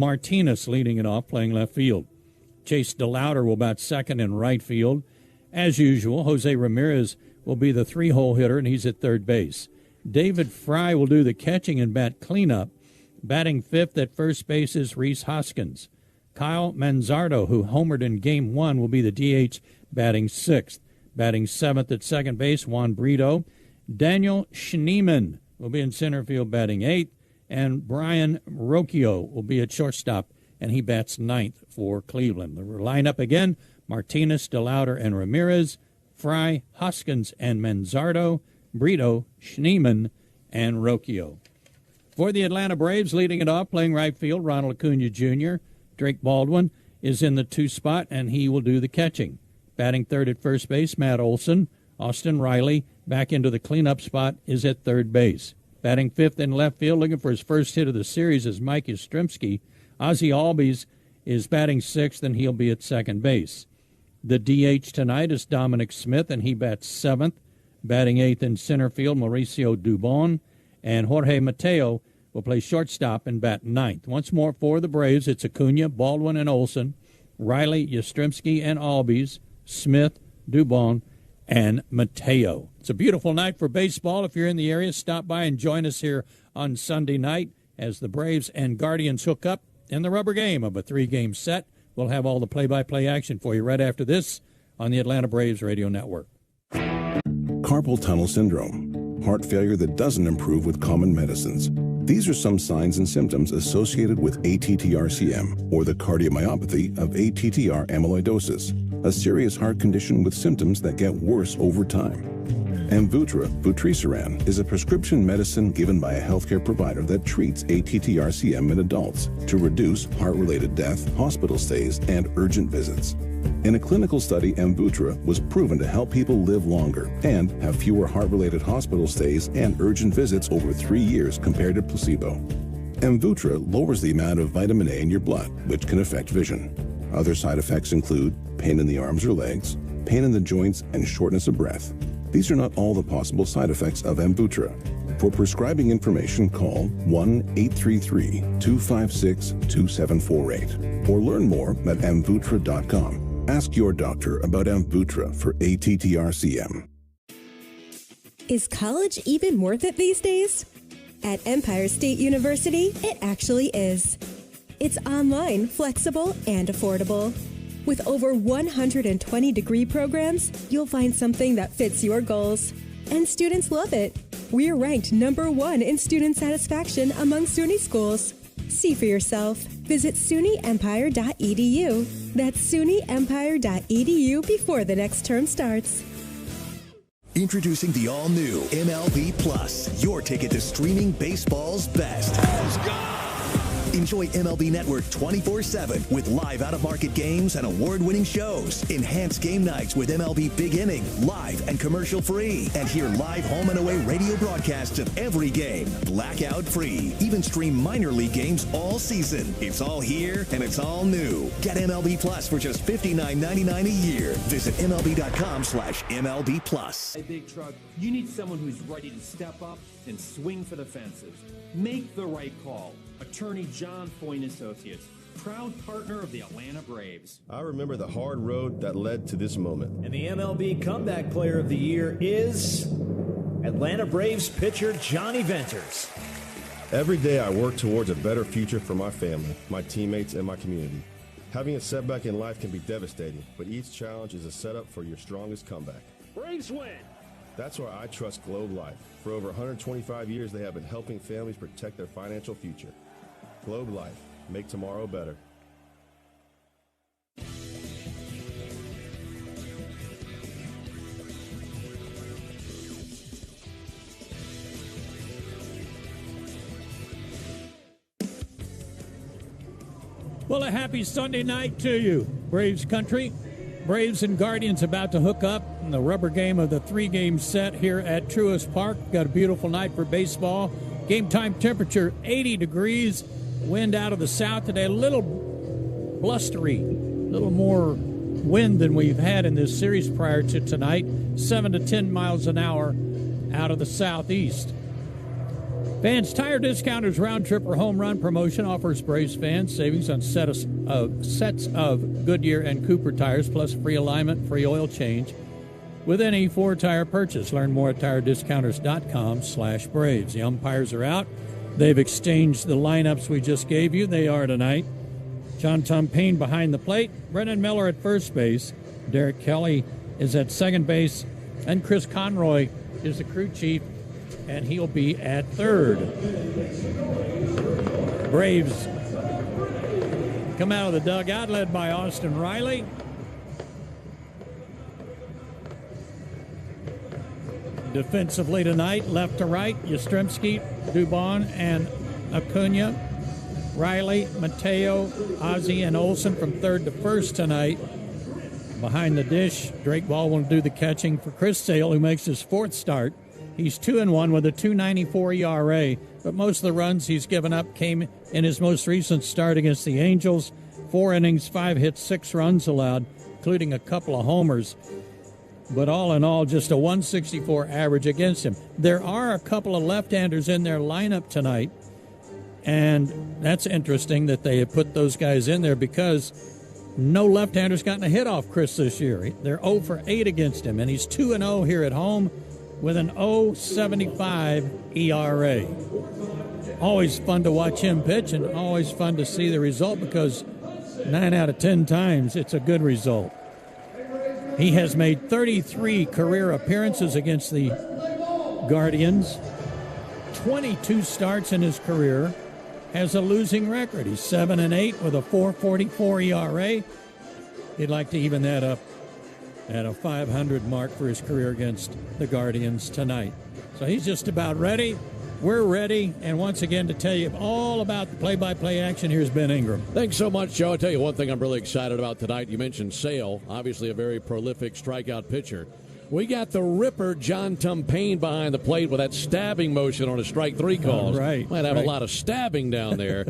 Martinez leading it off, playing left field. Chase DeLauder will bat second in right field. As usual, Jose Ramirez will be the three-hole hitter, and he's at third base. David Fry will do the catching and bat cleanup. Batting fifth at first base is Rhys Hoskins. Kyle Manzardo, who homered in Game 1, will be the DH, batting sixth. Batting seventh at second base, Juan Brito. Daniel Schneemann will be in center field, batting eighth. And Brian Rocchio will be at shortstop, and he bats ninth for Cleveland. The lineup again, Martinez, DeLauder, and Ramirez, Fry, Hoskins, and Manzardo, Brito, Schneemann, and Rocchio. For the Atlanta Braves, leading it off, playing right field, Ronald Acuna Jr. Drake Baldwin is in the two spot, and he will do the catching. Batting third at first base, Matt Olson. Austin Riley, back into the cleanup spot, is at third base. Batting fifth in left field, looking for his first hit of the series, is Mike Yastrzemski. Ozzie Albies is batting sixth, and he'll be at second base. The DH tonight is Dominic Smith, and he bats seventh. Batting eighth in center field, Mauricio Dubon. And Jorge Mateo will play shortstop and bat ninth. Once more for the Braves, it's Acuna, Baldwin, and Olson, Riley, Yastrzemski, and Albies, Smith, Dubon, and Mateo. It's a beautiful night for baseball. If you're in the area, stop by and join us here on Sunday night as the Braves and Guardians hook up in the rubber game of a three-game set. We'll have all the play-by-play action for you right after this on the Atlanta Braves Radio Network. Carpal tunnel syndrome, heart failure that doesn't improve with common medicines. These are some signs and symptoms associated with ATTR-CM, or the cardiomyopathy of ATTR amyloidosis, a serious heart condition with symptoms that get worse over time. Amvuttra, vutrisiran, is a prescription medicine given by a healthcare provider that treats ATTR-CM in adults to reduce heart-related death, hospital stays, and urgent visits. In a clinical study, Amvuttra was proven to help people live longer and have fewer heart-related hospital stays and urgent visits over 3 years compared to placebo. Amvuttra lowers the amount of vitamin A in your blood, which can affect vision. Other side effects include pain in the arms or legs, pain in the joints, and shortness of breath. These are not all the possible side effects of Amvuttra. For prescribing information, call 1-833-256-2748 or learn more at amvuttra.com. Ask your doctor about Amvuttra for ATTR-CM. Is college even worth it these days? At Empire State University, it actually is. It's online, flexible, and affordable. With over 120 degree programs, you'll find something that fits your goals. And students love it. We're ranked #1 in student satisfaction among SUNY schools. See for yourself. Visit SUNYEmpire.edu. That's SUNYEmpire.edu before the next term starts. Introducing the all-new MLB Plus, your ticket to streaming baseball's best. Let's go! Enjoy MLB Network 24/7 with live out-of-market games and award-winning shows. Enhance game nights with MLB Big Inning, live and commercial-free. And hear live home and away radio broadcasts of every game, blackout-free. Even stream minor league games all season. It's all here and it's all new. Get MLB Plus for just $59.99 a year. Visit MLB.com/MLB Plus. Hey, Big Truck, you need someone who's ready to step up and swing for the fences. Make the right call. Attorney John Foyne Associates, proud partner of the Atlanta Braves. I remember the hard road that led to this moment. And the MLB Comeback Player of the Year is Atlanta Braves pitcher Johnny Venters. Every day I work towards a better future for my family, my teammates, and my community. Having a setback in life can be devastating, but each challenge is a setup for your strongest comeback. Braves win! That's why I trust Globe Life. For over 125 years, they have been helping families protect their financial future. Globe Life. Make tomorrow better. Well, a happy Sunday night to you, Braves country. Braves and Guardians about to hook up in the rubber game of the three-game set here at Truist Park. Got a beautiful night for baseball. Game time temperature 80 degrees. Wind out of the south today. A little blustery, a little more wind than we've had in this series prior to tonight. 7 to 10 miles an hour out of the southeast. Vance Tire Discounters round trip or home run promotion offers Braves fans savings on sets of Goodyear and Cooper tires, plus free alignment, free oil change with any 4-tire purchase. Learn more at tirediscounters.com/Braves. The umpires are out. They've exchanged the lineups we just gave you. They are tonight: John Tom Payne behind the plate, Brennan Miller at first base, Derek Kelly is at second base, and Chris Conroy is the crew chief, and he'll be at third. Braves come out of the dugout, led by Austin Riley. Defensively tonight, left to right, Yastrzemski, Dubon, and Acuna. Riley, Mateo, Ozzie, and Olsen from third to first tonight. Behind the dish, Drake Ball will do the catching for Chris Sale, who makes his fourth start. He's 2-1 with a 2.94 ERA, but most of the runs he's given up came in his most recent start against the Angels. 4 innings, 5 hits, 6 runs allowed, including a couple of homers. But all in all, just a 164 average against him. There are a couple of left-handers in their lineup tonight, and that's interesting that they have put those guys in there because no left-hander's gotten a hit off Chris this year. They're 0 for 8 against him, and he's 2-0 here at home with an 0.75 ERA. Always fun to watch him pitch and always fun to see the result because 9 out of 10 times it's a good result. He has made 33 career appearances against the Guardians, 22 starts in his career, has a losing record. He's 7-8 with a 4.44 ERA. He'd like to even that up at a 500 mark for his career against the Guardians tonight. So he's just about ready. We're ready, and once again to tell you all about the play-by-play action, here's Ben Ingram. Thanks so much, Joe. I'll tell you one thing I'm really excited about tonight. You mentioned Sale, obviously a very prolific strikeout pitcher. We got the Ripper John Tom Payne behind the plate with that stabbing motion on his strike 3 calls. Right. Might have a lot of stabbing down there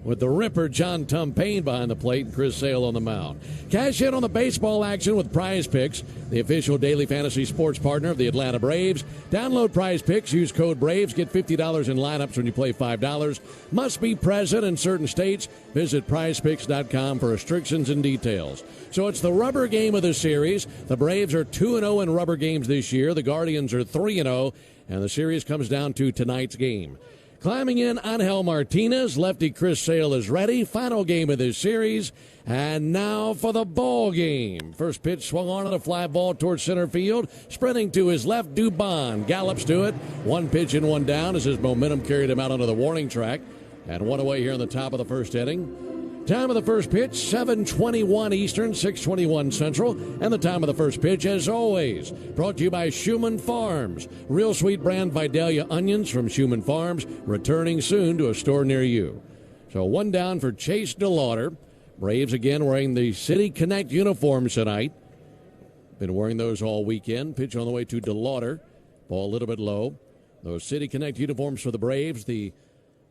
with the Ripper John Tom Payne behind the plate and Chris Sale on the mound. Cash in on the baseball action with Prize Picks, the official daily fantasy sports partner of the Atlanta Braves. Download Prize Picks, use code BRAVES, get $50 in lineups when you play $5. Must be present in certain states. Visit prizepicks.com for restrictions and details. So it's the rubber game of the series. The Braves are 2-0 in rubber games this year. The Guardians are 3-0, and the series comes down to tonight's game. Climbing in, Angel Martinez. Lefty Chris Sale is ready. Final game of this series. And now for the ball game. First pitch swung on a fly ball towards center field. Sprinting to his left, Dubon gallops to it. 1 pitch and 1 down as his momentum carried him out onto the warning track. And 1 away here in the top of the first inning. Time of the first pitch, 7:21 Eastern, 6:21 Central. And the time of the first pitch, as always, brought to you by Schumann Farms. Real sweet brand Vidalia onions from Schumann Farms, returning soon to a store near you. So 1 down for Chase DeLauder. Braves again wearing the City Connect uniforms tonight. Been wearing those all weekend. Pitch on the way to DeLauder. Ball a little bit low. Those City Connect uniforms for the Braves, the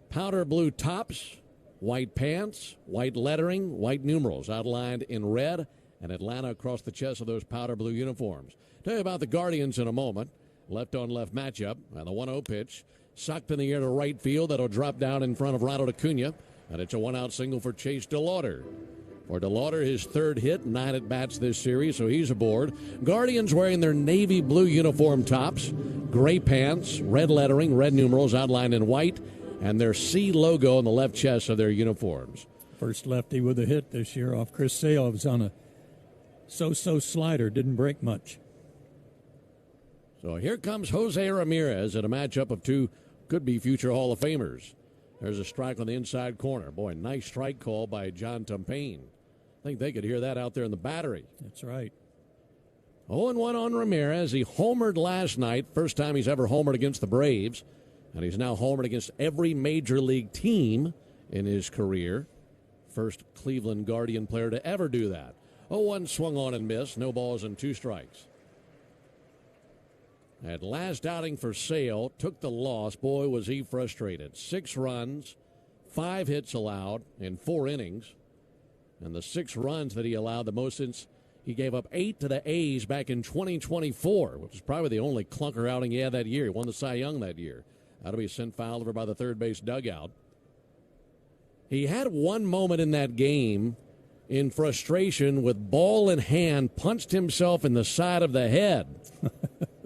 powder blue tops, white pants, white lettering, white numerals outlined in red, and Atlanta across the chest of those powder blue uniforms. Tell you about the Guardians in a moment. Left-on-left matchup, and the 1-0 pitch. Sucked in the air to right field. That'll drop down in front of Ronald Acuna, and it's a 1-out single for Chase DeLauder. For DeLauder, his 3rd hit, 9 at-bats this series, so he's aboard. Guardians wearing their navy blue uniform tops, gray pants, red lettering, red numerals outlined in white, and their C logo on the left chest of their uniforms. First lefty with a hit this year off Chris Sale. It was on a so-so slider, didn't break much. So here comes Jose Ramirez in a matchup of 2 could-be future Hall of Famers. There's a strike on the inside corner. Boy, nice strike call by John Tom Payne. I think they could hear that out there in the battery. That's right. 0-1 on Ramirez. He homered last night. First time he's ever homered against the Braves. And he's now homered against every major league team in his career. First Cleveland Guardian player to ever do that. 0-1 swung on and missed. No balls and 2 strikes. At last outing for Sale, took the loss. Boy, was he frustrated. 6 runs, 5 hits allowed in 4 innings. And the 6 runs that he allowed, the most since he gave up 8 to the A's back in 2024, which is probably the only clunker outing he had that year. He won the Cy Young that year. That'll be sent foul over by the third base dugout. He had one moment in that game in frustration with ball in hand, punched himself in the side of the head.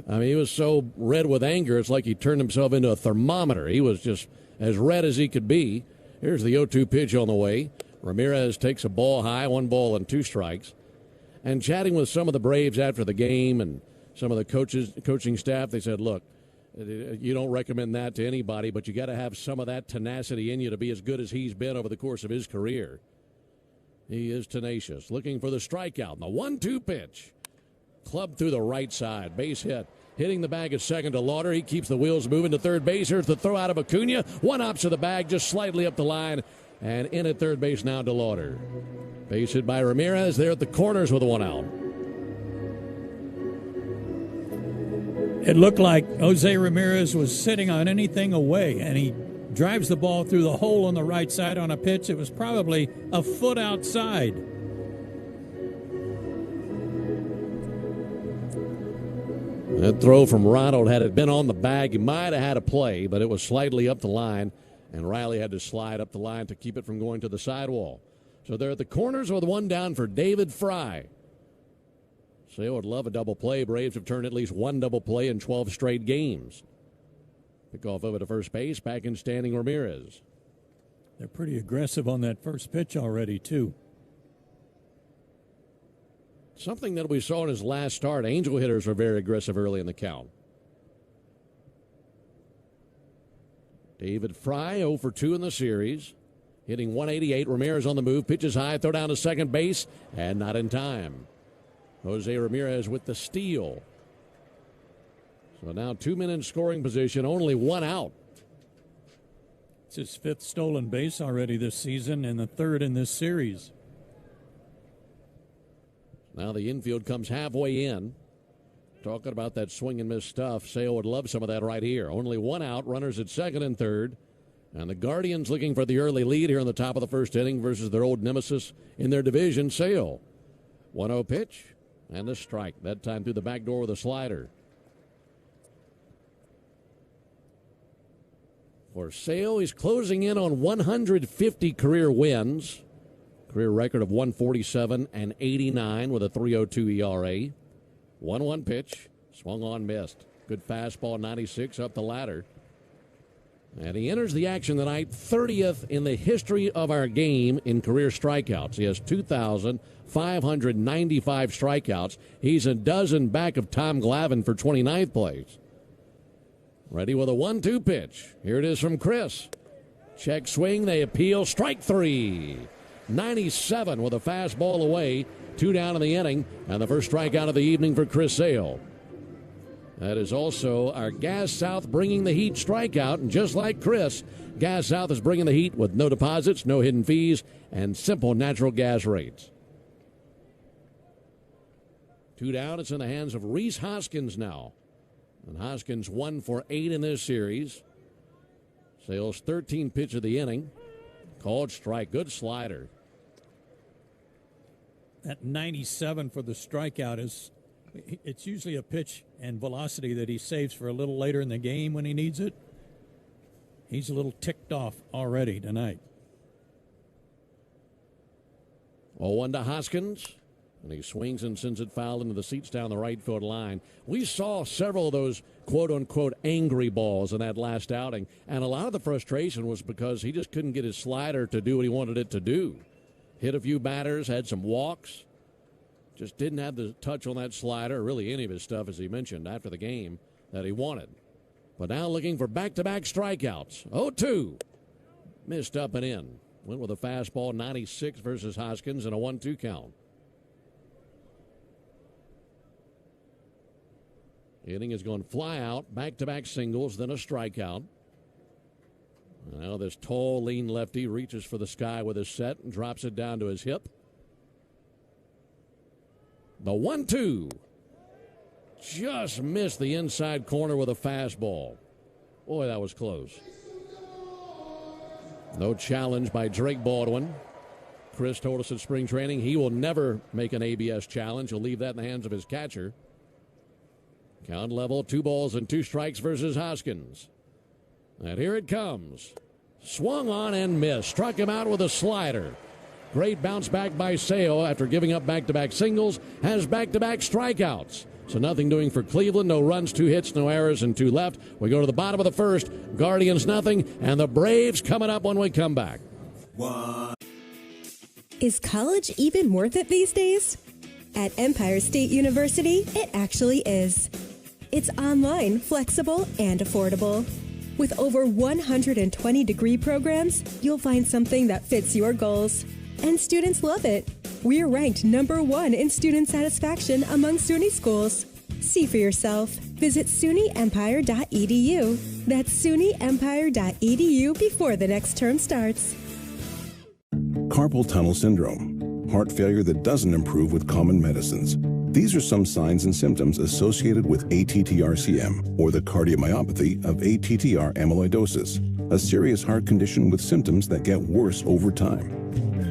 I mean, he was so red with anger, it's like he turned himself into a thermometer. He was just as red as he could be. Here's the 0-2 pitch on the way. Ramirez takes a ball high, 1 ball and 2 strikes. And chatting with some of the Braves after the game and some of the coaching staff, they said, look, you don't recommend that to anybody, but you got to have some of that tenacity in you to be as good as he's been over the course of his career. He is tenacious. Looking for the strikeout. And the 1-2 pitch. Clubbed through the right side. Base hit. Hitting the bag at second to Lauder. He keeps the wheels moving to third base. Here's the throw out of Acuna. One ops of the bag, just slightly up the line. And in at third base now to Lauder. Base hit by Ramirez. There at the corners with 1 out. It looked like Jose Ramirez was sitting on anything away, and he drives the ball through the hole on the right side on a pitch. It was probably a foot outside. That throw from Ronald, had it been on the bag, he might have had a play, but it was slightly up the line, and Riley had to slide up the line to keep it from going to the sidewall. So they're at the corners with 1 down for David Fry. Sale would love a double play. Braves have turned at least 1 double play in 12 straight games. Pick off over to first base, back in standing Ramirez. They're pretty aggressive on that first pitch already, too. Something that we saw in his last start. Angel hitters were very aggressive early in the count. David Fry, 0 for 2 in the series. Hitting 188. Ramirez on the move. Pitches high, throw down to second base, and not in time. Jose Ramirez with the steal. So now 2 men in scoring position, only 1 out. It's his 5th stolen base already this season and the 3rd in this series. Now the infield comes halfway in. Talking about that swing and miss stuff, Sale would love some of that right here. Only 1 out, runners at second and third. And the Guardians looking for the early lead here in the top of the first inning versus their old nemesis in their division, Sale. 1-0 pitch and a strike. That time through the back door with a slider. For Sale, he's closing in on 150 career wins. Career record of 147 and 89 with a 3.02 ERA. 1-1 pitch. Swung on, missed. Good fastball, 96 up the ladder. And he enters the action tonight, 30th in the history of our game in career strikeouts. He has 2,595 strikeouts. He's a dozen back of Tom Glavine for 29th place. Ready with a 1-2 pitch. Here it is from Chris. Check swing, they appeal, strike 3. 97 with a fastball away. 2 down in the inning, and the first strikeout of the evening for Chris Sale. That is also our Gas South bringing the heat strikeout, and just like Chris, Gas South is bringing the heat with no deposits, no hidden fees, and simple natural gas rates. 2 down, it's in the hands of Rhys Hoskins now. And Hoskins 1 for 8 in this series. Sale's 13th pitch of the inning. Called strike, good slider. That 97 for the strikeout it's usually a pitch and velocity that he saves for a little later in the game when he needs it. He's a little ticked off already tonight. 0-1 to Hoskins. And he swings and sends it foul into the seats down the right field line. We saw several of those quote-unquote angry balls in that last outing. And a lot of the frustration was because he just couldn't get his slider to do what he wanted it to do. Hit a few batters, had some walks. Just didn't have the touch on that slider, or really any of his stuff, as he mentioned after the game, that he wanted. But now looking for back-to-back strikeouts. 0-2. Missed up and in. Went with a fastball, 96 versus Hoskins, and a 1-2 count. Inning is going to fly out, back-to-back singles, then a strikeout. Now this tall, lean lefty reaches for the sky with his set and drops it down to his hip. The 1-2. Just missed the inside corner with a fastball. Boy, that was close. No challenge by Drake Baldwin. Chris told us at spring training he will never make an ABS challenge. He'll leave that in the hands of his catcher. Count level, 2 balls and 2 strikes versus Hoskins. And here it comes. Swung on and missed. Struck him out with a slider. Great bounce back by Sale after giving up back-to-back singles. Has back-to-back strikeouts. So nothing doing for Cleveland. No runs, 2 hits, no errors, and 2 left. We go to the bottom of the first. Guardians nothing, and the Braves coming up when we come back. Is college even worth it these days? At Empire State University, it actually is. It's online, flexible, and affordable. With over 120 degree programs, you'll find something that fits your goals. And students love it. We're ranked #1 in student satisfaction among SUNY schools. See for yourself. Visit sunyempire.edu. That's sunyempire.edu before the next term starts. Carpal tunnel syndrome, heart failure that doesn't improve with common medicines. These are some signs and symptoms associated with ATTR-CM, or the cardiomyopathy of ATTR amyloidosis, a serious heart condition with symptoms that get worse over time.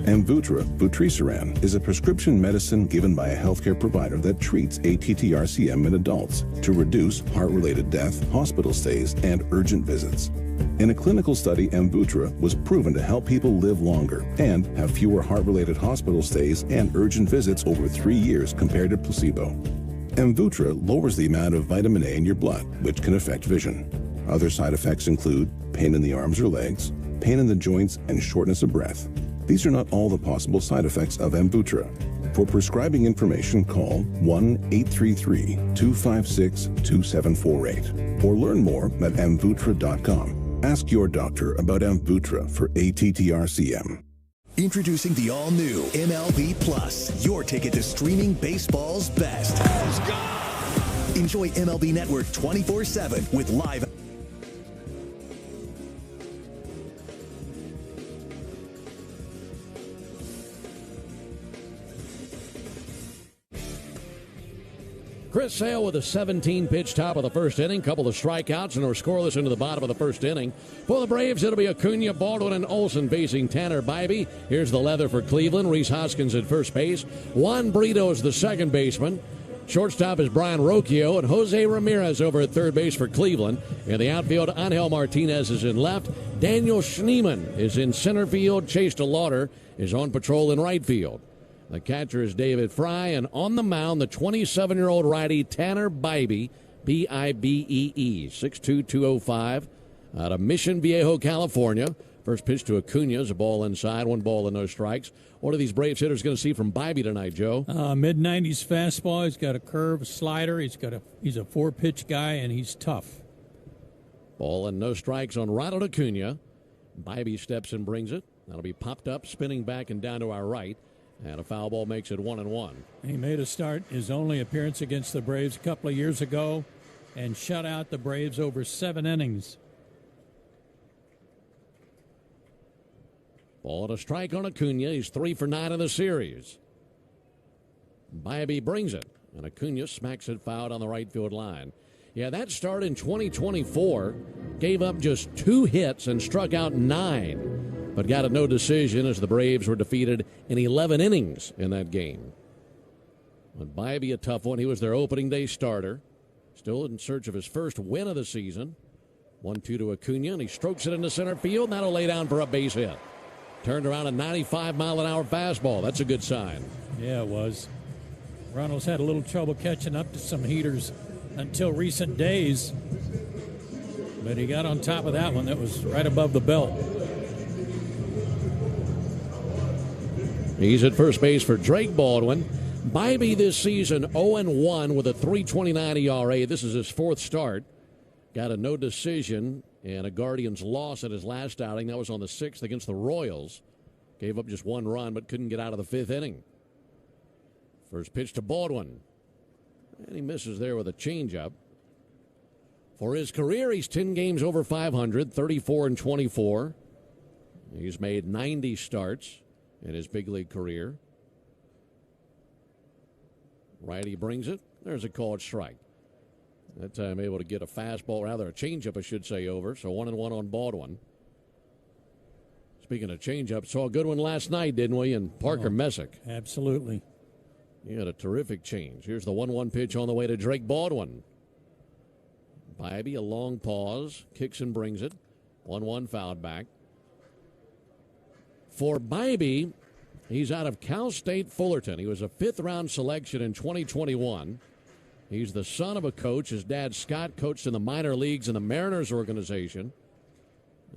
Amvuttra, vutrisiran, is a prescription medicine given by a healthcare provider that treats ATTR-CM in adults to reduce heart-related death, hospital stays, and urgent visits. In a clinical study, Amvuttra was proven to help people live longer and have fewer heart-related hospital stays and urgent visits over 3 years compared to placebo. Amvuttra lowers the amount of vitamin A in your blood, which can affect vision. Other side effects include pain in the arms or legs, pain in the joints, and shortness of breath. These are not all the possible side effects of Amvuttra. For prescribing information, call 1-833-256-2748 or learn more at amvuttra.com. Ask your doctor about Amvuttra for ATTR-CM. Introducing the all-new MLB Plus, your ticket to streaming baseball's best. Let's go! Enjoy MLB Network 24/7 with live. Chris Sale with a 17-pitch top of the first inning. Couple of strikeouts, and we're scoreless into the bottom of the first inning. For the Braves, it'll be Acuna, Baldwin, and Olsen facing Tanner Bybee. Here's the leather for Cleveland. Rhys Hoskins at first base. Juan Brito is the second baseman. Shortstop is Brian Rocchio, and Jose Ramirez over at third base for Cleveland. In the outfield, Angel Martinez is in left. Daniel Schneemann is in center field. Chase DeLauder is on patrol in right field. The catcher is David Fry, and on the mound, the 27-year-old righty Tanner Bybee, B-I-B-E-E, 6'2", 205, out of Mission Viejo, California. First pitch to Acuna is a ball inside, 1 ball and no strikes. What are these Braves hitters going to see from Bybee tonight, Joe? Mid-90s fastball. He's got a curve, a slider. He's a 4-pitch guy, and he's tough. Ball and no strikes on Ronald Acuna. Bybee steps and brings it. That'll be popped up, spinning back and down to our right. And a foul ball makes it 1-1. He made his only appearance against the Braves a couple of years ago and shut out the Braves over 7 innings. Ball and a strike on Acuna. He's 3 for 9 in the series. Bybee brings it, and Acuna smacks it foul on the right field line. Yeah, that start in 2024 gave up just 2 hits and struck out 9, but got a no decision as the Braves were defeated in 11 innings in that game. But Bybee, a tough one. He was their opening day starter. Still in search of his first win of the season. 1-2 to Acuna, and he strokes it into center field, and that'll lay down for a base hit. Turned around a 95-mile-an-hour fastball. That's a good sign. Yeah, it was. Ronald's had a little trouble catching up to some heaters until recent days, but he got on top of that one that was right above the belt. He's at first base for Drake Baldwin. Bybee this season 0-1 with a 3.29 ERA. This is his 4th start. Got a no decision and a Guardians loss at his last outing. That was on the 6th against the Royals. Gave up just 1 run but couldn't get out of the 5th inning. First pitch to Baldwin. And he misses there with a changeup. For his career, he's 10 games over 500, 34-24. He's made 90 starts in his big league career. Righty brings it. There's a called strike. That time able to get a fastball, rather a changeup, I should say, over. So 1-1 on Baldwin. Speaking of changeup, saw a good one last night, didn't we? And Parker Messick. Absolutely. He had a terrific change. Here's the 1-1 pitch on the way to Drake Baldwin. Bybee, a long pause, kicks and brings it. 1-1 fouled back. For Bybee, he's out of Cal State Fullerton. He was a fifth-round selection in 2021. He's the son of a coach. His dad, Scott, coached in the minor leagues in the Mariners organization.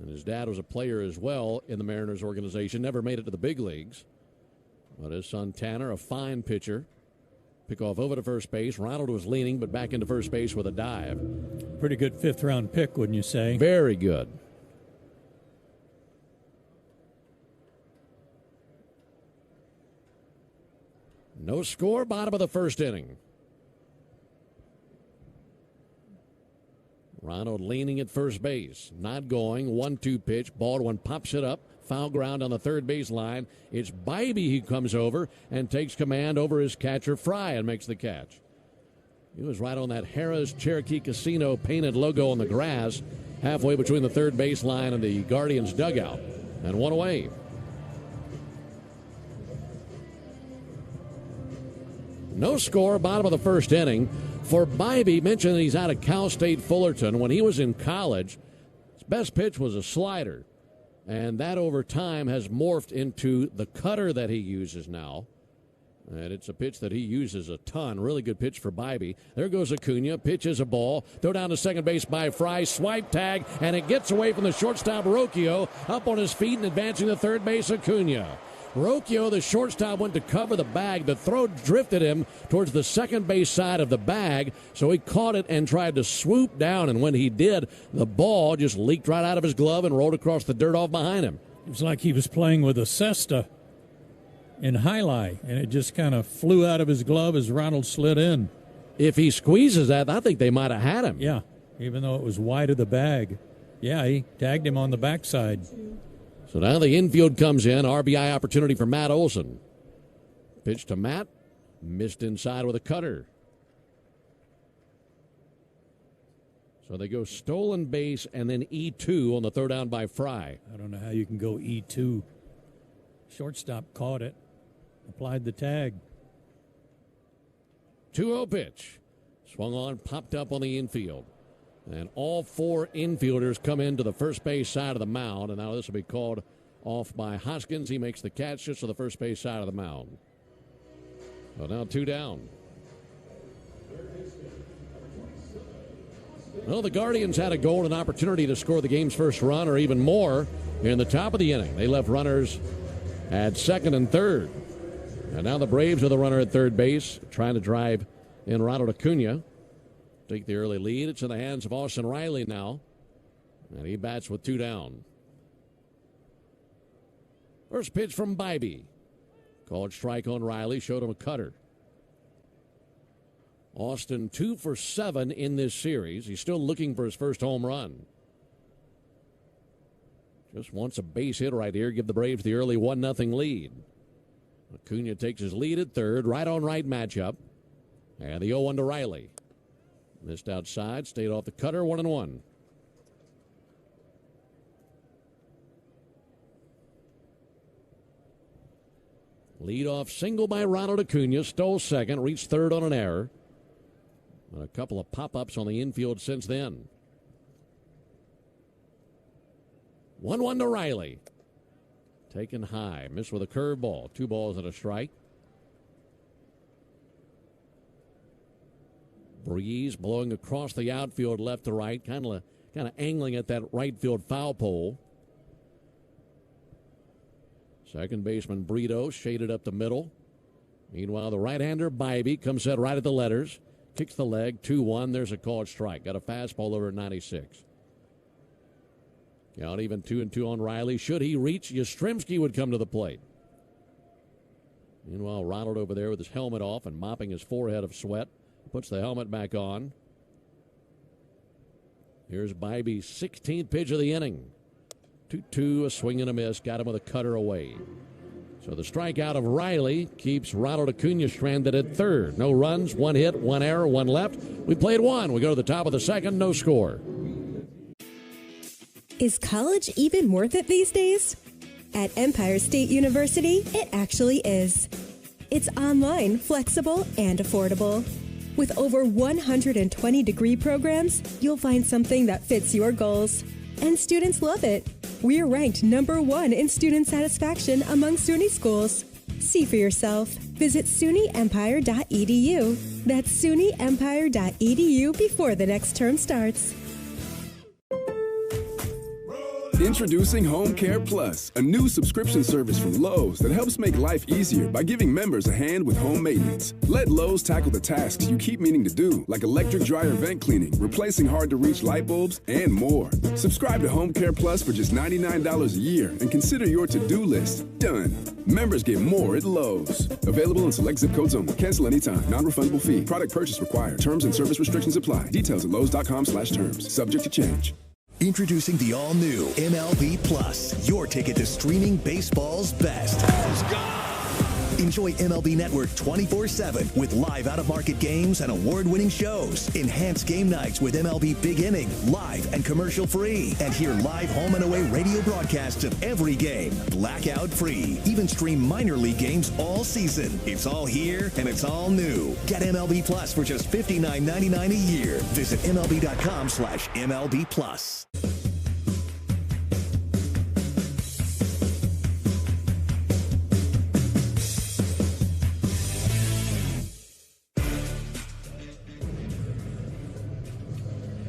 And his dad was a player as well in the Mariners organization. Never made it to the big leagues. But his son, Tanner, a fine pitcher. Pickoff over to first base. Ronald was leaning, but back into first base with a dive. Pretty good fifth-round pick, wouldn't you say? Very good. No score, bottom of the first inning. Ronald leaning at first base. Not going. 1-2 pitch. Baldwin pops it up. Foul ground on the third base line. It's Bybee who comes over and takes command over his catcher, Fry, and makes the catch. He was right on that Harrah's Cherokee Casino painted logo on the grass, halfway between the third base line and the Guardians' dugout, and one away. No score, bottom of the first inning. For Bybee, mentioned that he's out of Cal State Fullerton. When he was in college, his best pitch was a slider. And that over time has morphed into the cutter that he uses now. And it's a pitch that he uses a ton. Really good pitch for Bybee. There goes Acuna. Pitches a ball. Throw down to second base by Fry. Swipe tag. And it gets away from the shortstop, Rocchio. Up on his feet and advancing to third base, Acuna. Rocchio, the shortstop, went to cover the bag. The throw drifted him towards the second base side of the bag, so he caught it and tried to swoop down, and when he did, the ball just leaked right out of his glove and rolled across the dirt off behind him. It was like he was playing with a cesta in highlight, and it just kind of flew out of his glove as Ronald slid in. If he squeezes that, I think they might have had him. Yeah, even though it was wide of the bag. Yeah, he tagged him on the backside. So now the infield comes in. RBI opportunity for Matt Olson. Pitch to Matt. Missed inside with a cutter. So they go stolen base and then E2 on the throw down by Fry. I don't know how you can go E2. Shortstop caught it. Applied the tag. 2-0 pitch. Swung on, popped up on the infield. And all four infielders come into the first base side of the mound. And now this will be called off by Hoskins. He makes the catch just to the first base side of the mound. So now 2 down. Well, the Guardians had a golden opportunity to score the game's first run or even more in the top of the inning. They left runners at second and third. And now the Braves are the runner at third base, trying to drive in Ronald Acuna. Take the early lead. It's in the hands of Austin Riley now. And he bats with 2 down. First pitch from Bybee. Called strike on Riley. Showed him a cutter. Austin 2 for 7 in this series. He's still looking for his first home run. Just wants a base hit right here. Give the Braves the early 1-0 lead. Acuna takes his lead at third. Right on right matchup. And the 0-1 to Riley. Missed outside, stayed off the cutter, 1-1. Leadoff single by Ronald Acuna, stole second, reached third on an error. A couple of pop-ups on the infield since then. 1-1 to Riley. Taken high, missed with a curveball, 2 balls and a strike. Breeze blowing across the outfield left to right, kind of angling at that right field foul pole. Second baseman Brito shaded up the middle. Meanwhile, the right-hander Bybee comes set right at the letters, kicks the leg, 2-1. There's a called strike. Got a fastball over at 96. Count even 2-2 on Riley. Should he reach, Yastrzemski would come to the plate. Meanwhile, Ronald over there with his helmet off and mopping his forehead of sweat. Puts the helmet back on. Here's Bybee's 16th pitch of the inning. 2-2, a swing and a miss. Got him with a cutter away. So the strikeout of Riley keeps Ronald Acuna stranded at third. No runs, 1 hit, 1 error, 1 left. We played 1. We go to the top of the second, no score. Is college even worth it these days? At Empire State University, it actually is. It's online, flexible, and affordable. With over 120 degree programs, you'll find something that fits your goals. And students love it. We're ranked #1 in student satisfaction among SUNY schools. See for yourself. Visit SUNYEmpire.edu. That's SUNYEmpire.edu before the next term starts. Introducing Home Care Plus, a new subscription service from Lowe's that helps make life easier by giving members a hand with home maintenance. Let Lowe's tackle the tasks you keep meaning to do, like electric dryer vent cleaning, replacing hard-to-reach light bulbs, and more. Subscribe to Home Care Plus for just $99 a year and consider your to-do list done. Members get more at Lowe's. Available in select zip codes only. Cancel anytime. Non-refundable fee. Product purchase required. Terms and service restrictions apply. Details at lowes.com/terms. Subject to change. Introducing the all-new MLB Plus, your ticket to streaming baseball's best. Let's go! Enjoy MLB Network 24/7 with live out-of-market games and award-winning shows. Enhance game nights with MLB Big Inning, live and commercial-free. And hear live home and away radio broadcasts of every game, blackout-free. Even stream minor league games all season. It's all here and it's all new. Get MLB Plus for just $59.99 a year. Visit MLB.com/MLB Plus.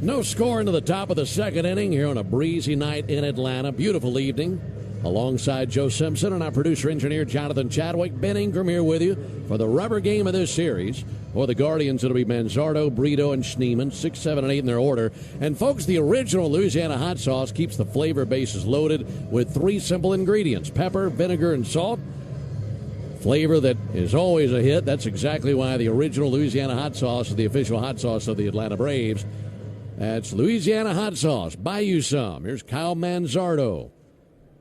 No score into the top of the second inning here on a breezy night in Atlanta. Beautiful evening. Alongside Joe Simpson and our producer-engineer Jonathan Chadwick, Ben Ingram here with you for the rubber game of this series. For the Guardians, it'll be Manzardo, Brito, and Schneemann, 6, 7, and 8 in their order. And, folks, the original Louisiana hot sauce keeps the flavor bases loaded with 3 simple ingredients: pepper, vinegar, and salt. Flavor that is always a hit. That's exactly why the original Louisiana hot sauce is the official hot sauce of the Atlanta Braves. That's Louisiana hot sauce. Buy you some. Here's Kyle Manzardo.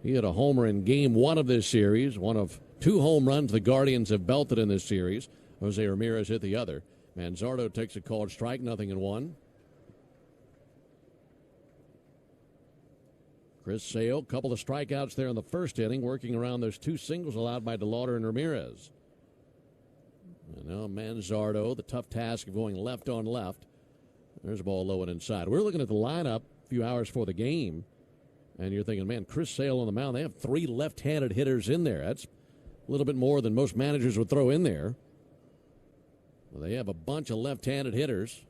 He had a homer in Game 1 of this series, one of 2 home runs the Guardians have belted in this series. Jose Ramirez hit the other. Manzardo takes a called strike, 0-1. Chris Sale, couple of strikeouts there in the first inning, working around those 2 singles allowed by DeLauder and Ramirez. And now Manzardo, the tough task of going left on left. There's a ball low and inside. We're looking at the lineup a few hours before the game, and you're thinking, man, Chris Sale on the mound. They have 3 left-handed hitters in there. That's a little bit more than most managers would throw in there. Well, they have a bunch of left-handed hitters.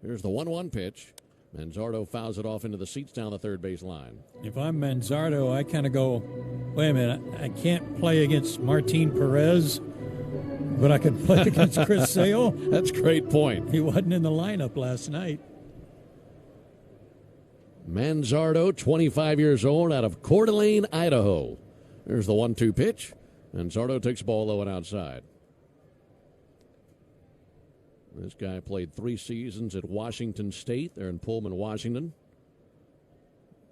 Here's the 1-1 pitch. Manzardo fouls it off into the seats down the third base line. If I'm Manzardo, I kind of go, wait a minute, I can't play against Martin Perez, but I could play against Chris Sale. That's a great point. He wasn't in the lineup last night. Manzardo, 25 years old, out of Coeur d'Alene, Idaho. There's the 1-2 pitch. Manzardo takes the ball low and outside. This guy played 3 seasons at Washington State. They're in Pullman, Washington.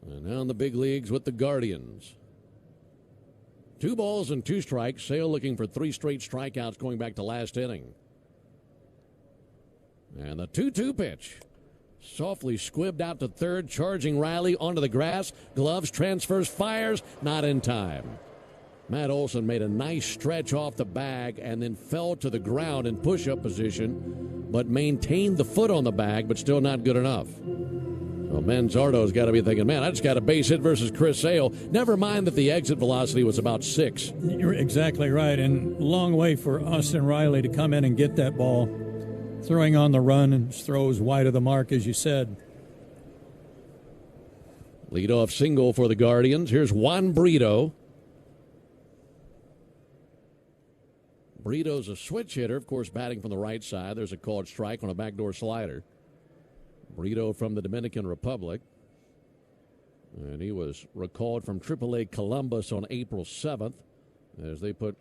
And now in the big leagues with the Guardians. 2 balls and 2 strikes. Sale looking for 3 straight strikeouts going back to last inning. And the 2-2 pitch. Softly squibbed out to third, charging Riley onto the grass. Gloves, transfers, fires, not in time. Matt Olson made a nice stretch off the bag and then fell to the ground in push-up position, but maintained the foot on the bag, but still not good enough. So Manzardo's got to be thinking, man, I just got a base hit versus Chris Sale. Never mind that the exit velocity was about 6. You're exactly right, and long way for Austin Riley to come in and get that ball. Throwing on the run and throws wide of the mark, as you said. Leadoff single for the Guardians. Here's Juan Brito. Brito's a switch hitter, of course, batting from the right side. There's a called strike on a backdoor slider. Brito from the Dominican Republic. And he was recalled from AAA Columbus on April 7th as they put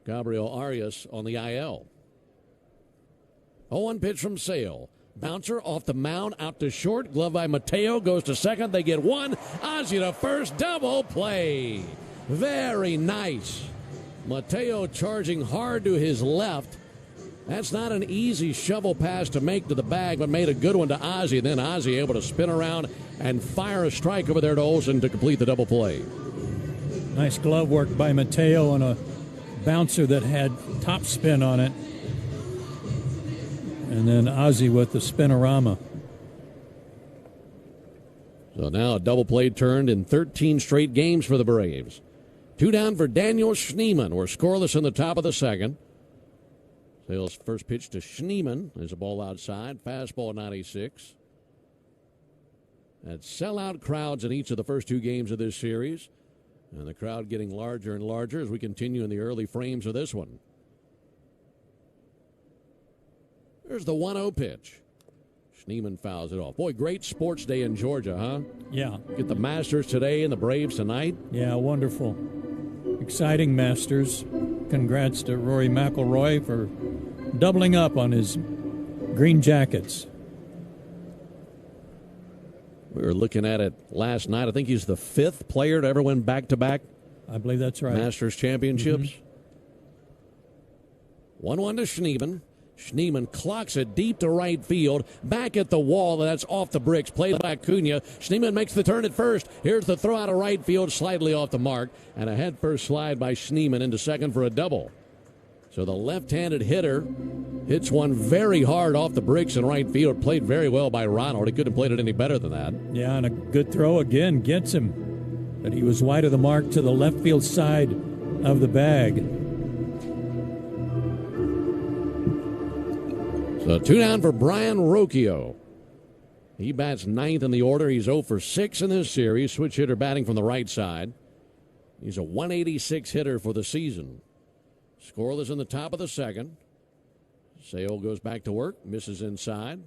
Gabriel Arias on the IL. 0-1 pitch from Sale. Bouncer off the mound, out to short. Glove by Mateo, goes to second. They get 1. Ozzie to first. Double play. Very nice. Mateo charging hard to his left. That's not an easy shovel pass to make to the bag, but made a good one to Ozzie. Then Ozzie able to spin around and fire a strike over there to Olson to complete the double play. Nice glove work by Mateo on a bouncer that had top spin on it. And then Ozzie with the spinorama. So now a double play turned in 13 straight games for the Braves. 2 down for Daniel Schneemann. We're scoreless in the top of the second. Sale's first pitch to Schneemann. There's a ball outside. Fastball 96. Had sellout crowds in each of the first 2 games of this series. And the crowd getting larger and larger as we continue in the early frames of this one. There's the 1-0 pitch. Schneemann fouls it off. Boy, great sports day in Georgia, huh? Yeah. Get the Masters today and the Braves tonight. Yeah, wonderful. Exciting Masters. Congrats to Rory McIlroy for doubling up on his Green Jackets. We were looking at it last night. I think he's the 5th player to ever win back-to-back I believe that's right. Masters championships. 1-1 to Schneemann. Schneemann clocks it deep to right field. Back at the wall. That's off the bricks. Played by Acuna. Schneemann makes the turn at first. Here's the throw out of right field. Slightly off the mark. And a head-first slide by Schneemann into second for a double. So the left-handed hitter hits one very hard off the bricks in right field. Played very well by Ronald. He couldn't have played it any better than that. Yeah, and a good throw again gets him. But he was wide of the mark to the left field side of the bag. So 2 down for Brian Rocchio. He bats 9th in the order. He's 0 for 6 in this series. Switch hitter batting from the right side. He's a 186 hitter for the season. Scoreless in the top of the second. Sale goes back to work. Misses inside.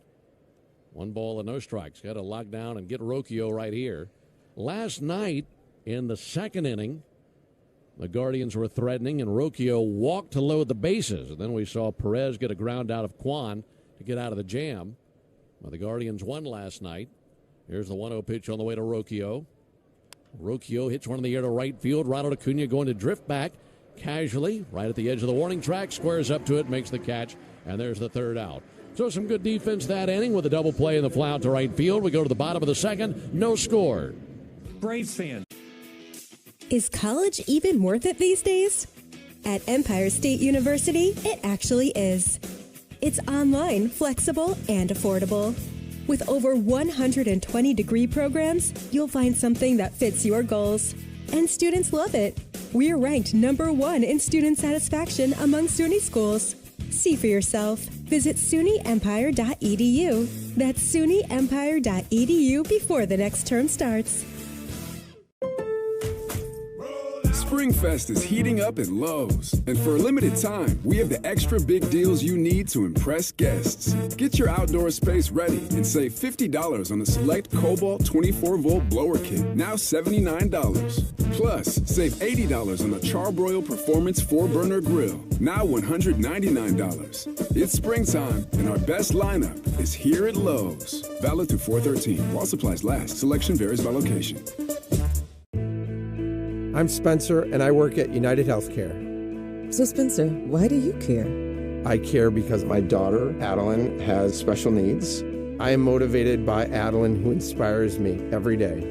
1 ball and no strikes. Got to lock down and get Rocchio right here. Last night in the second inning, the Guardians were threatening, and Rocchio walked to load the bases. And then we saw Perez get a ground out of Kwan to get out of the jam. Well, the Guardians won last night. Here's the 1-0 pitch on the way to Rocchio. Rocchio hits one in the air to right field. Ronald Acuna going to drift back casually right at the edge of the warning track. Squares up to it, makes the catch, and there's the 3rd out. So some good defense that inning with a double play in the fly out to right field. We go to the bottom of the second. No score. Braves fans. Is college even worth it these days? At Empire State University, it actually is. It's online, flexible, and affordable. With over 120 degree programs, you'll find something that fits your goals. And students love it. We're ranked #1 in student satisfaction among SUNY schools. See for yourself. Visit SUNYEmpire.edu. That's SUNYEmpire.edu before the next term starts. Springfest is heating up at Lowe's. And for a limited time, we have the extra big deals you need to impress guests. Get your outdoor space ready and save $50 on the select Cobalt 24-volt blower kit, now $79. Plus, save $80 on the Charbroil Performance 4-burner grill, now $199. It's springtime, and our best lineup is here at Lowe's. Valid through 4/13. While supplies last. Selection varies by location. I'm Spencer, and I work at United Healthcare. So, Spencer, why do you care? I care because my daughter, Adeline, has special needs. I am motivated by Adeline, who inspires me every day.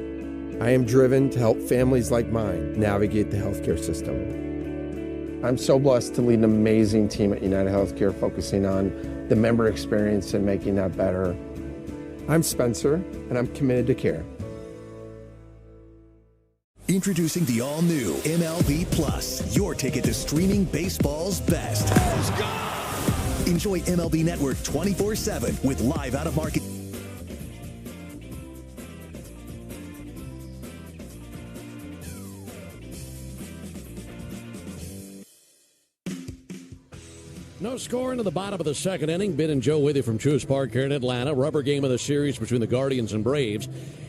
I am driven to help families like mine navigate the healthcare system. I'm so blessed to lead an amazing team at United Healthcare focusing on the member experience and making that better. I'm Spencer, and I'm committed to care. Introducing the all-new MLB Plus, your ticket to streaming baseball's best. Enjoy MLB Network 24/7 with live out-of-market. No score into the bottom of the second inning. Ben and Joe with you from Truist Park here in Atlanta. Rubber game of the series between the Guardians and Braves.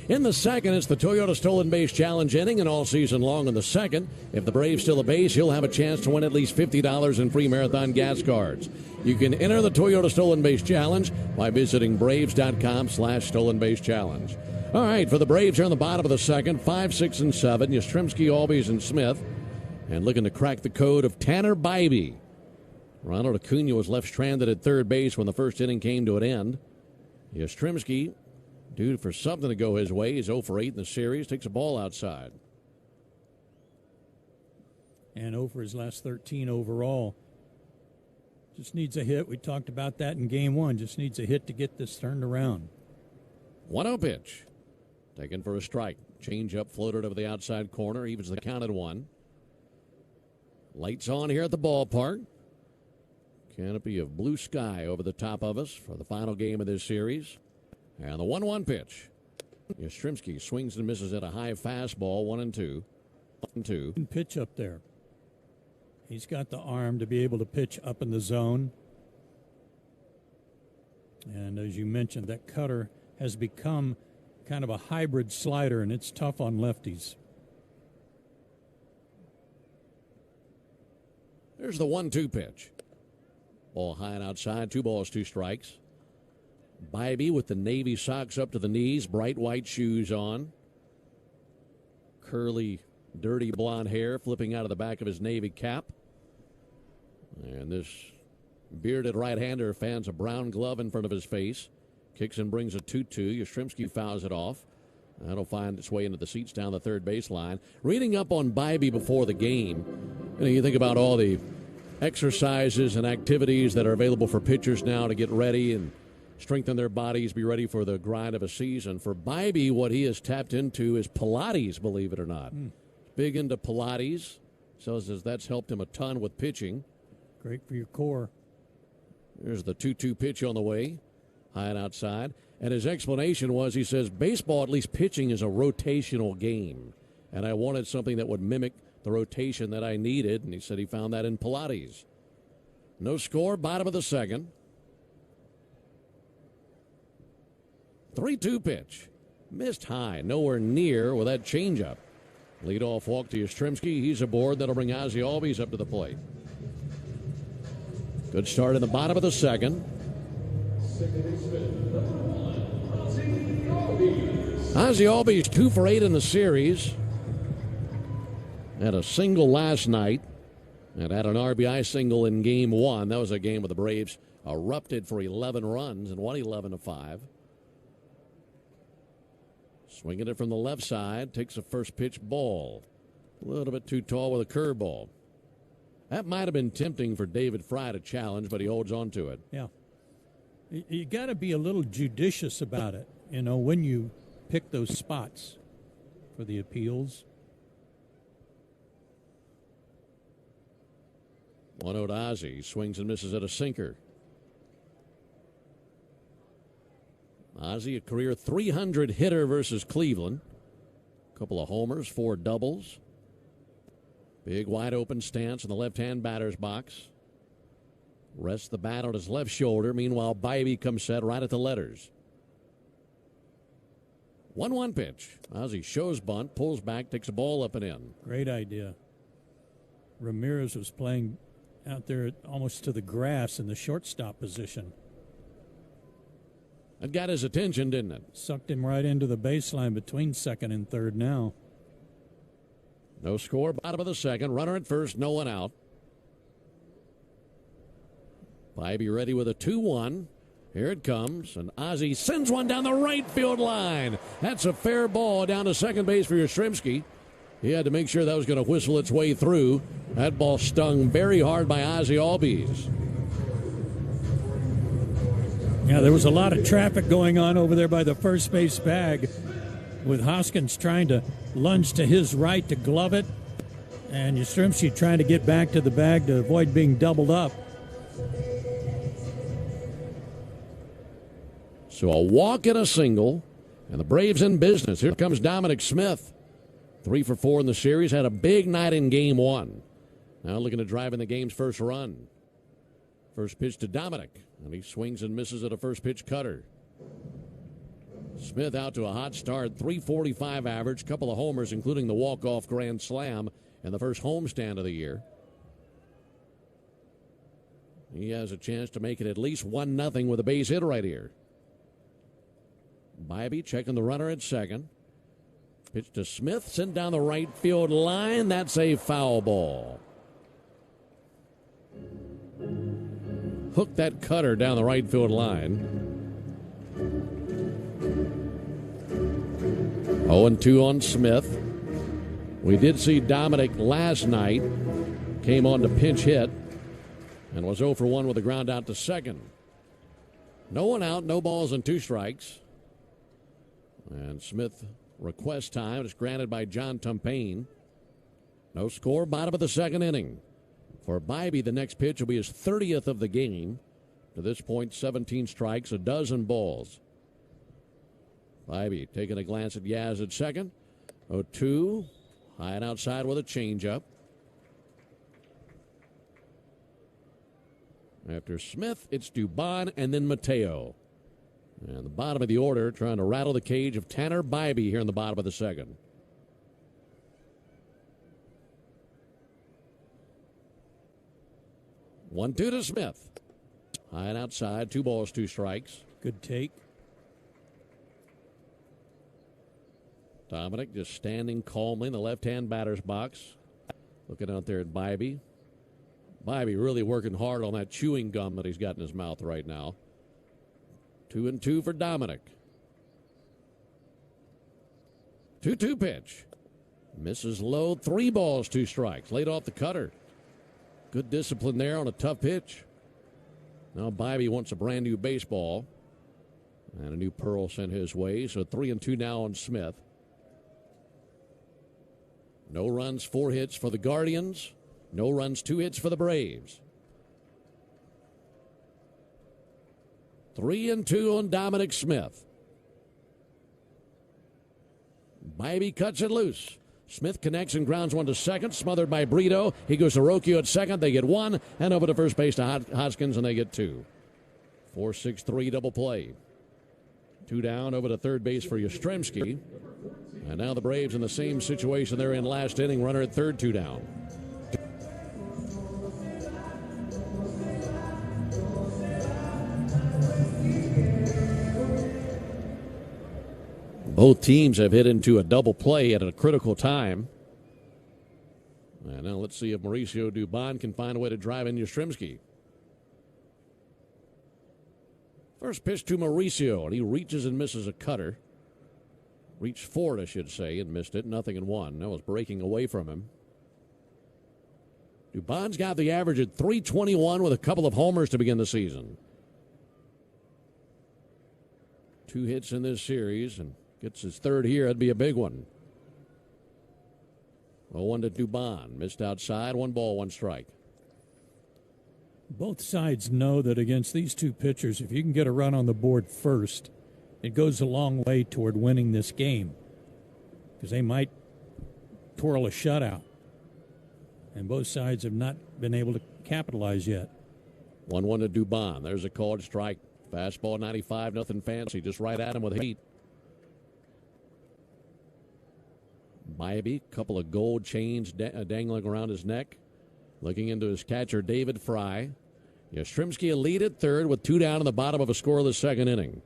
In the second, it's the Toyota Stolen Base Challenge inning, and all season long in the second, if the Braves steal a base, you'll have a chance to win at least $50 in free Marathon gas cards. You can enter the Toyota Stolen Base Challenge by visiting Braves.com/Stolen Base Challenge. All right, for the Braves here on the bottom of the second, 5, 6, and 7, Yastrzemski, Albies, and Smith. And looking to crack the code of Tanner Bybee. Ronald Acuna was left stranded at third base when the first inning came to an end. Yastrzemski, due for something to go his way, he's 0 for 8 in the series, takes a ball outside. And 0 for his last 13 overall. Just needs a hit. We talked about that in game one. Just needs a hit to get this turned around. 1-0 pitch. Taken for a strike. Change up floated over the outside corner. Evens the count at 1. Lights on here at the ballpark. Canopy of blue sky over the top of us for the final game of this series. And the 1-1 pitch. Yastrzemski swings and misses at a high fastball, 1-2. 1-2. Pitch up there. He's got the arm to be able to pitch up in the zone. And as you mentioned, that cutter has become kind of a hybrid slider, and it's tough on lefties. There's the 1-2 pitch. Ball high and outside, 2 balls, 2 strikes. Bybee with the navy socks up to the knees, bright white shoes on. Curly, dirty blonde hair flipping out of the back of his navy cap. And this bearded right-hander fans a brown glove in front of his face. Kicks and brings a 2-2. Yastrzemski fouls it off. That'll find its way into the seats down the third baseline. Reading up on Bybee before the game, you think about all the exercises and activities that are available for pitchers now to get ready and strengthen their bodies, be ready for the grind of a season. For Bybee, what he has tapped into is Pilates, believe it or not. Big into Pilates. Says that's helped him a ton with pitching. Great for your core. There's the 2-2 pitch on the way. High and outside. And his explanation was, he says, baseball, at least pitching, is a rotational game. And I wanted something that would mimic the rotation that I needed. And he said he found that in Pilates. No score, bottom of the second. 3-2 pitch. Missed high, nowhere near with that changeup. Leadoff walk to Yastrzemski. He's aboard. That'll bring Ozzie Albies up to the plate. Good start in the bottom of the second. Ozzie Albies 2 for 8 in the series. Had a single last night and had an RBI single in game 1. That was a game where the Braves erupted for 11 runs and won 11-5. Swinging it from the left side, takes a first pitch ball. A little bit too tall with a curveball. That might have been tempting for David Fry to challenge, but he holds on to it. Yeah. You got to be a little judicious about it, when you pick those spots for the appeals. 1-0 to Ozzie. Swings and misses at a sinker. Ozzie, a career 300 hitter versus Cleveland. A couple of homers, 4 doubles. Big wide open stance in the left-hand batter's box. Rests the bat on his left shoulder. Meanwhile, Bybee comes set right at the letters. 1-1 pitch. Ozzie shows bunt, pulls back, takes a ball up and in. Great idea. Ramirez was playing out there almost to the grass in the shortstop position. That got his attention, didn't it? Sucked him right into the baseline between second and third now. No score, bottom of the second. Runner at first, no one out. Bybee ready with a 2-1. Here it comes, and Ozzie sends one down the right field line. That's a fair ball down to second base for Yastrzemski. He had to make sure that was going to whistle its way through. That ball stung very hard by Ozzie Albies. Yeah, there was a lot of traffic going on over there by the first base bag, with Hoskins trying to lunge to his right to glove it, and Yastrzemski trying to get back to the bag to avoid being doubled up. So a walk and a single, and the Braves in business. Here comes Dominic Smith. 3 for 4 in the series, had a big night in game 1. Now looking to drive in the game's first run. First pitch to Dominic, and he swings and misses at a first pitch cutter. Smith out to a hot start, 345 average, couple of homers, including the walk-off grand slam and the first homestand of the year. He has a chance to make it at least 1-0 with a base hit right here. Bybee checking the runner at second. Pitch to Smith, sent down the right field line. That's a foul ball. Hooked that cutter down the right field line. 0-2 on Smith. We did see Dominic last night. Came on to pinch hit and was 0 for 1 with a ground out to second. No one out, no balls and 2 strikes. And Smith request time. It's granted by John Tumpain. No score, bottom of the second inning. For Bybee, the next pitch will be his 30th of the game. To this point, 17 strikes, a dozen balls. Bybee taking a glance at Yaz at second. 0-2, high and outside with a changeup. After Smith, it's Dubon and then Mateo. And the bottom of the order trying to rattle the cage of Tanner Bybee here in the bottom of the second. 1-2 to Smith. High and outside, 2 balls, 2 strikes. Good take. Dominic just standing calmly in the left-hand batter's box. Looking out there at Bybee. Bybee really working hard on that chewing gum that he's got in his mouth right now. 2-2 for Dominic. 2-2 pitch. Misses low, 3 balls, 2 strikes. Laid off the cutter. Good discipline there on a tough pitch. Now Bybee wants a brand new baseball. And a new pearl sent his way. So 3-2 now on Smith. No runs, 4 hits for the Guardians. No runs, 2 hits for the Braves. 3-2 on Dominic Smith. Bybee cuts it loose. Smith connects and grounds one to second, smothered by Brito. He goes to Rocchio at second. They get 1, and over to first base to Hoskins, and they get 2. 4-6-3 double play. 2 down, over to third base for Yastrzemski. And now the Braves in the same situation they're in last inning. Runner at third, 2 down. Both teams have hit into a double play at a critical time. And now let's see if Mauricio Dubon can find a way to drive in Yastrzemski. First pitch to Mauricio, and he reaches and misses a cutter. Reached for it, I should say, and missed it. 0-1. That was breaking away from him. Dubon's got the average at .321 with a couple of homers to begin the season. 2 hits in this series, and gets his 3rd here. That'd be a big one. 0-1 to Dubon. Missed outside. 1 ball, 1 strike. Both sides know that against these 2 pitchers, if you can get a run on the board first, it goes a long way toward winning this game, because they might twirl a shutout. And both sides have not been able to capitalize yet. 1-1 to Dubon. There's a called strike. Fastball 95, nothing fancy. Just right at him with heat. Bybee, couple of gold chains dangling around his neck. Looking into his catcher, David Fry. Yastrzemski a lead at third with 2 down in the bottom of a scoreless second inning.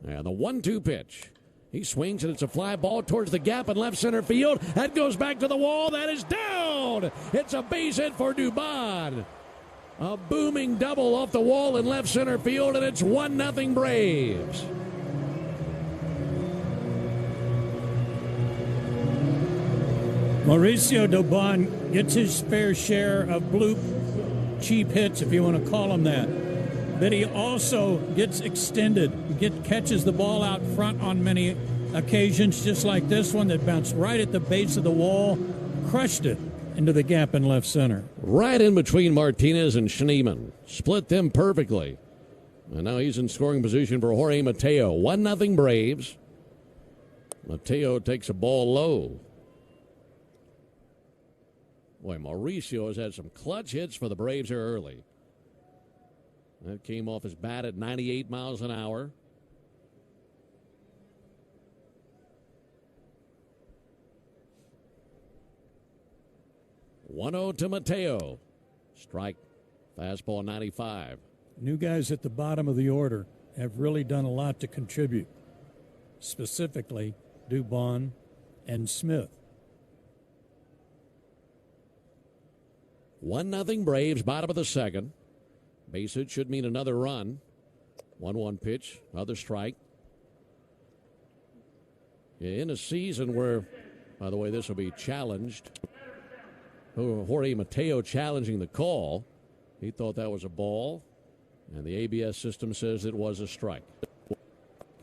And the 1-2 pitch. He swings, and it's a fly ball towards the gap in left center field. That goes back to the wall. That is down. It's a base hit for Dubon. A booming double off the wall in left center field, and it's 1-0 Braves. Mauricio Dubon gets his fair share of bloop cheap hits, if you want to call them that. But he also gets extended, catches the ball out front on many occasions, just like this one that bounced right at the base of the wall, crushed it into the gap in left center. Right in between Martinez and Schneemann. Split them perfectly. And now he's in scoring position for Jorge Mateo. 1-0 Braves. Mateo takes a ball low. Boy, Mauricio has had some clutch hits for the Braves here early. That came off his bat at 98 miles an hour. .1-0 to Mateo. Strike. Fastball 95. New guys at the bottom of the order have really done a lot to contribute. Specifically, Dubon and Smith. 1-0 Braves, bottom of the second. Base hit should mean another run. 1-1 pitch, another strike. In a season where, by the way, this will be challenged. Jorge Mateo challenging the call. He thought that was a ball, and the ABS system says it was a strike.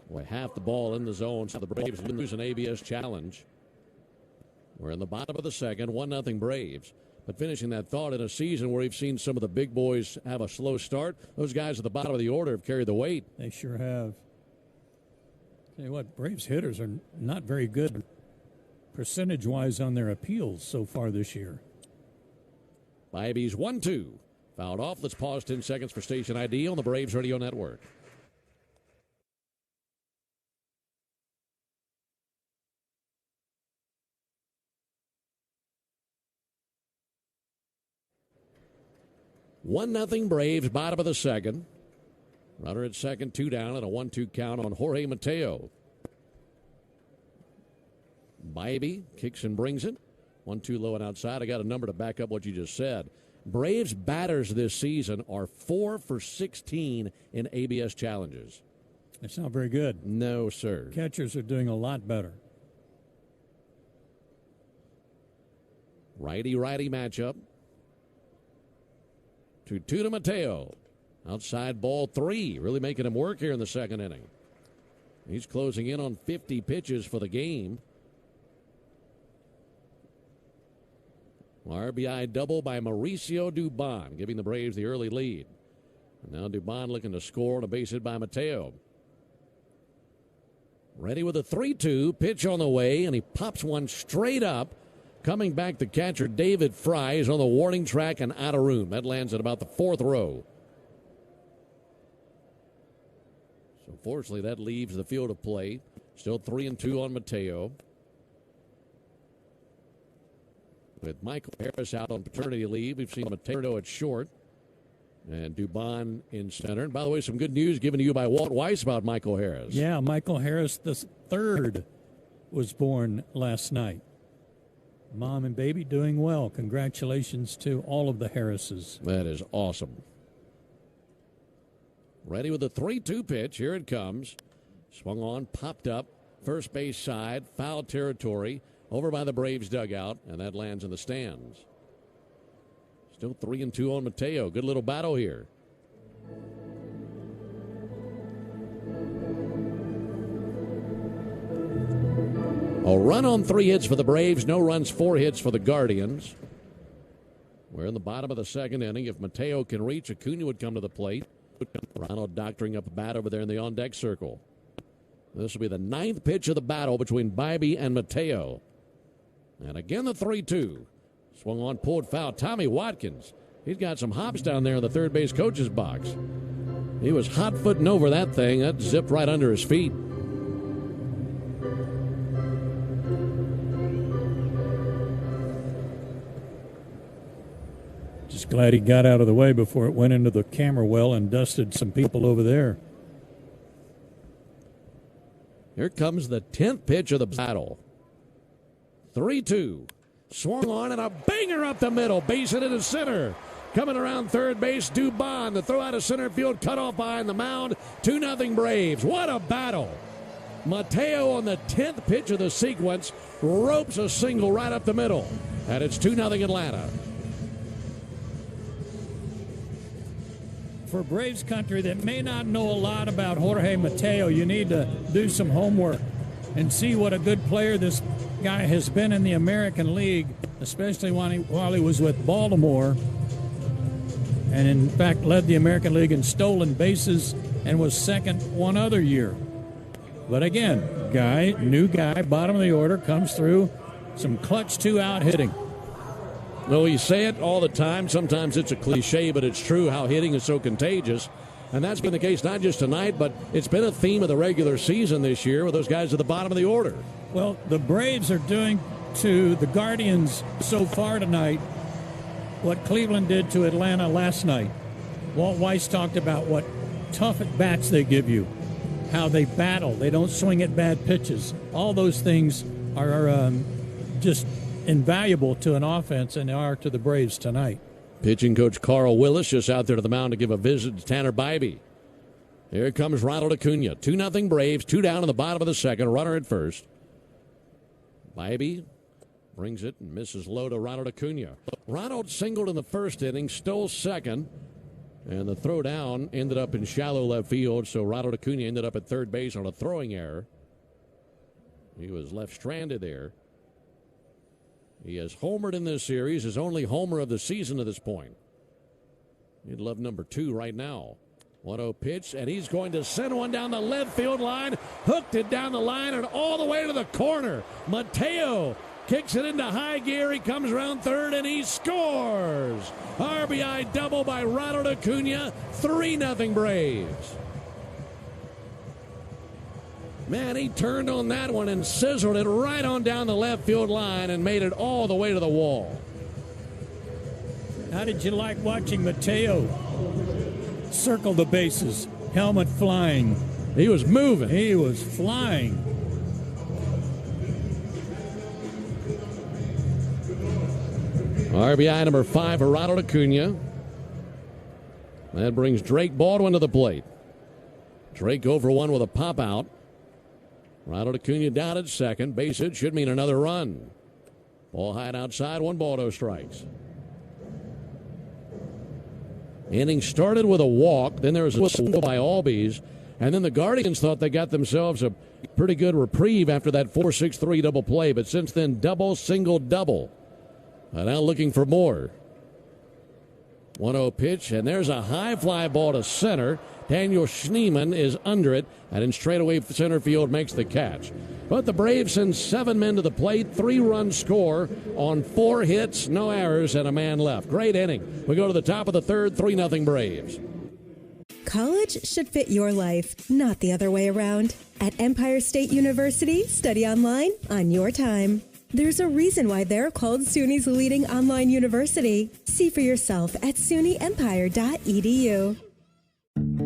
Boy, half the ball in the zone, so the Braves lose an ABS challenge. We're in the bottom of the second, 1-0 Braves. But finishing that thought, in a season where we've seen some of the big boys have a slow start, those guys at the bottom of the order have carried the weight. They sure have. Tell you what, Braves hitters are not very good percentage-wise on their appeals so far this year. Bybee 1-2. Fouled off. Let's pause 10 seconds for station ID on the Braves Radio Network. One nothing Braves, bottom of the second. Runner at second, 2 down, and a 1-2 count on Jorge Mateo. Bybee kicks and brings it. 1-2 low and outside. I got a number to back up what you just said. Braves batters this season are 4 for 16 in ABS challenges. That's not very good. No, sir. Catchers are doing a lot better. Righty-righty matchup. 2-2 to Mateo. Outside ball 3. Really making him work here in the second inning. He's closing in on 50 pitches for the game. RBI double by Mauricio Dubon, giving the Braves the early lead. And now Dubon looking to score on a base hit by Mateo. Ready with a 3-2. Pitch on the way, and he pops one straight up. Coming back, the catcher, David Fry, is on the warning track and out of room. That lands at about the 4th row. So, fortunately, that leaves the field of play. Still 3-2 on Mateo. With Michael Harris out on paternity leave, we've seen Mateo at short and Dubon in center. And by the way, some good news given to you by Walt Weiss about Michael Harris. Yeah, Michael Harris the third was born last night. Mom and baby doing well. Congratulations to all of the Harrises. That is awesome. Ready with the 3-2 pitch. Here it comes. Swung on, popped up, first base side, foul territory, over by the Braves dugout, and that lands in the stands. Still 3-2 on Mateo. Good little battle here. A run on 3 hits for the Braves, no runs, 4 hits for the Guardians. We're in the bottom of the second inning. If Mateo can reach, Acuna would come to the plate. Ronald doctoring up a bat over there in the on-deck circle. This will be the 9th pitch of the battle between Bybee and Mateo. And again the 3-2. Swung on, pulled foul. Tommy Watkins. He's got some hops down there in the third base coach's box. He was hot-footing over that thing. That zipped right under his feet. Just glad he got out of the way before it went into the camera well and dusted some people over there. Here comes the 10th pitch of the battle. 3-2. Swung on and a banger up the middle. Base hit into center. Coming around third base, Dubon. The throw out of center field, cut off behind the mound. 2-0 Braves. What a battle. Mateo on the 10th pitch of the sequence ropes a single right up the middle. And it's 2-0 Atlanta. For Braves country that may not know a lot about Jorge Mateo, you need to do some homework and see what a good player this guy has been in the American League, especially while he was with Baltimore, and in fact led the American League in stolen bases and was second one other year. But again, new guy, bottom of the order, comes through, some clutch 2-out hitting. Well, you say it all the time. Sometimes it's a cliche, but it's true how hitting is so contagious. And that's been the case not just tonight, but it's been a theme of the regular season this year with those guys at the bottom of the order. Well, the Braves are doing to the Guardians so far tonight what Cleveland did to Atlanta last night. Walt Weiss talked about what tough at-bats they give you, how they battle. They don't swing at bad pitches. All those things are just invaluable to an offense, and they are to the Braves tonight. Pitching coach Carl Willis just out there to the mound to give a visit to Tanner Bybee. Here comes Ronald Acuna. 2-0 Braves, 2 down in the bottom of the second, runner at first. Bybee brings it and misses low to Ronald Acuna. Ronald singled in the first inning, stole second, And the throw down ended up in shallow left field, so Ronald Acuna ended up at third base on a throwing error. He was left stranded there. He has homered in this series, his only homer of the season to this point. He'd love number 2 right now. 1-0 pitch, and he's going to send one down the left field line. Hooked it down the line and all the way to the corner. Mateo kicks it into high gear. He comes around third, and he scores. RBI double by Ronald Acuna. 3-0 Braves. Man, he turned on that one and sizzled it right on down the left field line and made it all the way to the wall. How did you like watching Mateo circle the bases, helmet flying? He was moving. He was flying. RBI number 5 for Ronald Acuna. That brings Drake Baldwin to the plate. Drake over 1 with a pop out. Ronald Acuna down at second. Base hit should mean another run. Ball high outside, 1 ball, 2 strikes. Inning started with a walk. Then there was a whistle by Albies. And then the Guardians thought they got themselves a pretty good reprieve after that 4-6-3 double play. But since then, double, single, double. Now looking for more. 1-0 pitch, and there's a high fly ball to center. Daniel Schneemann is under it, and in straightaway center field makes the catch. But the Braves send 7 men to the plate, 3-run score on 4 hits, no errors, and a man left. Great inning. We go to the top of the third, 3-0 Braves. College should fit your life, not the other way around. At Empire State University, study online on your time. There's a reason why they're called SUNY's leading online university. See for yourself at sunyempire.edu.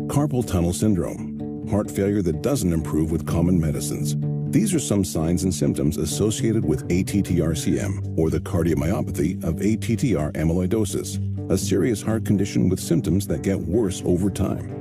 Carpal tunnel syndrome, heart failure that doesn't improve with common medicines. These are some signs and symptoms associated with ATTR-CM, or the cardiomyopathy of ATTR amyloidosis, a serious heart condition with symptoms that get worse over time.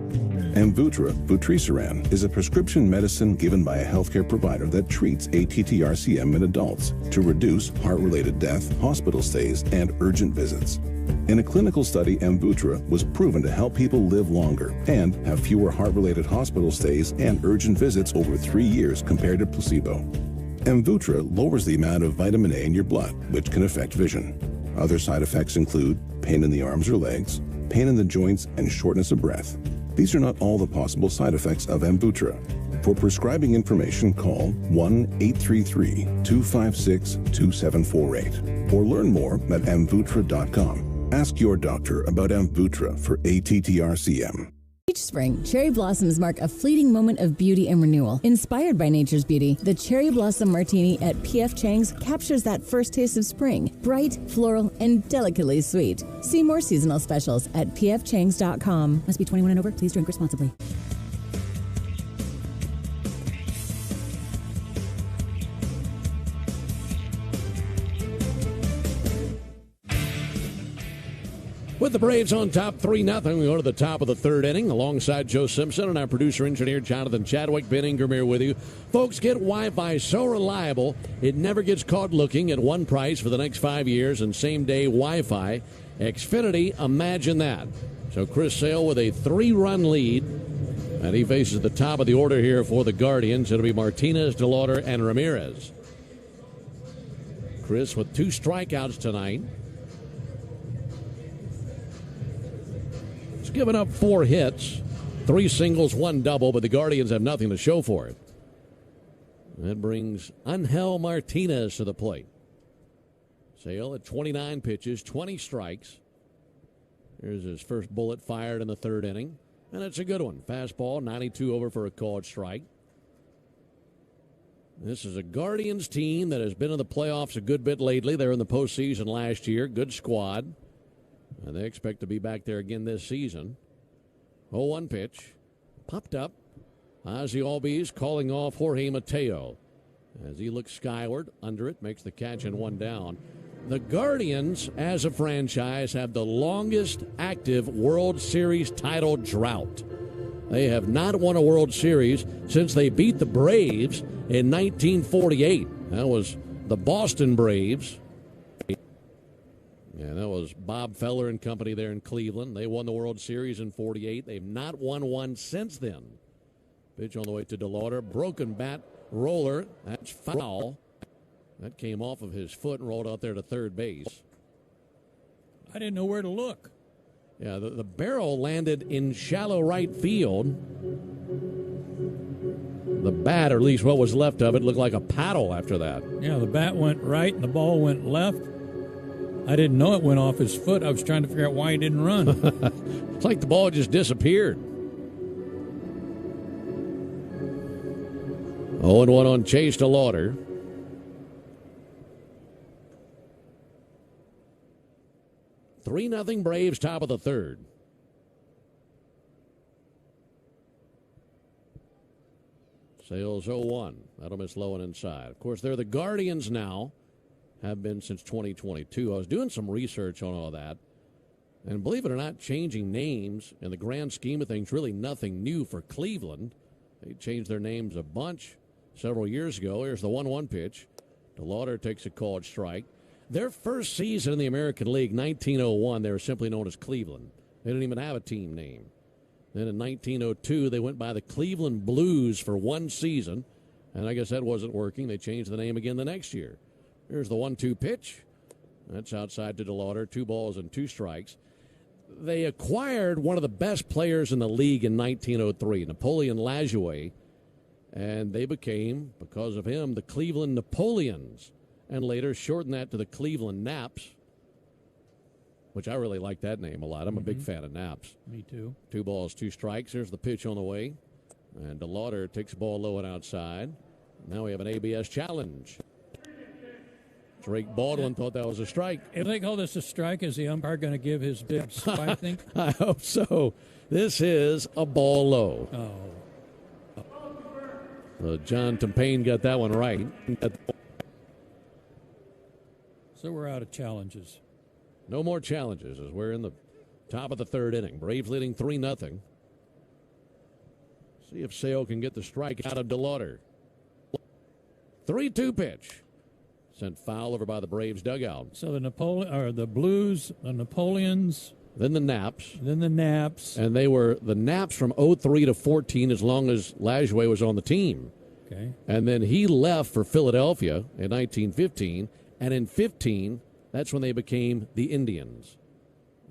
Amvuttra, vutrisiran, is a prescription medicine given by a healthcare provider that treats ATTR-CM in adults to reduce heart-related death, hospital stays, and urgent visits. In a clinical study, Amvuttra was proven to help people live longer and have fewer heart-related hospital stays and urgent visits over 3 years compared to placebo. Amvuttra lowers the amount of vitamin A in your blood, which can affect vision. Other side effects include pain in the arms or legs, pain in the joints, and shortness of breath. These are not all the possible side effects of Amvuttra. For prescribing information, call 1-833-256-2748 or learn more at amvuttra.com. Ask your doctor about Amvuttra for ATTR-CM. Each spring, cherry blossoms mark a fleeting moment of beauty and renewal. Inspired by nature's beauty, the Cherry Blossom Martini at P.F. Chang's captures that first taste of spring. Bright, floral, and delicately sweet. See more seasonal specials at pfchangs.com. Must be 21 and over. Please drink responsibly. With the Braves on top 3-0, we go to the top of the third inning alongside Joe Simpson and our producer-engineer Jonathan Chadwick. Ben Ingram here with you. Folks, get Wi-Fi so reliable it never gets caught looking at one price for the next 5 years and same-day Wi-Fi. Xfinity, imagine that. So Chris Sale with a 3-run lead, and he faces the top of the order here for the Guardians. It'll be Martinez, DeLauder, and Ramirez. Chris with 2 strikeouts tonight. Given up 4 hits, 3 singles, 1 double, but the Guardians have nothing to show for it. That brings Angel Martinez to the plate. Sale at 29 pitches, 20 strikes. Here's his first bullet fired in the third inning, and it's a good one. Fastball, 92 over for a called strike. This is a Guardians team that has been in the playoffs a good bit lately. They were in the postseason last year. Good squad. And they expect to be back there again this season. 0-1 pitch. Popped up. Ozzie Albies calling off Jorge Mateo. As he looks skyward, under it, makes the catch and 1 down. The Guardians, as a franchise, have the longest active World Series title drought. They have not won a World Series since they beat the Braves in 1948. That was the Boston Braves. Yeah, that was was Bob Feller and company there in Cleveland. They won the World Series in 48. They've not won one since then. Pitch on the way to DeLauder. Broken bat roller. That's foul. That came off of his foot and rolled out there to third base. I didn't know where to look. Yeah, the barrel landed in shallow right field. The bat, or at least what was left of it, looked like a paddle after that. Yeah, the bat went right and the ball went left. I didn't know it went off his foot. I was trying to figure out why he didn't run. It's like the ball just disappeared. 0-1 on Chase DeLauder. Three 0 Braves, top of the third. Sales 0-1. That'll miss low and inside. Of course, they're the Guardians now. Have been since 2022. I was doing some research on all that. And believe it or not, changing names in the grand scheme of things, really nothing new for Cleveland. They changed their names a bunch several years ago. Here's the 1-1 pitch. DeLauder takes a called strike. Their first season in the American League, 1901, they were simply known as Cleveland. They didn't even have a team name. Then in 1902, they went by the Cleveland Blues for one season, and I guess that wasn't working. They changed the name again the next year. Here's the 1-2 pitch. That's outside to DeLauder. 2 balls and 2 strikes. They acquired one of the best players in the league in 1903, Napoleon Lajoie, and they became, because of him, the Cleveland Napoleons, and later shortened that to the Cleveland Naps, which I really like that name a lot. I'm a big fan of Naps. Me too. 2 balls, 2 strikes. Here's the pitch on the way. And DeLauder takes the ball low and outside. Now we have an ABS challenge. Drake Baldwin thought that was a strike. If they call this a strike, is the umpire going to give his big spike thing? I hope so. This is a ball low. John Tumpane got that one right. So we're out of challenges. No more challenges as we're in the top of the third inning. Braves leading 3-0. See if Sale can get the strike out of DeLauder. 3-2 pitch. Sent foul over by the Braves dugout. So the Blues, the Napoleons. Then the Naps. And they were the Naps from 03 to 14 as long as Lajoie was on the team. Okay. And then he left for Philadelphia in 1915. And in 15, that's when they became the Indians.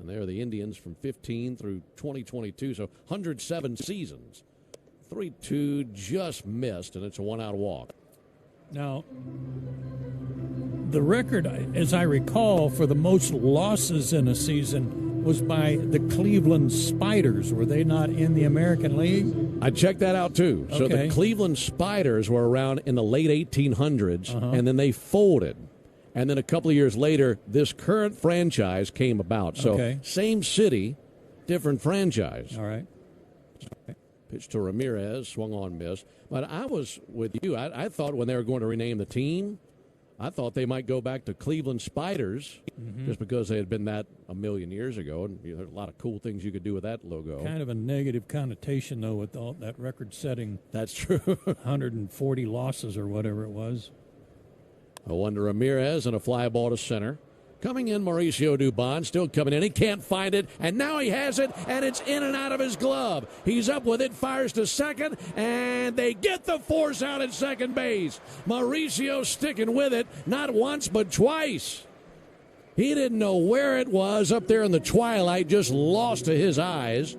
And they are the Indians from 15 through 2022, so 107 seasons. 3-2 just missed, and it's a 1-out walk. Now, the record, as I recall, for the most losses in a season was by the Cleveland Spiders. Were they not in the American League? I checked that out, too. Okay. So the Cleveland Spiders were around in the late 1800s, and then they folded. And then a couple of years later, this current franchise came about. So same city, different franchise. All right. Pitch to Ramirez, swung on, missed. But I was with you. I thought when they were going to rename the team, I thought they might go back to Cleveland Spiders just because they had been that a million years ago. And there are a lot of cool things you could do with that logo. Kind of a negative connotation, though, with all that record-setting. That's true. 140 losses or whatever it was. A 1 to Ramirez and a fly ball to center. Coming in, Mauricio Dubon, still coming in. He can't find it, and now he has it, and it's in and out of his glove. He's up with it, fires to second, and they get the force out at second base. Mauricio sticking with it, not once but twice. He didn't know where it was up there in the twilight, just lost to his eyes.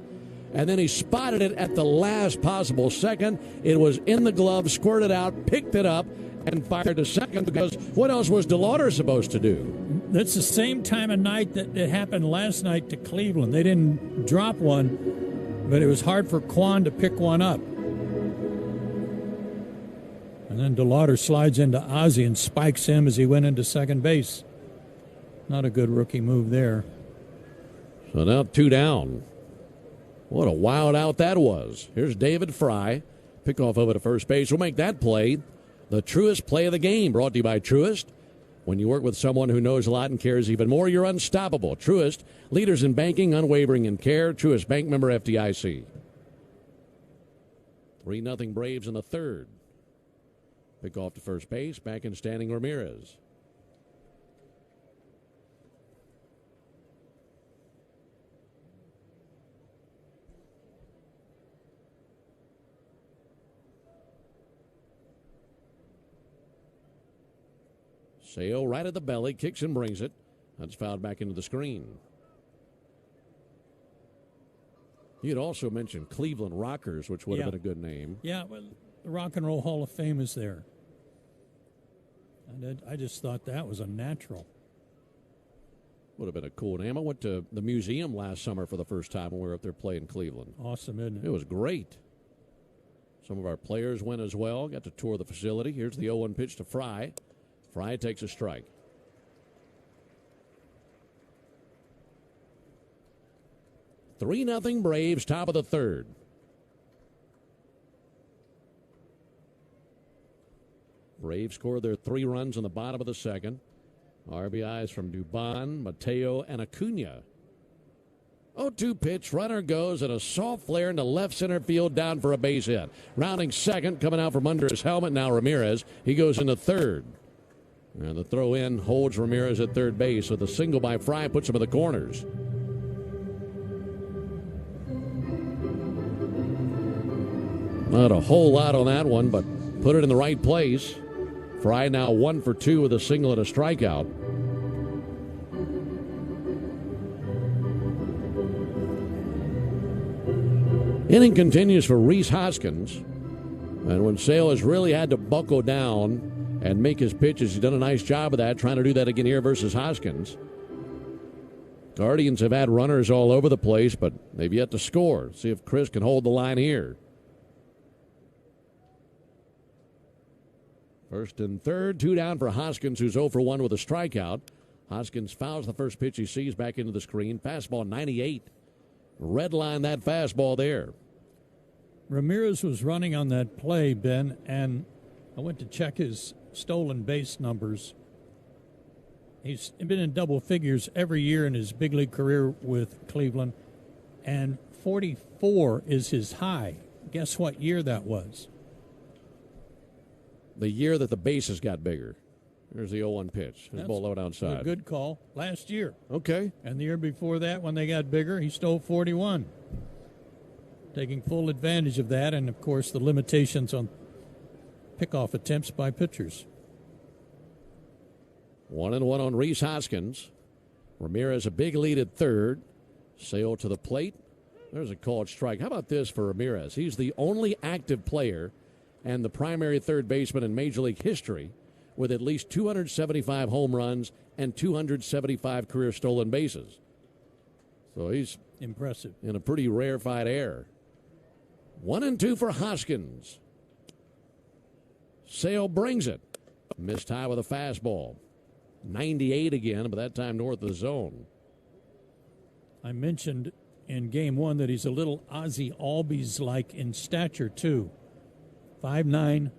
And then he spotted it at the last possible second. It was in the glove, squirted out, picked it up, and fired to second, because what else was DeLauder supposed to do? That's the same time of night that it happened last night to Cleveland. They didn't drop one, but it was hard for Quan to pick one up. And then DeLauder slides into Ozzie and spikes him as he went into second base. Not a good rookie move there. So now 2 down. What a wild out that was. Here's David Fry. Pickoff over to first base. We'll make that play the Truist play of the game, brought to you by Truist. When you work with someone who knows a lot and cares even more, you're unstoppable. Truist, leaders in banking, unwavering in care. Truist Bank, member FDIC. 3-0 Braves in the third. Pick off to first base. Back in standing Ramirez. Sale right at the belly, kicks and brings it. That's fouled back into the screen. You had also mentioned Cleveland Rockers, which would have been a good name. Yeah, well, the Rock and Roll Hall of Fame is there. I just thought that was a natural. Would have been a cool name. I went to the museum last summer for the first time when we were up there playing Cleveland. Awesome, isn't it? It was great. Some of our players went as well. Got to tour the facility. Here's the 0-1 pitch to Fry. Fry takes a strike. Three 0 Braves, top of the third. Braves scored their 3 runs in the bottom of the second. RBIs from Dubon, Mateo, and Acuna. 0-2 pitch, runner goes, and a soft flare into left center field down for a base hit. Rounding second, coming out from under his helmet now Ramirez. He goes into third. And the throw in holds Ramirez at third base, so the single by Fry puts him in the corners. Not a whole lot on that one, but put it in the right place. Fry now 1 for 2 with a single and a strikeout. Inning continues for Rhys Hoskins. And when Sale has really had to buckle down and make his pitches, he's done a nice job of that, trying to do that again here versus Hoskins. Guardians have had runners all over the place, but they've yet to score. See if Chris can hold the line here. First and third, 2 down for Hoskins, who's 0 for 1 with a strikeout. Hoskins fouls the first pitch he sees back into the screen. Fastball 98. Red line that fastball there. Ramirez was running on that play, Ben, and I went to check his stolen base numbers. He's been in double figures every year in his big league career with Cleveland, and 44 is his high. Guess what year that was? The year that the bases got bigger. There's the 0-1 pitch. His ball low outside. A good call. Last year. Okay. And the year before that, when they got bigger, he stole 41. Taking full advantage of that, and, of course, the limitations on pickoff attempts by pitchers. 1-1 on Rhys Hoskins. Ramirez a big lead at third. Sale to the plate. There's a called strike. How about this for Ramirez? He's the only active player and the primary third baseman in Major League history with at least 275 home runs and 275 career stolen bases. So he's impressive in a pretty rarefied air. 1-2 for Hoskins. Sale brings it. Missed high with a fastball. 98 again, but that time north of the zone. I mentioned in game 1 that he's a little Ozzie Albies-like in stature, too. 5'9",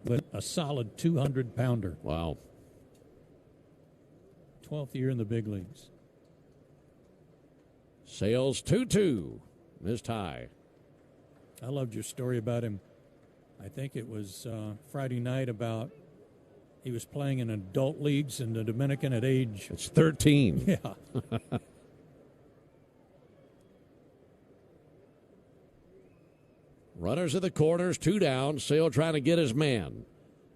but a solid 200-pounder. Wow. 12th year in the big leagues. Sales 2-2. Missed high. I loved your story about him. I think it was Friday night about he was playing in adult leagues in the Dominican at age... It's 13. Yeah. Runners at the corners, 2 down. Sale trying to get his man.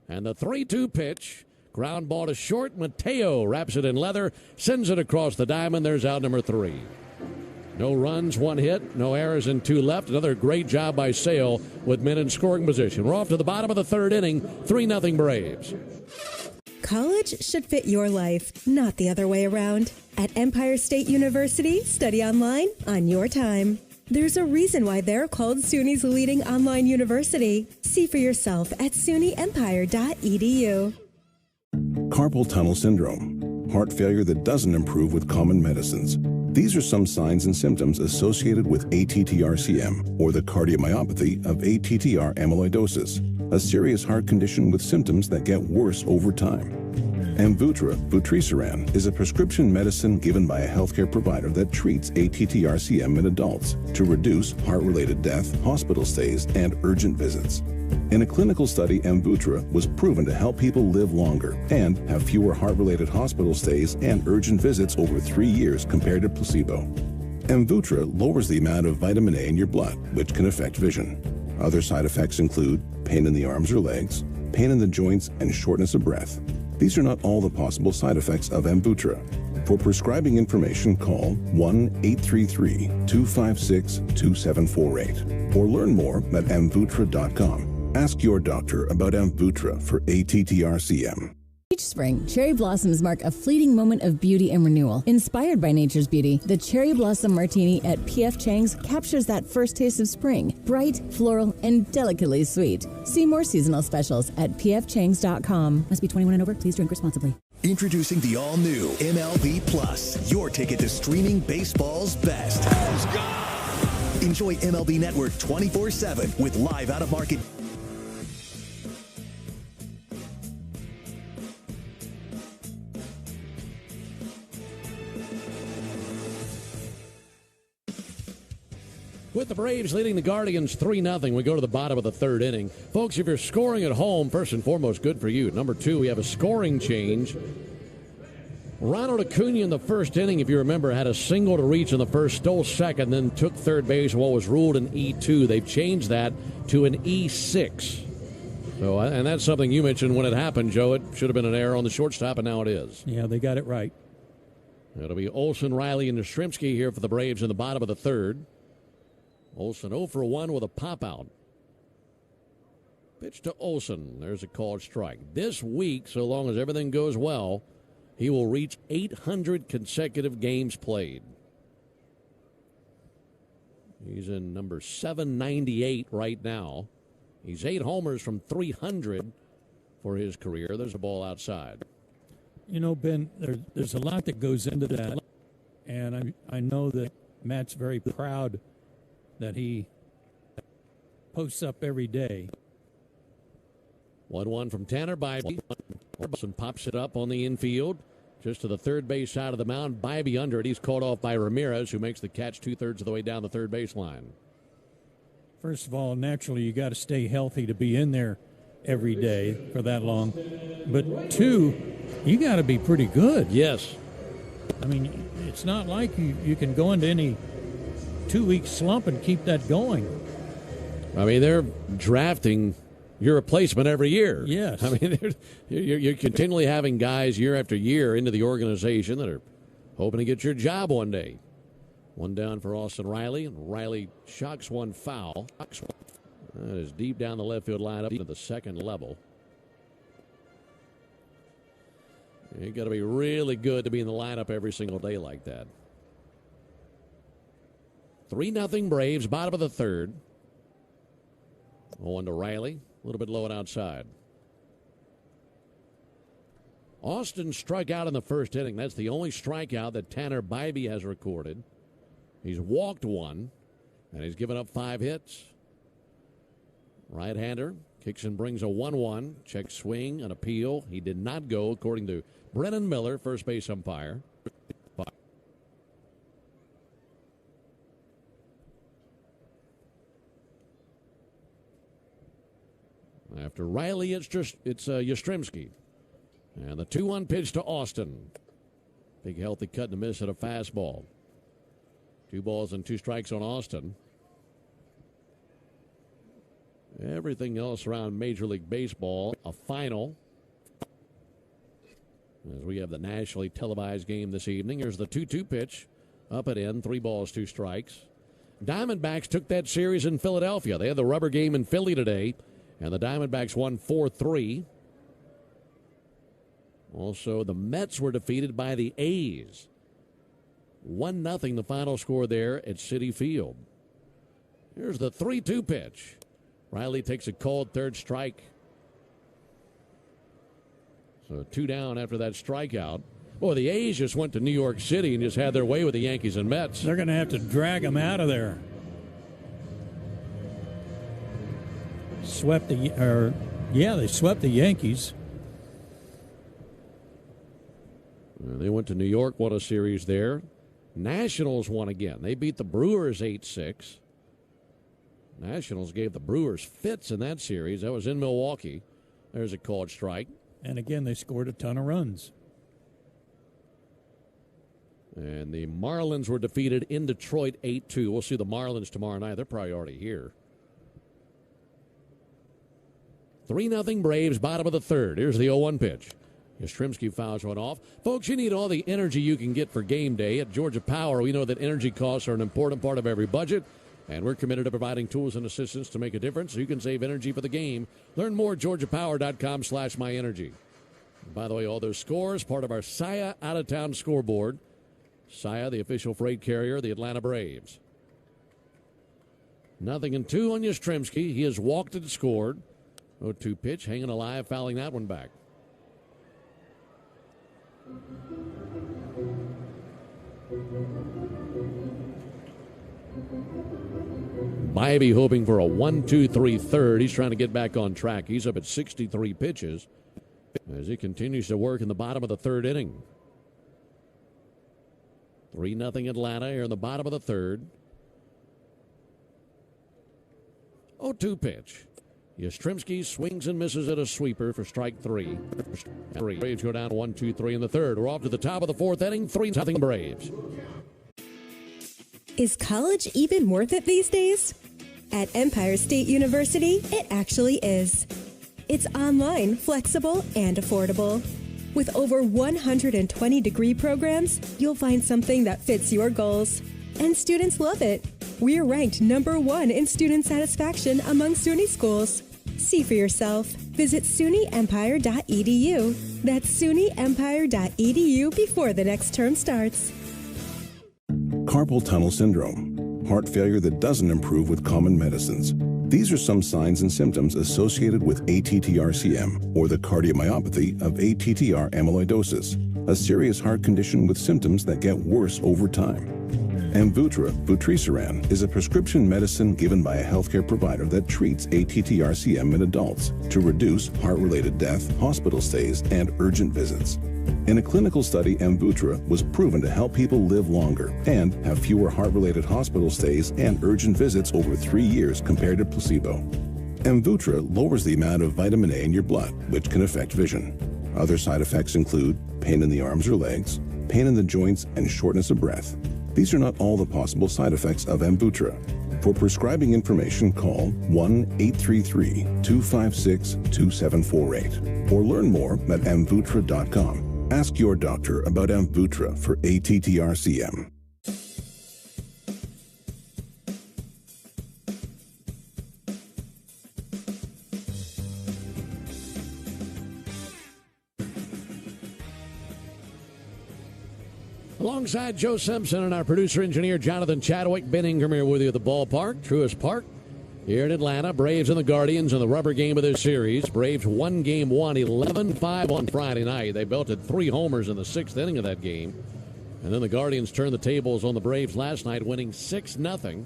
And the 3-2 pitch. Ground ball to short. Mateo wraps it in leather, sends it across the diamond. There's out number 3. No runs, 1 hit, no errors, and 2 left. Another great job by Sale with men in scoring position. We're off to the bottom of the third inning. 3-0 Braves. College should fit your life, not the other way around. At Empire State University, study online on your time. There's a reason why they're called SUNY's leading online university. See for yourself at sunyempire.edu. Carpal tunnel syndrome, heart failure that doesn't improve with common medicines. These are some signs and symptoms associated with ATTR-CM, or the cardiomyopathy of ATTR amyloidosis, a serious heart condition with symptoms that get worse over time. Amvuttra, vutrisiran, is a prescription medicine given by a healthcare provider that treats ATTR-CM in adults to reduce heart-related death, hospital stays, and urgent visits. In a clinical study, Amvuttra was proven to help people live longer and have fewer heart-related hospital stays and urgent visits over 3 years compared to placebo. Amvuttra lowers the amount of vitamin A in your blood, which can affect vision. Other side effects include pain in the arms or legs, pain in the joints, and shortness of breath. These are not all the possible side effects of Amvuttra. For prescribing information, call 1-833-256-2748 or learn more at amvuttra.com. Ask your doctor about Amvuttra for ATTRCM. Each spring, cherry blossoms mark a fleeting moment of beauty and renewal. Inspired by nature's beauty, the Cherry Blossom Martini at P.F. Chang's captures that first taste of spring. Bright, floral, and delicately sweet. See more seasonal specials at pfchangs.com. Must be 21 and over. Please drink responsibly. Introducing the all-new MLB Plus, your ticket to streaming baseball's best. Enjoy MLB Network 24/7 with live out-of-market. With the Braves leading the Guardians 3-0, we go to the bottom of the third inning. Folks, if you're scoring at home, first and foremost, good for you. Number two, we have a scoring change. Ronald Acuna in the first inning, if you remember, had a single to reach in the first, stole second, then took third base in what was ruled an E2. They've changed that to an E6. So, and that's something you mentioned when it happened, Joe. It should have been an error on the shortstop, and now it is. Yeah, they got it right. It'll be Olsen, Riley, and Yastrzemski here for the Braves in the bottom of the third. Olsen 0 for 1 with a pop-out. Pitch to Olsen. There's a called strike. This week, so long as everything goes well, he will reach 800 consecutive games played. He's in number 798 right now. He's 8 homers from 300 for his career. There's a ball outside. You know, Ben, there's a lot that goes into that, and I know that Matt's very proud that he posts up every day. 1-1 from Tanner Bybee. Olsen pops it up on the infield, just to the third base side of the mound. Bybee under it. He's called off by Ramirez, who makes the catch 2/3 of the way down the third base line. First of all, naturally, you got to stay healthy to be in there every day for that long. But two, you got to be pretty good. Yes. I mean, it's not like you can go into any 2-week slump and keep that going. I mean, they're drafting your replacement every year. Yes. I mean, you're continually having guys year after year into the organization that are hoping to get your job one day. One down for Austin Riley, and Riley shocks one foul. That is deep down the left field line up into the second level. You got to be really good to be in the lineup every single day like that. 3-0 Braves, bottom of the third. 0-1 to Riley, a little bit low and outside. Austin struck out in the first inning. That's the only strikeout that Tanner Bybee has recorded. He's walked one, and he's given up 5 hits. Right-hander kicks and brings a 1-1. Check swing, an appeal. He did not go, according to Brennan Miller, first base umpire. After Riley, it's Yastrzemski. And the 2-1 pitch to Austin. Big healthy cut and a miss at a fastball. 2 balls and 2 strikes on Austin. Everything else around Major League Baseball, a final. As we have the nationally televised game this evening, here's the 2-2 pitch. Up and in, 3 balls, 2 strikes. Diamondbacks took that series in Philadelphia. They had the rubber game in Philly today, and the Diamondbacks won 4-3. Also, the Mets were defeated by the A's. 1-0 the final score there at Citi Field. Here's the 3-2 pitch. Riley takes a called third strike. So 2 down after that strikeout. Boy, the A's just went to New York City and just had their way with the Yankees and Mets. They're going to have to drag them out of there. They swept the Yankees. They went to New York, won a series there. Nationals won again. They beat the Brewers 8-6. Nationals gave the Brewers fits in that series. That was in Milwaukee. There's a called strike. And again, they scored a ton of runs. And the Marlins were defeated in Detroit 8-2. We'll see the Marlins tomorrow night. They're probably already here. 3-0 Braves, bottom of the third. Here's the 0-1 pitch. Yastrzemski fouls one off. Folks, you need all the energy you can get for game day. At Georgia Power, we know that energy costs are an important part of every budget, and we're committed to providing tools and assistance to make a difference so you can save energy for the game. Learn more at georgiapower.com/myenergy. By the way, all those scores, part of our SIA out-of-town scoreboard. SIA, the official freight carrier of the Atlanta Braves. 0-2 on Yastrzemski. He has walked and scored. 0-2 pitch, hanging alive, fouling that one back. Bybee hoping for a 1-2-3 third. He's trying to get back on track. He's up at 63 pitches as he continues to work in the bottom of the third inning. 3-0 Atlanta here in the bottom of the third. 0-2 pitch. Yastrzemski swings and misses at a sweeper for strike three. Braves go down 1-2-3 in the third. We're off to the top of the fourth inning. 3-0 Braves. Is college even worth it these days? At Empire State University, it actually is. It's online, flexible, and affordable. With over 120 degree programs, you'll find something that fits your goals. And students love it. We're ranked #1 in student satisfaction among SUNY schools. See for yourself. Visit sunyempire.edu. That's sunyempire.edu before the next term starts. Carpal tunnel syndrome, heart failure that doesn't improve with common medicines. These are some signs and symptoms associated with ATTR-CM, or the cardiomyopathy of ATTR amyloidosis, a serious heart condition with symptoms that get worse over time. Amvuttra, vutrisiran, is a prescription medicine given by a healthcare provider that treats ATTR-CM in adults to reduce heart-related death, hospital stays, and urgent visits. In a clinical study, Amvuttra was proven to help people live longer and have fewer heart-related hospital stays and urgent visits over 3 years compared to placebo. Amvuttra lowers the amount of vitamin A in your blood, which can affect vision. Other side effects include pain in the arms or legs, pain in the joints, and shortness of breath. These are not all the possible side effects of Amvuttra. For prescribing information, call 1-833-256-2748 or learn more at amvuttra.com. Ask your doctor about Amvuttra for ATTR-CM. Alongside Joe Simpson and our producer-engineer Jonathan Chadwick, Ben Ingram here with you at the ballpark, Truist Park, here in Atlanta. Braves and the Guardians in the rubber game of this series. Braves won game one, 11-5 on Friday night. They belted 3 homers in the 6th inning of that game. And then the Guardians turned the tables on the Braves last night, winning 6-0.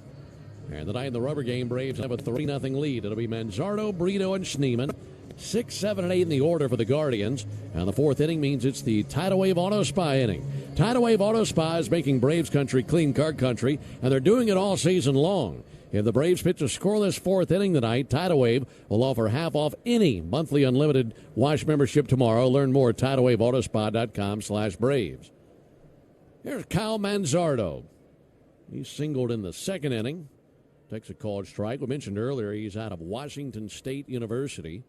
And tonight in the rubber game, Braves have a 3-0 lead. It'll be Manzardo, Brito, and Schneemann. 6, 7, and 8 in the order for the Guardians. And the 4th inning means it's the Tidal Wave Auto Spa inning. Tidal Wave Auto Spa is making Braves country clean car country, and they're doing it all season long. If the Braves pitch a scoreless 4th inning tonight, Tidal Wave will offer half off any monthly unlimited wash membership tomorrow. Learn more at TidalWaveAutoSpa.com/Braves. Here's Kyle Manzardo. He singled in the 2nd inning. Takes a called strike. We mentioned earlier he's out of Washington State University,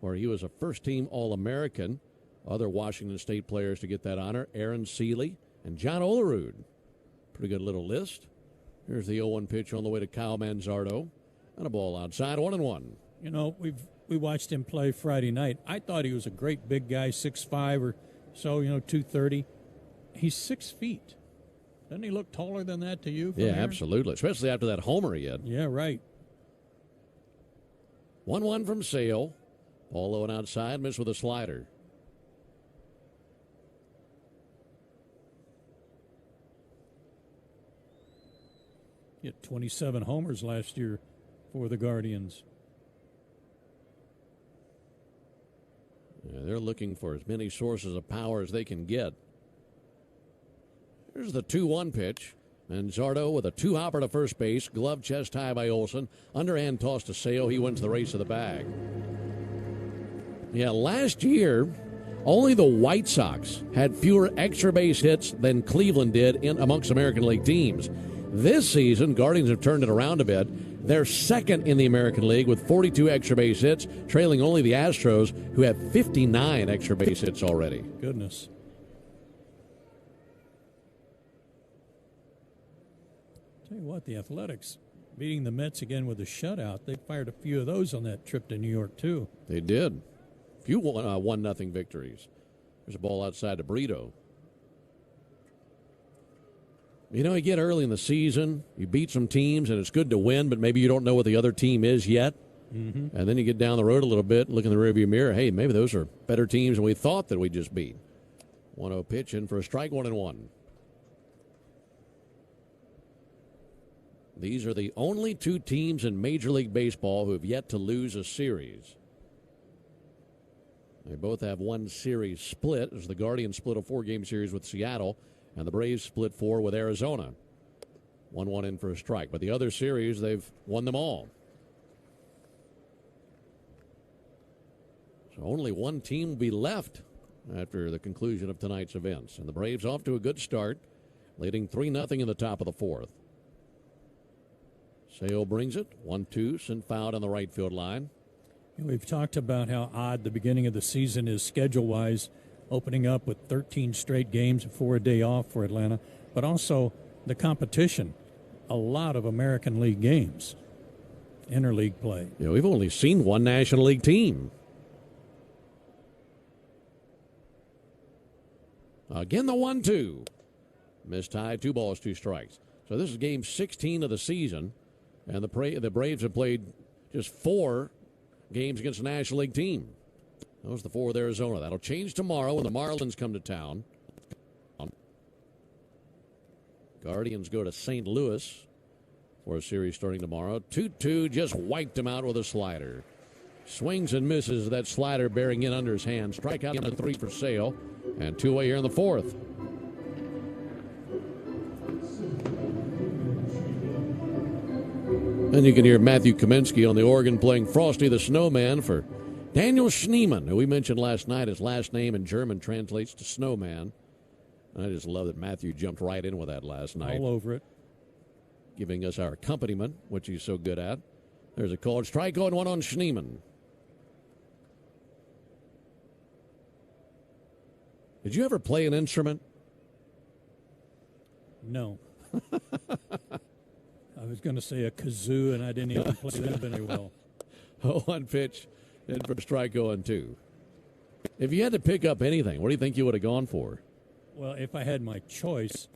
where he was a first-team All-American. Other Washington State players to get that honor, Aaron Seeley and John Olerud. Pretty good little list. Here's the 0-1 pitch on the way to Kyle Manzardo. And a ball outside, 1-1. You know, we watched him play Friday night. I thought he was a great big guy, 6'5" or so, 230. He's 6 feet. Doesn't he look taller than that to you? Yeah, here? Absolutely, especially after that homer he had. Yeah, right. 1-1 from Sale. Ball low and outside, missed with a slider. He had 27 homers last year for the Guardians. Yeah, they're looking for as many sources of power as they can get. Here's the 2-1 pitch. Manzardo with a 2-hopper to first base. Glove chest high by Olson. Underhand toss to Sale. He wins the race to the bag. Yeah, last year, only the White Sox had fewer extra base hits than Cleveland did amongst American League teams. This season, Guardians have turned it around a bit. They're second in the American League with 42 extra base hits, trailing only the Astros, who have 59 extra base hits already. Goodness. Tell you what, the Athletics beating the Mets again with a shutout. They fired a few of those on that trip to New York, too. They did. A few 1-0 victories. There's a ball outside to Brito. You know, you get early in the season, you beat some teams, and it's good to win, but maybe you don't know what the other team is yet. Mm-hmm. And then you get down the road a little bit, look in the rearview mirror. Hey, maybe those are better teams than we thought that we just beat. 1-0 pitch in for a strike, 1-1. These are the only two teams in Major League Baseball who have yet to lose a series. They both have one series split, as the Guardians split a 4-game series with Seattle, and the Braves split 4 with Arizona. 1-1 in for a strike. But the other series, they've won them all. So only one team will be left after the conclusion of tonight's events. And the Braves off to a good start, leading 3-0 in the top of the 4th. Sale brings it. 1-2, sent fouled on the right field line. We've talked about how odd the beginning of the season is schedule-wise, opening up with 13 straight games before a day off for Atlanta, but also the competition. A lot of American League games, interleague play. Yeah, we've only seen one National League team. Again, the 1-2. Missed high, 2 balls, 2 strikes. So this is game 16 of the season, and the Braves have played just 4 games against a National League team. That was the 4 with Arizona. That'll change tomorrow when the Marlins come to town. Guardians go to St. Louis for a series starting tomorrow. 2-2, just wiped him out with a slider. Swings and misses, that slider bearing in under his hand. Strikeout number 3 for Sale, and 2 away here in the 4th. And you can hear Matthew Kaminsky on the organ playing Frosty the Snowman for Daniel Schneemann, who we mentioned last night. His last name in German translates to snowman. And I just love that Matthew jumped right in with that last night. All over it. Giving us our accompaniment, which he's so good at. There's a called strike, 0-1 on Schneemann. Did you ever play an instrument? No. I was going to say a kazoo, and I didn't even play that very well. 0-1 pitch, in for strike, 0-2. If you had to pick up anything, what do you think you would have gone for? Well, if I had my choice,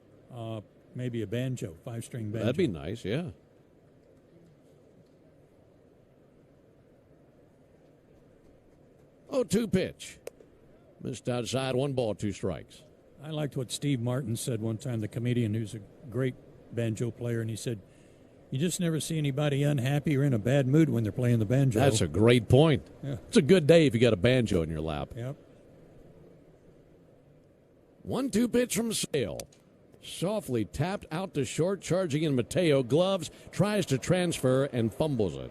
maybe a banjo, 5-string banjo. That'd be nice, yeah. Oh, 2 pitch. Missed outside, 1 ball, 2 strikes. I liked what Steve Martin said one time, the comedian who's a great banjo player, and he said, you just never see anybody unhappy or in a bad mood when they're playing the banjo. That's a great point. Yeah. It's a good day if you got a banjo in your lap. Yep. 1-2 pitch from Sale. Softly tapped out to short, charging in Mateo. Gloves, tries to transfer and fumbles it.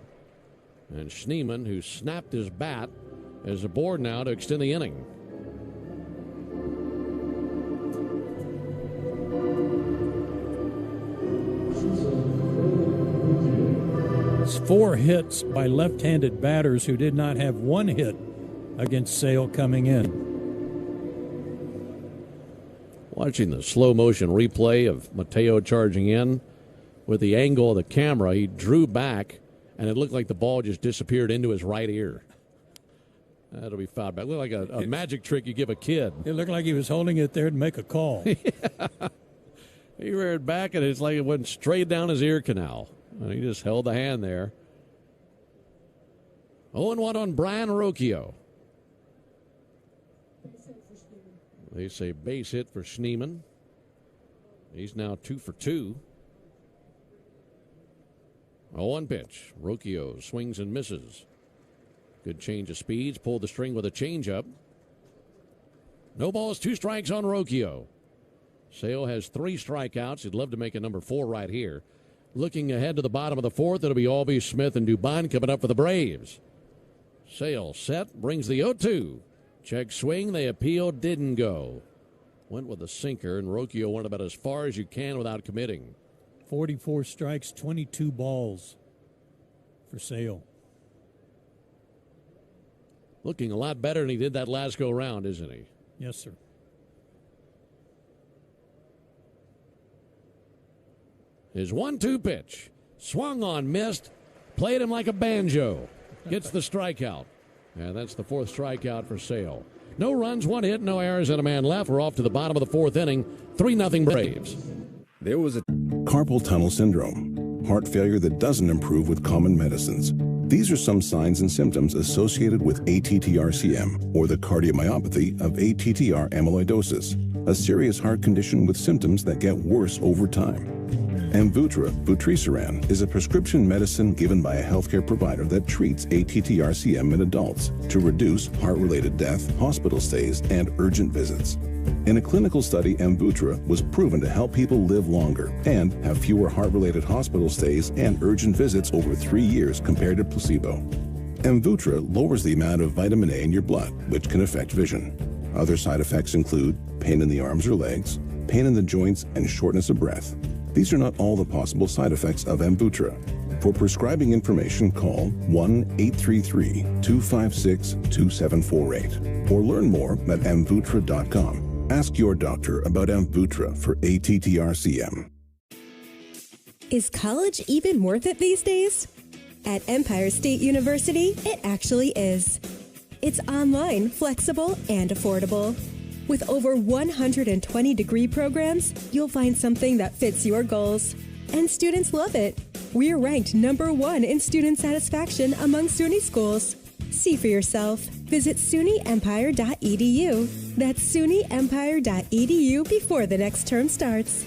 And Schneemann, who snapped his bat, is aboard now to extend the inning. It's 4 hits by left-handed batters who did not have 1 hit against Sale coming in. Watching the slow-motion replay of Mateo charging in, with the angle of the camera, he drew back, and it looked like the ball just disappeared into his right ear. That'll be fouled back. It looked like a magic trick you give a kid. It looked like he was holding it there to make a call. Yeah. He reared back, and it's like it went straight down his ear canal. And he just held the hand there. 0-1 on Brian Rocchio. They say base hit for Schneemann. He's now 2 for 2. 0-1 pitch. Rocchio swings and misses. Good change of speeds. Pulled the string with a changeup. No balls, 2 strikes on Rocchio. Sale has 3 strikeouts. He'd love to make a number 4 right here. Looking ahead to the bottom of the 4th, it'll be Albie, Smith, and Dubon coming up for the Braves. Sale set, brings the 0-2. Check swing, they appeal, didn't go. Went with a sinker, and Rocchio went about as far as you can without committing. 44 strikes, 22 balls for Sale. Looking a lot better than he did that last go-round, isn't he? Yes, sir. His 1-2 pitch. Swung on, missed. Played him like a banjo. Gets the strikeout. And that's the fourth strikeout for Sale. No runs, 1 hit, no errors, and a man left. We're off to the bottom of the fourth inning. 3-0 Braves. There was a carpal tunnel syndrome, heart failure that doesn't improve with common medicines. These are some signs and symptoms associated with ATTR-CM, or the cardiomyopathy of ATTR amyloidosis, a serious heart condition with symptoms that get worse over time. Amvuttra, vutrisiran, is a prescription medicine given by a healthcare provider that treats ATTR-CM in adults to reduce heart-related death, hospital stays, and urgent visits. In a clinical study, Amvuttra was proven to help people live longer and have fewer heart-related hospital stays and urgent visits over 3 years compared to placebo. Amvuttra lowers the amount of vitamin A in your blood, which can affect vision. Other side effects include pain in the arms or legs, pain in the joints, and shortness of breath. These are not all the possible side effects of Amvuttra. For prescribing information, call 1-833-256-2748 or learn more at amvuttra.com. Ask your doctor about Amvuttra for ATTR-CM. Is college even worth it these days? At Empire State University, it actually is. It's online, flexible, and affordable. With over 120 degree programs, you'll find something that fits your goals. And students love it. We're ranked #1 in student satisfaction among SUNY schools. See for yourself. Visit sunyempire.edu. That's sunyempire.edu before the next term starts.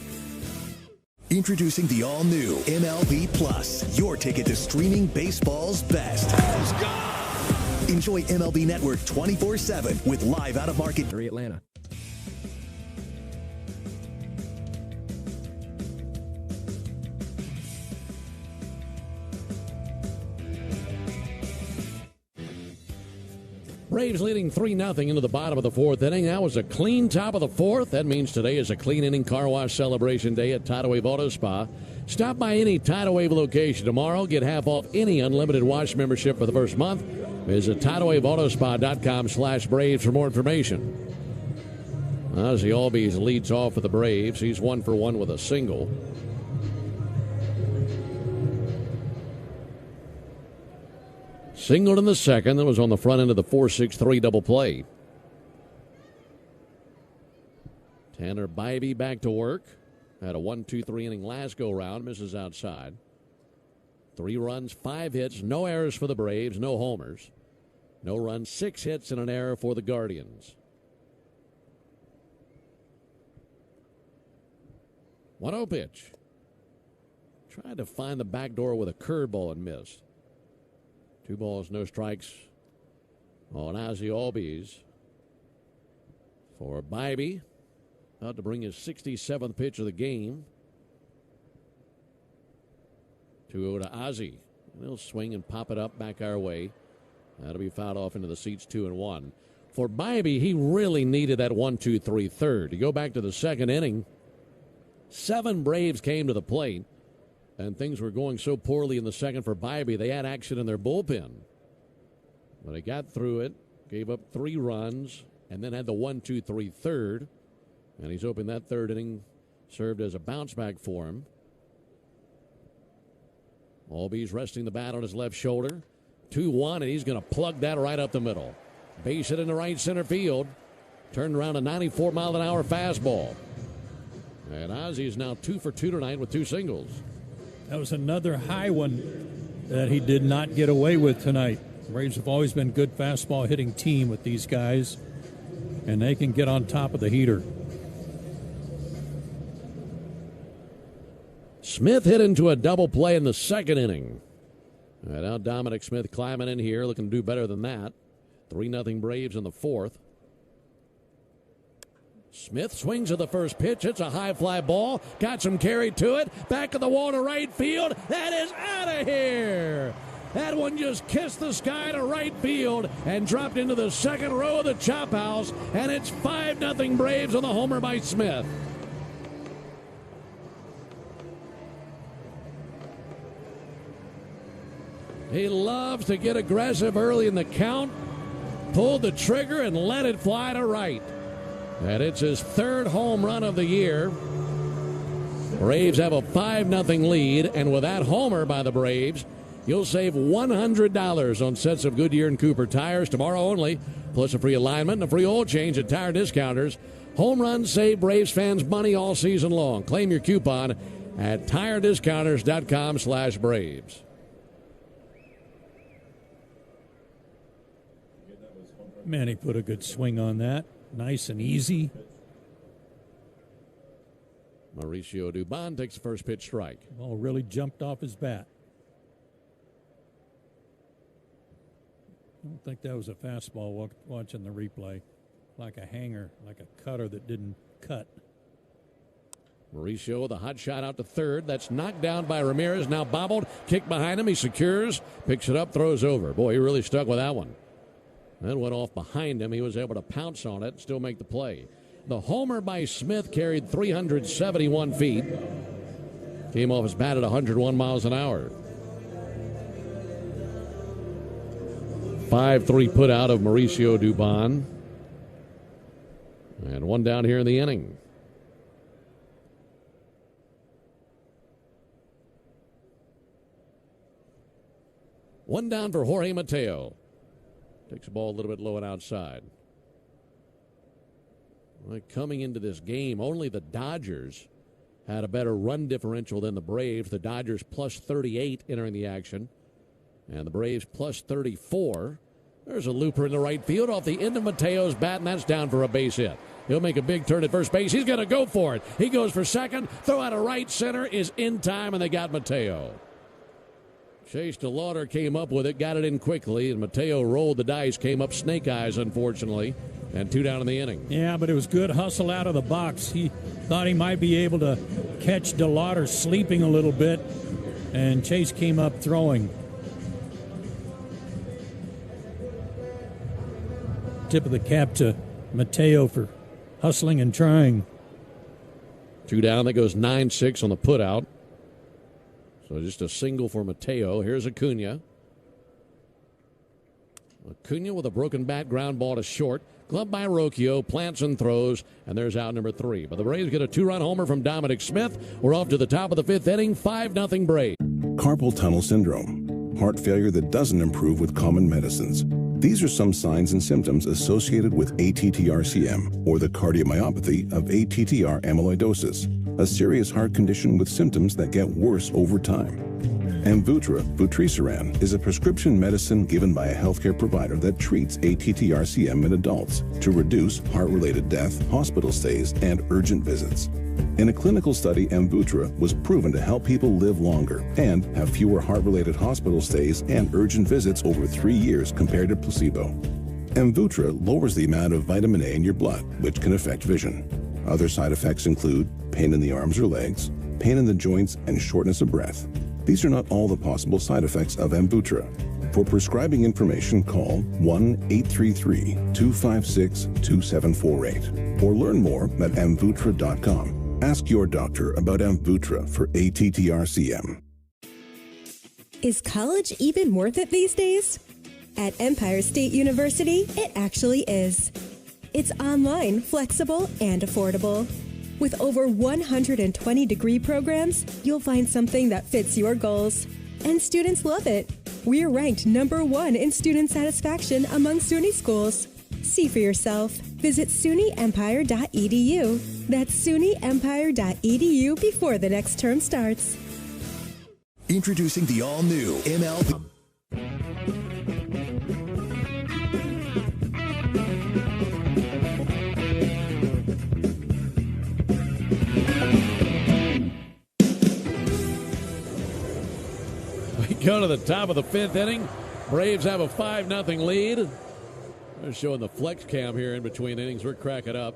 Introducing the all-new MLB Plus, your ticket to streaming baseball's best. Let's go! Enjoy MLB Network 24/7 with live out-of-market Atlanta. Braves leading 3-0 into the bottom of the fourth inning. That was a clean top of the fourth. That means today is a clean inning car wash celebration day at Tidal Wave Auto Spa. Stop by any Tidal Wave location tomorrow. Get half off any unlimited wash membership for the first month. Visit TidalWaveAutospa.com/Braves for more information. Ozzie Albies leads off for the Braves. He's 1 for 1 with a single. Singled in the second. That was on the front end of the 4-6-3 double play. Tanner Bybee back to work. Had a 1-2-3 inning last go-round. Misses outside. 3 runs, 5 hits, no errors for the Braves, no homers. No runs, 6 hits, and an error for the Guardians. 1-0 pitch. Tried to find the back door with a curveball and missed. 2 balls, no strikes on Ozzie Albies. For Bybee, about to bring his 67th pitch of the game. 2-0 to Ozzie. He'll swing and pop it up back our way. That'll be fouled off into the seats 2-1. For Bybee, he really needed that 1-2-3 third. You go back to the second inning, 7 Braves came to the plate. And things were going so poorly in the second for Bybee, they had action in their bullpen. But they got through it, gave up 3 runs, and then had the 1-2-3 third. And he's hoping that third inning served as a bounce back for him. Albies resting the bat on his left shoulder. 2-1, and he's going to plug that right up the middle. Base hit into right center field. Turned around a 94-mile-an-hour fastball. And Ozzie is now 2 for 2 tonight with 2 singles. That was another high one that he did not get away with tonight. Braves have always been a good fastball hitting team with these guys, and they can get on top of the heater. Smith hit into a double play in the second inning. And now Dominic Smith climbing in here, looking to do better than that. 3-0 Braves in the fourth. Smith swings at the first pitch. It's a high fly ball. Got some carry to it. Back of the wall to right field. That is out of here. That one just kissed the sky to right field and dropped into the second row of the chop house. And it's 5-0 Braves on the homer by Smith. He loves to get aggressive early in the count, pulled the trigger, and let it fly to right. And it's his third home run of the year. Braves have a 5-0 lead, and with that homer by the Braves, you'll save $100 on sets of Goodyear and Cooper tires tomorrow only, plus a free alignment and a free oil change at Tire Discounters. Home runs save Braves fans money all season long. Claim your coupon at tirediscounters.com/Braves. Man, he put a good swing on that. Nice and easy. Mauricio Dubon takes the first pitch strike. Ball really jumped off his bat. I don't think that was a fastball watching the replay. Like a hanger, like a cutter that didn't cut. Mauricio with a hot shot out to third. That's knocked down by Ramirez. Now bobbled. Kick behind him. He secures. Picks it up. Throws over. Boy, he really stuck with that one. That went off behind him. He was able to pounce on it and still make the play. The homer by Smith carried 371 feet. Came off his bat at 101 miles an hour. 5-3 put out of Mauricio Dubon. And one down here in the inning. One down for Jorge Mateo. Takes the ball a little bit low and outside. Well, coming into this game, only the Dodgers had a better run differential than the Braves. The Dodgers plus 38 entering the action, and the Braves plus 34. There's a looper in the right field off the end of Mateo's bat, and that's down for a base hit. He'll make a big turn at first base. He's going to go for it. He goes for second. Throw out to right center is in time, and they got Mateo. Chase DeLauder came up with it, got it in quickly, and Mateo rolled the dice, came up snake eyes, unfortunately, and 2 down in the inning. Yeah, but it was good hustle out of the box. He thought he might be able to catch DeLauder sleeping a little bit, and Chase came up throwing. Tip of the cap to Mateo for hustling and trying. 2 down. That goes 9-6 on the putout. So just a single for Mateo. Here's Acuna. Acuna with a broken bat, ground ball to short. Glove by Rocchio, plants and throws, and there's out number 3. But the Braves get a 2-run homer from Dominic Smith. We're off to the top of the 5th inning, 5-0 Braves. Carpal tunnel syndrome, heart failure that doesn't improve with common medicines. These are some signs and symptoms associated with ATTR-CM, or the cardiomyopathy of ATTR amyloidosis, a serious heart condition with symptoms that get worse over time. Amvuttra, vutrisiran, is a prescription medicine given by a healthcare provider that treats ATTR-CM in adults to reduce heart-related death, hospital stays, and urgent visits. In a clinical study, Amvuttra was proven to help people live longer and have fewer heart-related hospital stays and urgent visits over 3 years compared to placebo. Amvuttra lowers the amount of vitamin A in your blood, which can affect vision. Other side effects include pain in the arms or legs, pain in the joints, and shortness of breath. These are not all the possible side effects of Amvuttra. For prescribing information, call 1-833-256-2748 or learn more at amvuttra.com. Ask your doctor about Amvuttra for ATTR-CM. Is college even worth it these days? At Empire State University, it actually is. It's online, flexible, and affordable. With over 120 degree programs, you'll find something that fits your goals. And students love it. We're ranked #1 in student satisfaction among SUNY schools. See for yourself. Visit SUNYEmpire.edu. That's SUNYEmpire.edu before the next term starts. Introducing the all-new MLB. We go to the top of the 5th inning. Braves have a 5-0 lead. They're showing the flex cam here in between innings. We're cracking up.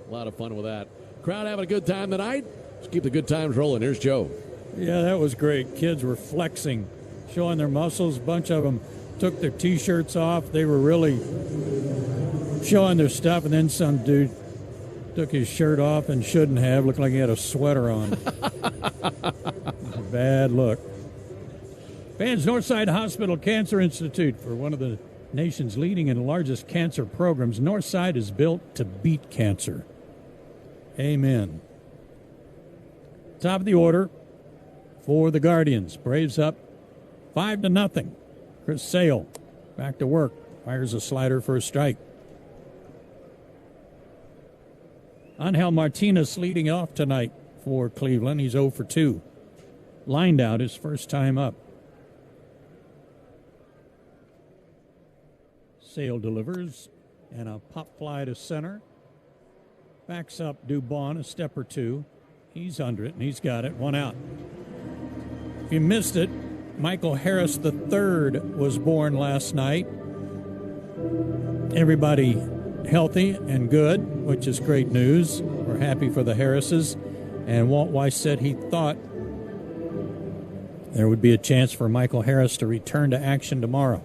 A lot of fun with that. Crowd having a good time tonight. Let's keep the good times rolling. Here's Joe. Yeah, that was great. Kids were flexing, showing their muscles. A bunch of them took their T-shirts off. They were really showing their stuff. And then some dude took his shirt off and shouldn't have. Looked like he had a sweater on. Bad look. Fans, Northside Hospital Cancer Institute, for one of the nation's leading and largest cancer programs. Northside is built to beat cancer. Amen. Top of the order for the Guardians. Braves up 5-0. Chris Sale back to work. Fires a slider for a strike. Angel Martinez leading off tonight for Cleveland. He's 0 for 2. Lined out his first time up. Sale delivers, and a pop fly to center. Backs up Dubon a step or two. He's under it, and he's got it. 1 out. If you missed it, Michael Harris III was born last night. Everybody healthy and good, which is great news. We're happy for the Harrises. And Walt Weiss said he thought there would be a chance for Michael Harris to return to action tomorrow.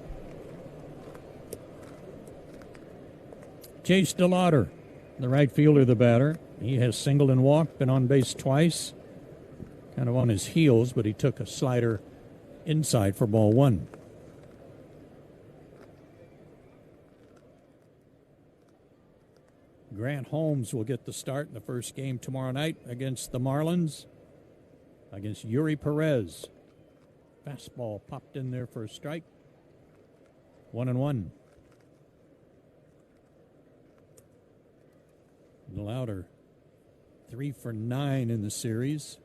Chase DeLauder, the right fielder, the batter. He has singled and walked, been on base twice. Kind of on his heels, but he took a slider inside for ball 1. Grant Holmes will get the start in the first game tomorrow night against the Marlins, against Yuri Perez. Fastball popped in there for a strike. 1-1. Louder, 3 for 9 in the series.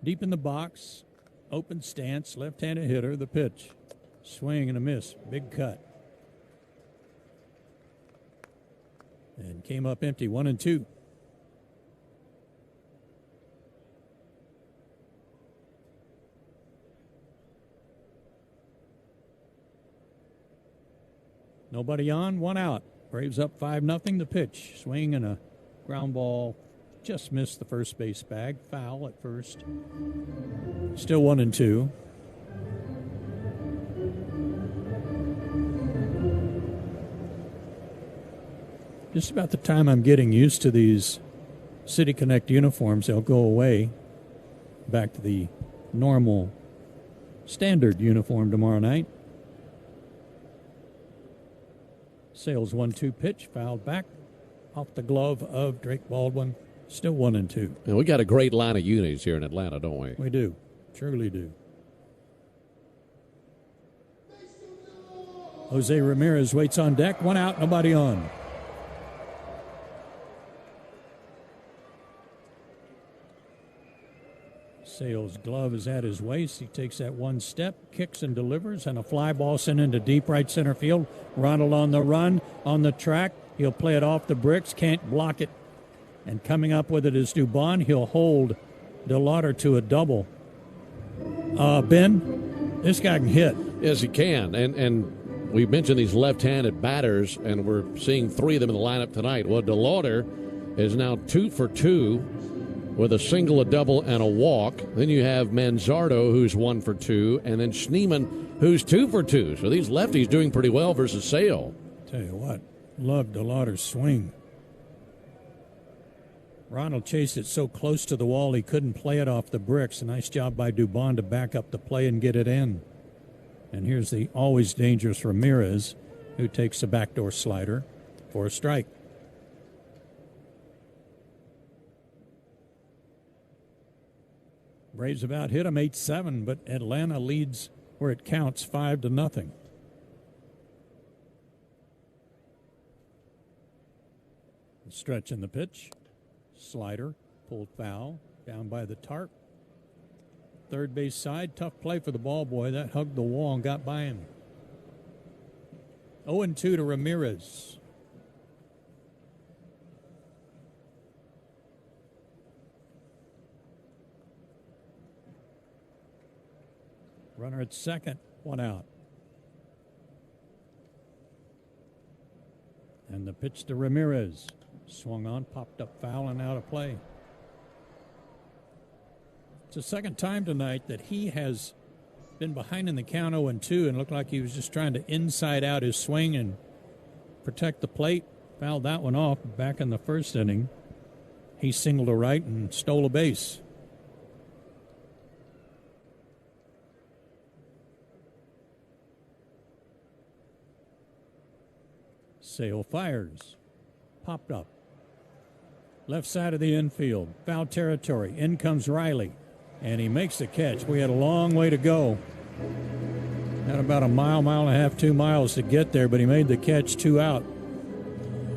Deep in the box, open stance, left-handed hitter, the pitch. Swing and a miss, big cut. And came up empty, 1-2. Nobody on, 1 out. Braves up 5-0. The pitch, swing and a ground ball, just missed the first base bag. Foul at first. Still 1-2. Just about the time I'm getting used to these City Connect uniforms, they'll go away back to the normal standard uniform tomorrow night. Sales 1-2 pitch, fouled back off the glove of Drake Baldwin. Still 1-2. And we got a great line of unis here in Atlanta, don't we? We do. Surely do. Jose Ramirez waits on deck. 1 out, nobody on. Sales' glove is at his waist. He takes that one step, kicks and delivers, and a fly ball sent into deep right center field. Ronald on the run, on the track. He'll play it off the bricks, can't block it. And coming up with it is Dubon. He'll hold DeLauder to a double. Ben, this guy can hit. Yes, he can. And we mentioned these left-handed batters, and we're seeing 3 of them in the lineup tonight. Well, DeLauder is now 2 for 2. With a single, a double, and a walk. Then you have Manzardo, who's 1 for 2, and then Schneemann, who's 2 for 2. So these lefties doing pretty well versus Sale. Tell you what, love DeLauder's swing. Ronald chased it so close to the wall he couldn't play it off the bricks. A nice job by Dubon to back up the play and get it in. And here's the always dangerous Ramirez, who takes the backdoor slider for a strike. Braves about hit him 8-7, but Atlanta leads where it counts 5-0. Stretch in the pitch. Slider, pulled foul, down by the tarp. Third base side, tough play for the ball boy. That hugged the wall and got by him. 0-2 to Ramirez. Runner at second, 1 out. And the pitch to Ramirez. Swung on, popped up foul and out of play. It's the second time tonight that he has been behind in the count 0-2 and looked like he was just trying to inside out his swing and protect the plate. Fouled that one off back in the first inning. He singled to right and stole a base. Sale fires. Popped up. Left side of the infield. Foul territory. In comes Riley. And he makes the catch. We had a long way to go. Had about a mile and a half, 2 miles to get there, but he made the catch, 2 out.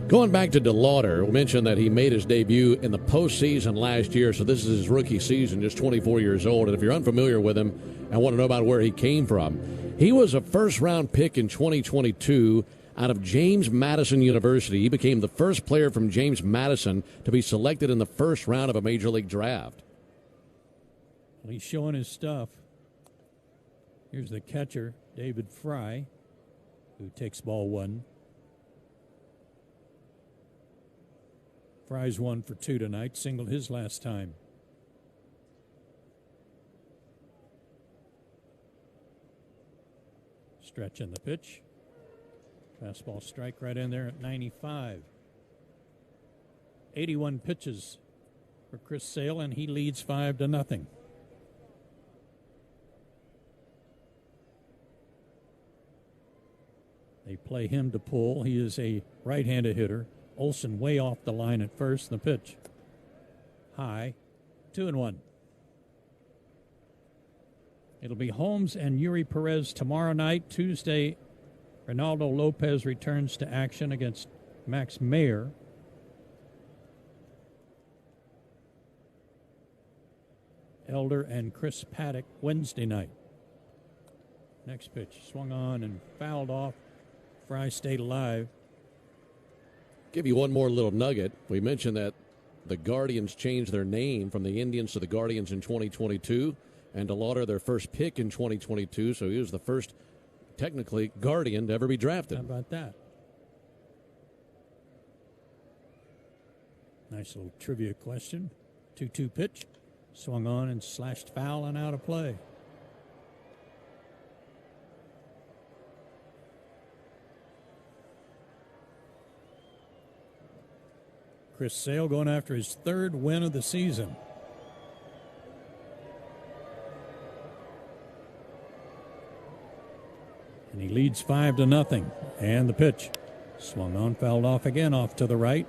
Going back to DeLauder, we mentioned that he made his debut in the postseason last year, so this is his rookie season, just 24 years old. And if you're unfamiliar with him and want to know about where he came from, he was a first-round pick in 2022 out of James Madison University. He became the first player from James Madison to be selected in the first round of a Major League draft. Well, he's showing his stuff. Here's the catcher, David Fry, who takes ball 1. Fry's 1 for 2 tonight, singled his last time. Stretch in the pitch. Fastball strike right in there at 95. 81 pitches for Chris Sale, and he leads 5-0. They play him to pull. He is a right-handed hitter. Olsen way off the line at first. The pitch. High. 2-1. It'll be Holmes and Yuri Perez tomorrow night. Tuesday, Ronaldo Lopez returns to action against Max Mayer. Elder and Chris Paddock Wednesday night. Next pitch. Swung on and fouled off. Fry stayed alive. Give you one more little nugget. We mentioned that the Guardians changed their name from the Indians to the Guardians in 2022, and DeLauder their first pick in 2022, so he was the first, technically, Guardian to ever be drafted. How about that? Nice little trivia question. 2-2 pitch. Swung on and slashed foul and out of play. Chris Sale going after his 3rd win of the season. And he leads 5-0. And the pitch. Swung on, fouled off again, off to the right.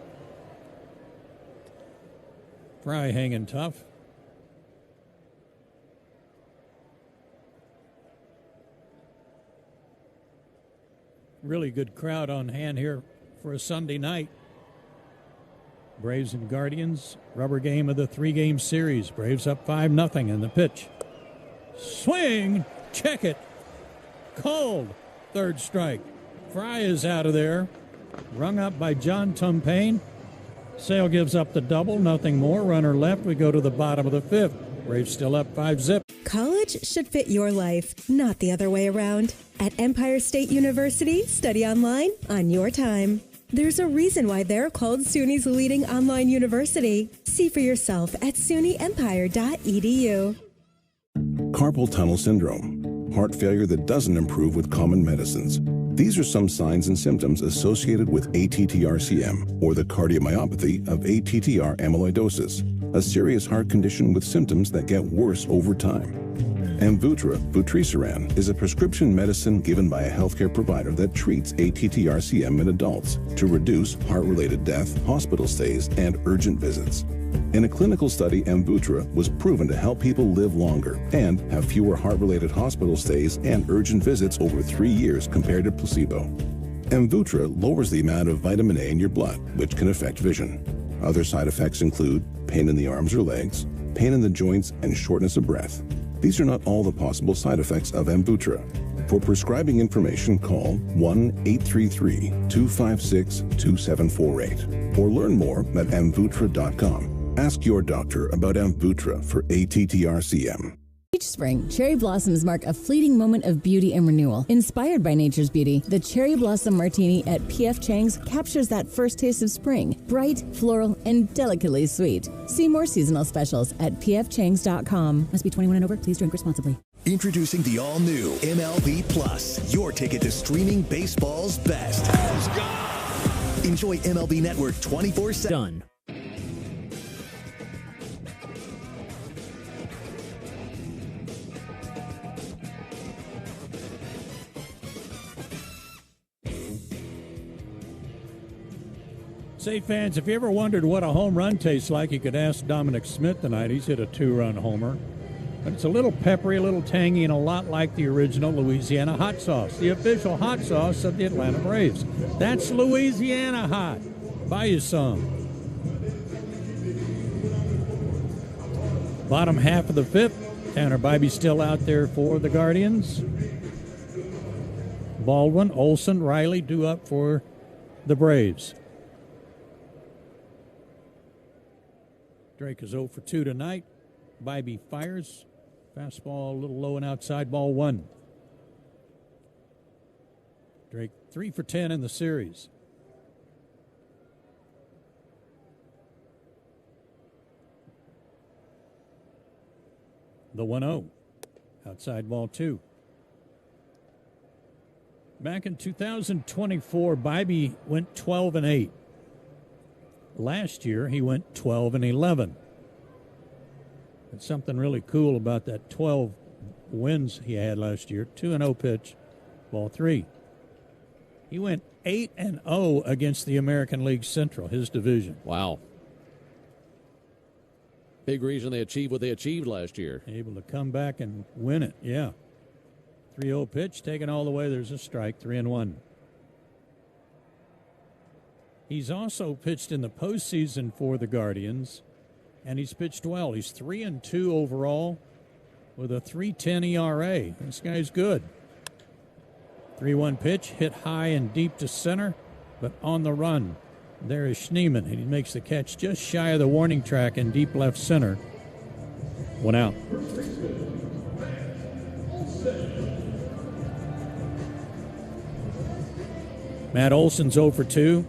Fry hanging tough. Really good crowd on hand here for a Sunday night. Braves and Guardians, rubber game of the 3-game series. Braves up 5-0 in the pitch. Swing, check it. Called. 3rd strike. Fry is out of there. Rung up by John Tumpain. Sale gives up the double, nothing more. Runner left. We go to the bottom of the 5th. Braves still up 5-0. College should fit your life, not the other way around. At Empire State University, study online on your time. There's a reason why they're called SUNY's leading online university. See for yourself at sunyempire.edu. Carpal tunnel syndrome, heart failure that doesn't improve with common medicines. These are some signs and symptoms associated with ATTR-CM, or the cardiomyopathy of ATTR amyloidosis, a serious heart condition with symptoms that get worse over time. Amvuttra, vutrisiran, is a prescription medicine given by a healthcare provider that treats ATTR-CM in adults to reduce heart-related death, hospital stays, and urgent visits. In a clinical study, Amvuttra was proven to help people live longer and have fewer heart-related hospital stays and urgent visits over 3 years compared to placebo. Amvuttra lowers the amount of vitamin A in your blood, which can affect vision. Other side effects include pain in the arms or legs, pain in the joints, and shortness of breath. These are not all the possible side effects of Amvuttra. For prescribing information, call 1-833-256-2748 or learn more at amvuttra.com. Ask your doctor about Amvuttra for ATTR-CM. Each spring, cherry blossoms mark a fleeting moment of beauty and renewal. Inspired by nature's beauty, the Cherry Blossom Martini at P.F. Chang's captures that first taste of spring. Bright, floral, and delicately sweet. See more seasonal specials at pfchangs.com. Must be 21 and over. Please drink responsibly. Introducing the all-new MLB Plus, your ticket to streaming baseball's best. Let's go! Enjoy MLB Network 24/7. Done. Say, fans, if you ever wondered what a home run tastes like, you could ask Dominic Smith tonight. He's hit a 2-run homer. But it's a little peppery, a little tangy, and a lot like the original Louisiana hot sauce, the official hot sauce of the Atlanta Braves. That's Louisiana hot. Buy you some. Bottom half of the fifth. Tanner Bybee still out there for the Guardians. Baldwin, Olson, Riley due up for the Braves. Drake is 0 for 2 tonight. Bybee fires. Fastball a little low and outside, ball 1. Drake 3 for 10 in the series. The 1-0. Outside ball 2. Back in 2024, Bybee went 12-8. Last year, he went 12-11. It's something really cool about that 12 wins he had last year. 2-0 pitch, ball 3. He went 8-0 against the American League Central, his division. Wow. Big reason they achieved what they achieved last year. Able to come back and win it, yeah. 3-0 pitch, taken all the way. There's a strike, 3-1. He's also pitched in the postseason for the Guardians, and he's pitched well. He's 3-2 overall with a 3.10 ERA. This guy's good. 3-1 pitch, hit high and deep to center, but on the run. There is Schneemann, and he makes the catch just shy of the warning track in deep left center. 1 out. Matt Olson's 0 for 2.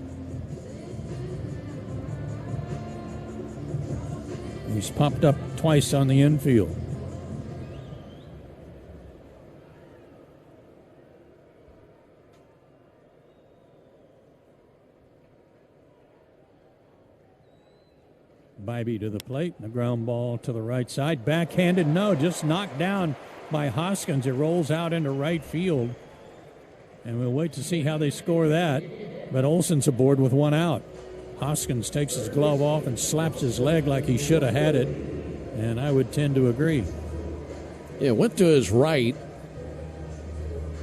He's popped up twice on the infield. Bybee to the plate. The ground ball to the right side. Backhanded, no, just knocked down by Hoskins. It rolls out into right field. And we'll wait to see how they score that. But Olson's aboard with 1 out. Hoskins takes his glove off and slaps his leg like he should have had it. And I would tend to agree. Yeah, went to his right.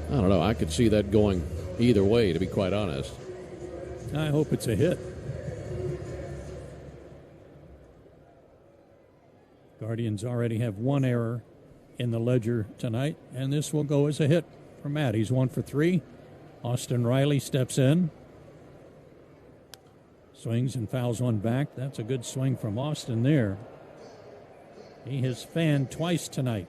I don't know. I could see that going either way, to be quite honest. I hope it's a hit. Guardians already have 1 error in the ledger tonight, and this will go as a hit for Matt. He's 1 for 3. Austin Riley steps in. Swings and fouls one back. That's a good swing from Austin there. He has fanned twice tonight.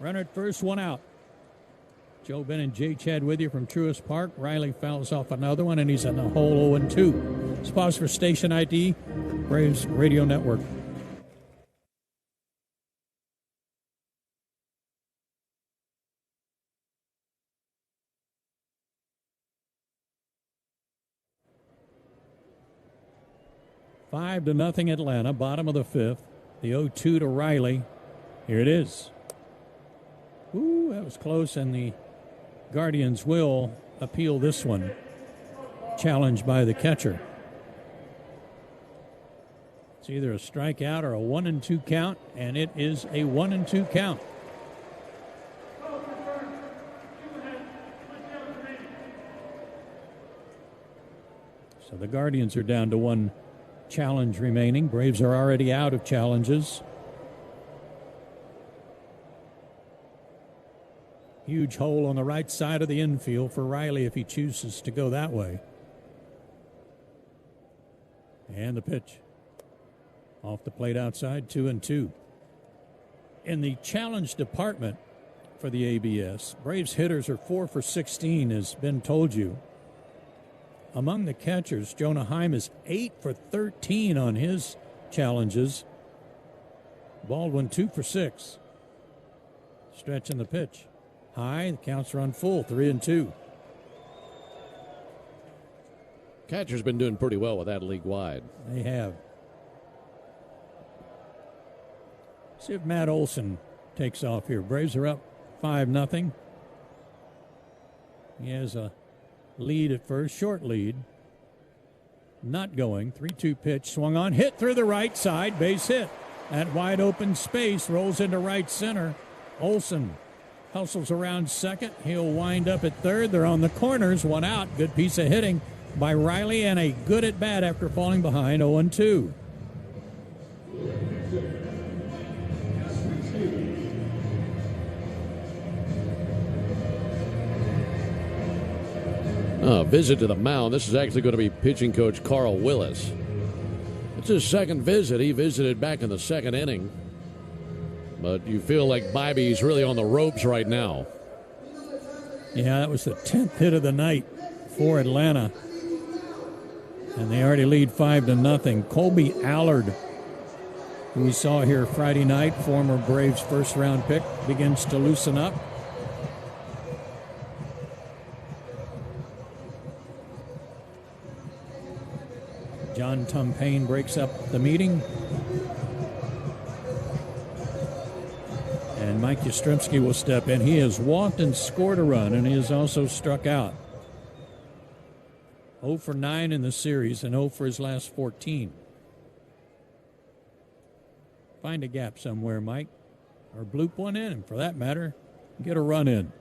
Runner at first, 1 out. Joe Ben and Jay Chad with you from Truist Park. Riley fouls off another one, and he's in the hole 0-2. Let's pause for station ID, Braves Radio Network. Five to nothing Atlanta, bottom of the fifth. The 0-2 to Riley. Here it is. Ooh, that was close, and the Guardians will appeal this one. Challenged by the catcher. It's either a strikeout or a 1-2 count, and it is a 1-2 count. So the Guardians are down to 1 challenge remaining. Braves are already out of challenges. Huge hole on the right side of the infield for Riley if he chooses to go that way. And the pitch. Off the plate outside, 2-2. In the challenge department for the ABS, Braves hitters are 4 for 16, as Ben told you. Among the catchers, Jonah Heim is 8 for 13 on his challenges. Baldwin 2 for 6. Stretching the pitch. High, the counts run full, 3-2. Catcher's been doing pretty well with that league wide. They have. See if Matt Olson takes off here. Braves are up 5-0. He has a lead at first, short lead. Not going. 3-2 pitch, swung on, hit through the right side, base hit. That wide open space rolls into right center. Olson hustles around second. He'll wind up at third. They're on the corners, one out. Good piece of hitting by Riley and a good at bat after falling behind 0-2. Visit to the mound. This is actually going to be pitching coach Carl Willis. It's his second visit. He visited back in the second inning. But you feel like Bybee's really on the ropes right now. Yeah, that was the 10th hit of the night for Atlanta. And they already lead 5-0. Colby Allard, who we saw here Friday night, former Braves first-round pick, begins to loosen up. John Tumpane breaks up the meeting. And Mike Yastrzemski will step in. He has walked and scored a run, and he has also struck out. 0 for 9 in the series and 0 for his last 14. Find a gap somewhere, Mike. Or bloop one in, and for that matter, get a run in.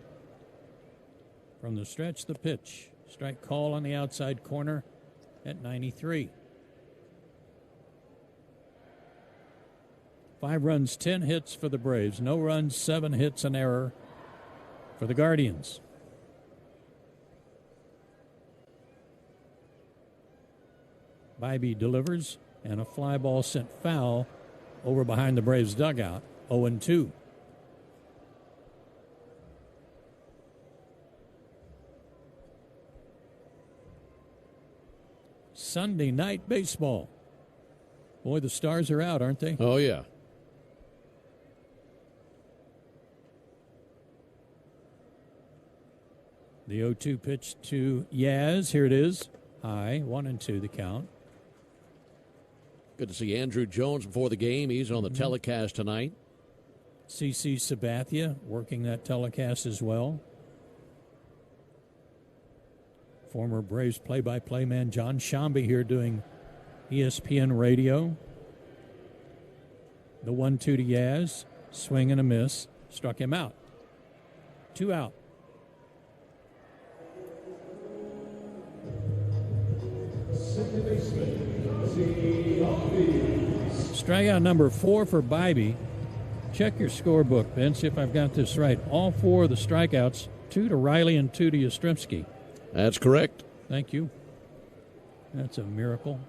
From the stretch, the pitch. Strike call on the outside corner at 93. 5 runs, 10 hits for the Braves. No runs, 7 hits, an error for the Guardians. Bybee delivers, and a fly ball sent foul over behind the Braves dugout. 0-2. Sunday night baseball. Boy, the Stars are out, aren't they? Oh, yeah. The 0-2 pitch to Yaz. Here it is. High. 1-2 the count. Good to see Andrew Jones before the game. He's on the telecast tonight. CC Sabathia working that telecast as well. Former Braves play-by-play man John Shambi here doing ESPN radio. The 1-2 to Yaz. Swing and a miss. Struck him out. 2 out. Strikeout number 4 for Bybee. Check your scorebook, Ben, see if I've got this right. All 4 of the strikeouts, 2 to Riley and 2 to Yastrzemski. That's correct. Thank you. That's a miracle.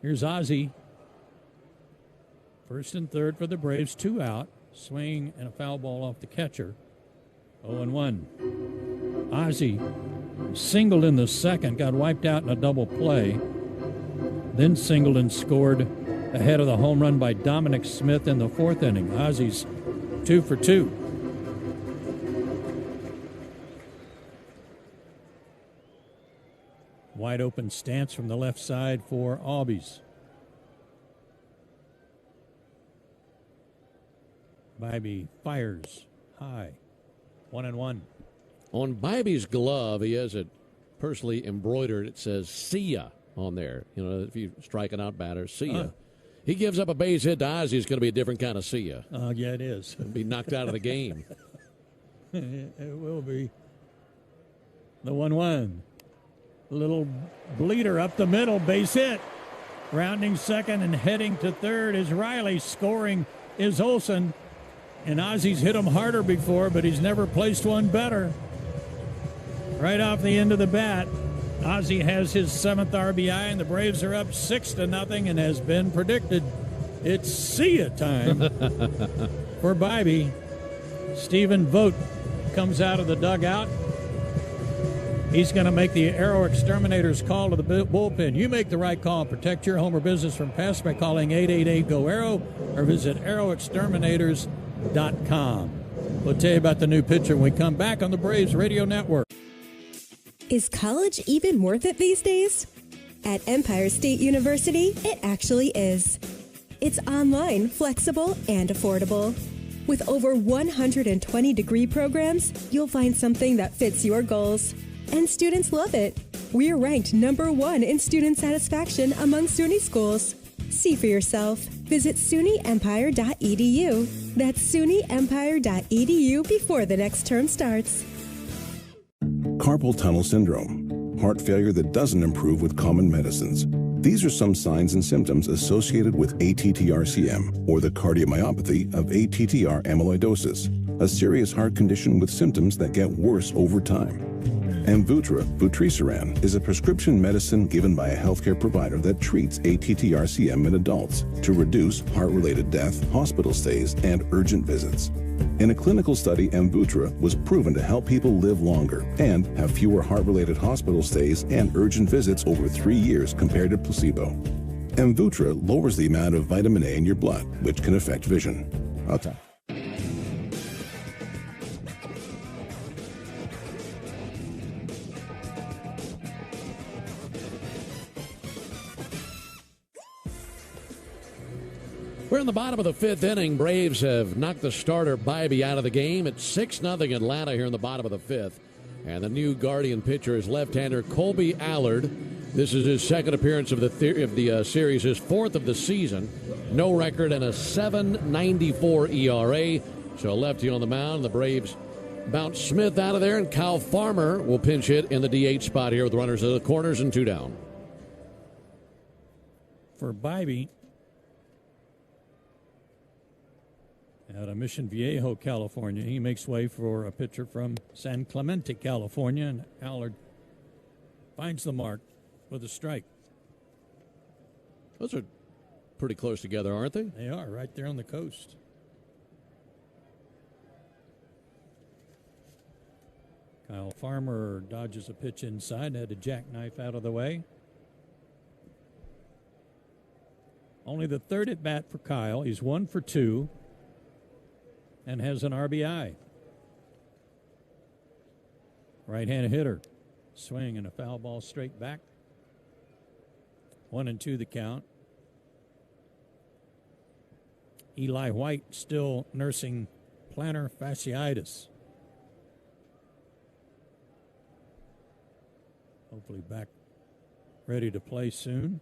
Here's Ozzie. First and third for the Braves, 2 out. Swing and a foul ball off the catcher. 0-1. Ozzie singled in the second, got wiped out in a double play. Then singled and scored ahead of the home run by Dominic Smith in the 4th inning. Ozzie's 2 for 2. Wide open stance from the left side for Albies. Bybee fires high. 1-1. On Bybee's glove, he has it personally embroidered. It says, "See ya" on there. You know, if you strike an out batter, see ya. He gives up a base hit to Ozzie. It's going to be a different kind of see ya. Yeah, it is. He'll be knocked out of the game. It will be. The 1-1. Little bleeder up the middle, base hit. Rounding second and heading to third is Riley. Scoring is Olson. And Ozzie's hit him harder before, but he's never placed one better. Right off the end of the bat, Ozzie has his 7th RBI, and the Braves are up 6-0, and has been predicted. It's see-ya time for Bybee. Stephen Vogt comes out of the dugout. He's going to make the Aero Exterminators call to the bullpen. You make the right call and protect your home or business from pests by calling 888-GO-AERO or visit aeroexterminators.com. We'll tell you about the new pitcher when we come back on the Braves Radio Network. Is college even worth it these days? At Empire State University, it actually is. It's online, flexible, and affordable. With over 120 degree programs, you'll find something that fits your goals. And students love it. We're ranked #1 in student satisfaction among SUNY schools. See for yourself. Visit SUNYEmpire.edu. That's SUNYEmpire.edu before the next term starts. Carpal tunnel syndrome, heart failure that doesn't improve with common medicines. These are some signs and symptoms associated with ATTR-CM, or the cardiomyopathy of ATTR amyloidosis, a serious heart condition with symptoms that get worse over time. Amvuttra, vutrisiran, is a prescription medicine given by a healthcare provider that treats ATTR-CM in adults to reduce heart-related death, hospital stays, and urgent visits. In a clinical study, Amvuttra was proven to help people live longer and have fewer heart-related hospital stays and urgent visits over 3 years compared to placebo. Amvuttra lowers the amount of vitamin A in your blood, which can affect vision. Okay. We're in the bottom of the 5th inning. Braves have knocked the starter Bybee out of the game. It's 6-0 Atlanta here in the bottom of the 5th. And the new Guardian pitcher is left-hander Colby Allard. This is his second appearance of the series, his 4th of the season. No record and a 7.94 ERA. So lefty on the mound. The Braves bounce Smith out of there, and Kyle Farmer will pinch hit in the DH spot here with runners at the corners and 2 down. For Bybee, out of Mission Viejo, California, he makes way for a pitcher from San Clemente, California, and Allard finds the mark with a strike. Those are pretty close together, aren't they? They are, right there on the coast. Kyle Farmer dodges a pitch inside, had a jackknife out of the way. Only the 3rd at bat for Kyle. He's 1 for 2. And has an RBI. Right-handed hitter. Swing and a foul ball straight back. 1-2 the count. Eli White still nursing plantar fasciitis. Hopefully back ready to play soon.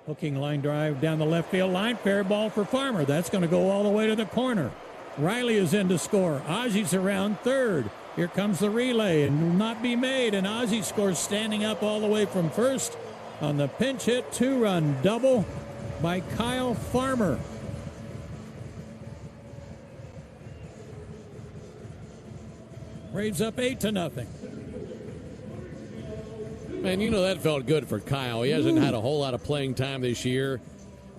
Hooking line drive down the left field line. Fair ball for Farmer. That's going to go all the way to the corner. Riley is in to score. Ozzy's around third. Here comes the relay and will not be made. And Ozzy scores standing up all the way from first on the pinch hit 2-run double by Kyle Farmer. Braves up 8-0. Man, you know that felt good for Kyle. He hasn't had a whole lot of playing time this year.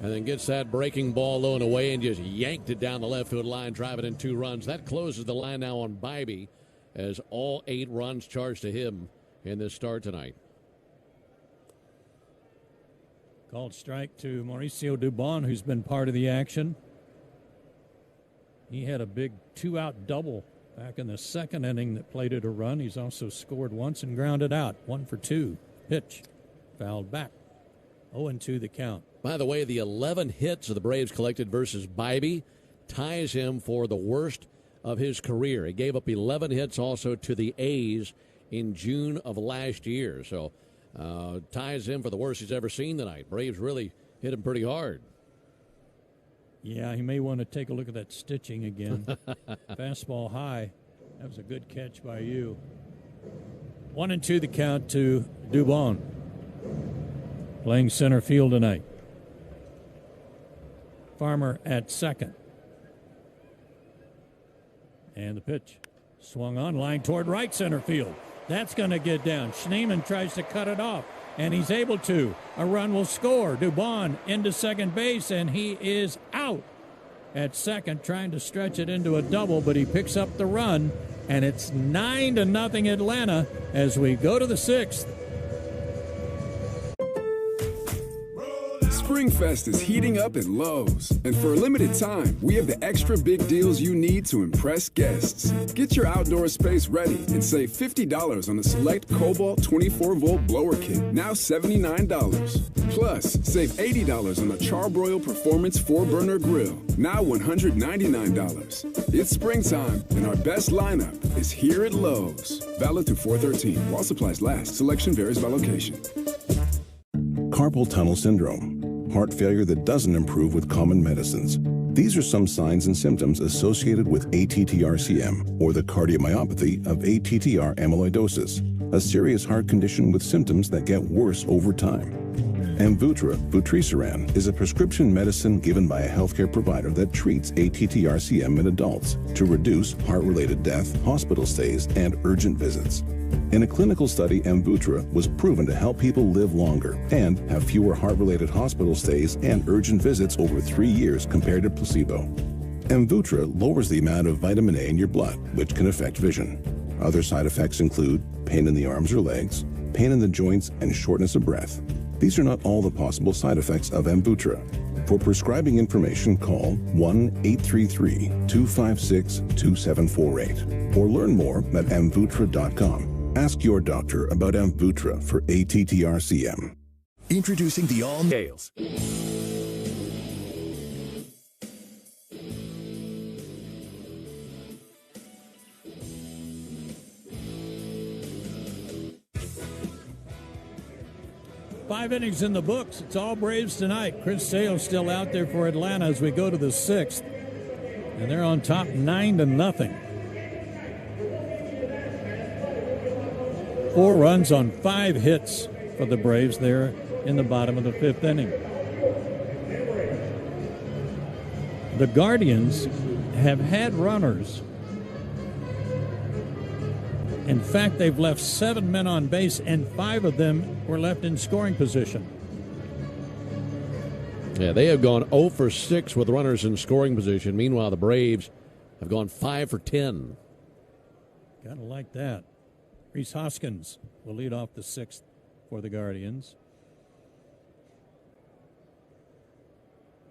And then gets that breaking ball low and away and just yanked it down the left field line, driving in 2 runs. That closes the line now on Bybee as all 8 runs charged to him in this start tonight. Called strike to Mauricio Dubon, who's been part of the action. He had a big 2-out double back in the 2nd inning that plated a run. He's also scored once and grounded out. 1 for 2. Pitch. Fouled back. 0-2 the count. By the way, the 11 hits of the Braves collected versus Bybee ties him for the worst of his career. He gave up 11 hits also to the A's in June of last year. So ties him for the worst he's ever seen tonight. Braves really hit him pretty hard. Yeah, he may want to take a look at that stitching again. Fastball high. That was a good catch by you. 1-2 the count to Dubon. Playing center field tonight. Farmer at second. And the pitch. Swung on, line toward right center field. That's going to get down. Schneemann tries to cut it off, and he's able to. A run will score. Dubon into second base, and he is out at second, trying to stretch it into a double, but he picks up the run, and it's 9-0 Atlanta as we go to the 6th. SpringFest is heating up at Lowe's. And for a limited time, we have the extra big deals you need to impress guests. Get your outdoor space ready and save $50 on the select Cobalt 24-volt blower kit, now $79. Plus, save $80 on the Charbroil Performance 4-burner grill, now $199. It's springtime, and our best lineup is here at Lowe's. Valid through 4/13. While supplies last. Selection varies by location. Carpal tunnel syndrome, heart failure that doesn't improve with common medicines. These are some signs and symptoms associated with ATTR-CM, or the cardiomyopathy of ATTR amyloidosis, a serious heart condition with symptoms that get worse over time. Amvuttra, vutrisiran, is a prescription medicine given by a healthcare provider that treats ATTR-CM in adults to reduce heart-related death, hospital stays, and urgent visits. In a clinical study, Amvuttra was proven to help people live longer and have fewer heart-related hospital stays and urgent visits over 3 years compared to placebo. Amvuttra lowers the amount of vitamin A in your blood, which can affect vision. Other side effects include pain in the arms or legs, pain in the joints, and shortness of breath. These are not all the possible side effects of Amvuttra. For prescribing information, call 1-833-256-2748 or learn more at amvuttra.com. Ask your doctor about Amvuttra for ATTR-CM. Introducing the all-nails. 5 innings in the books. It's all Braves tonight. Chris Sale still out there for Atlanta as we go to the 6th. And they're on top 9-0. 4 runs on 5 hits for the Braves there in the bottom of the 5th inning. The Guardians have had runners. In fact, they've left 7 men on base, and 5 of them were left in scoring position. Yeah, they have gone 0 for 6 with runners in scoring position. Meanwhile, the Braves have gone 5 for 10. Gotta like that. Rhys Hoskins will lead off the 6th for the Guardians.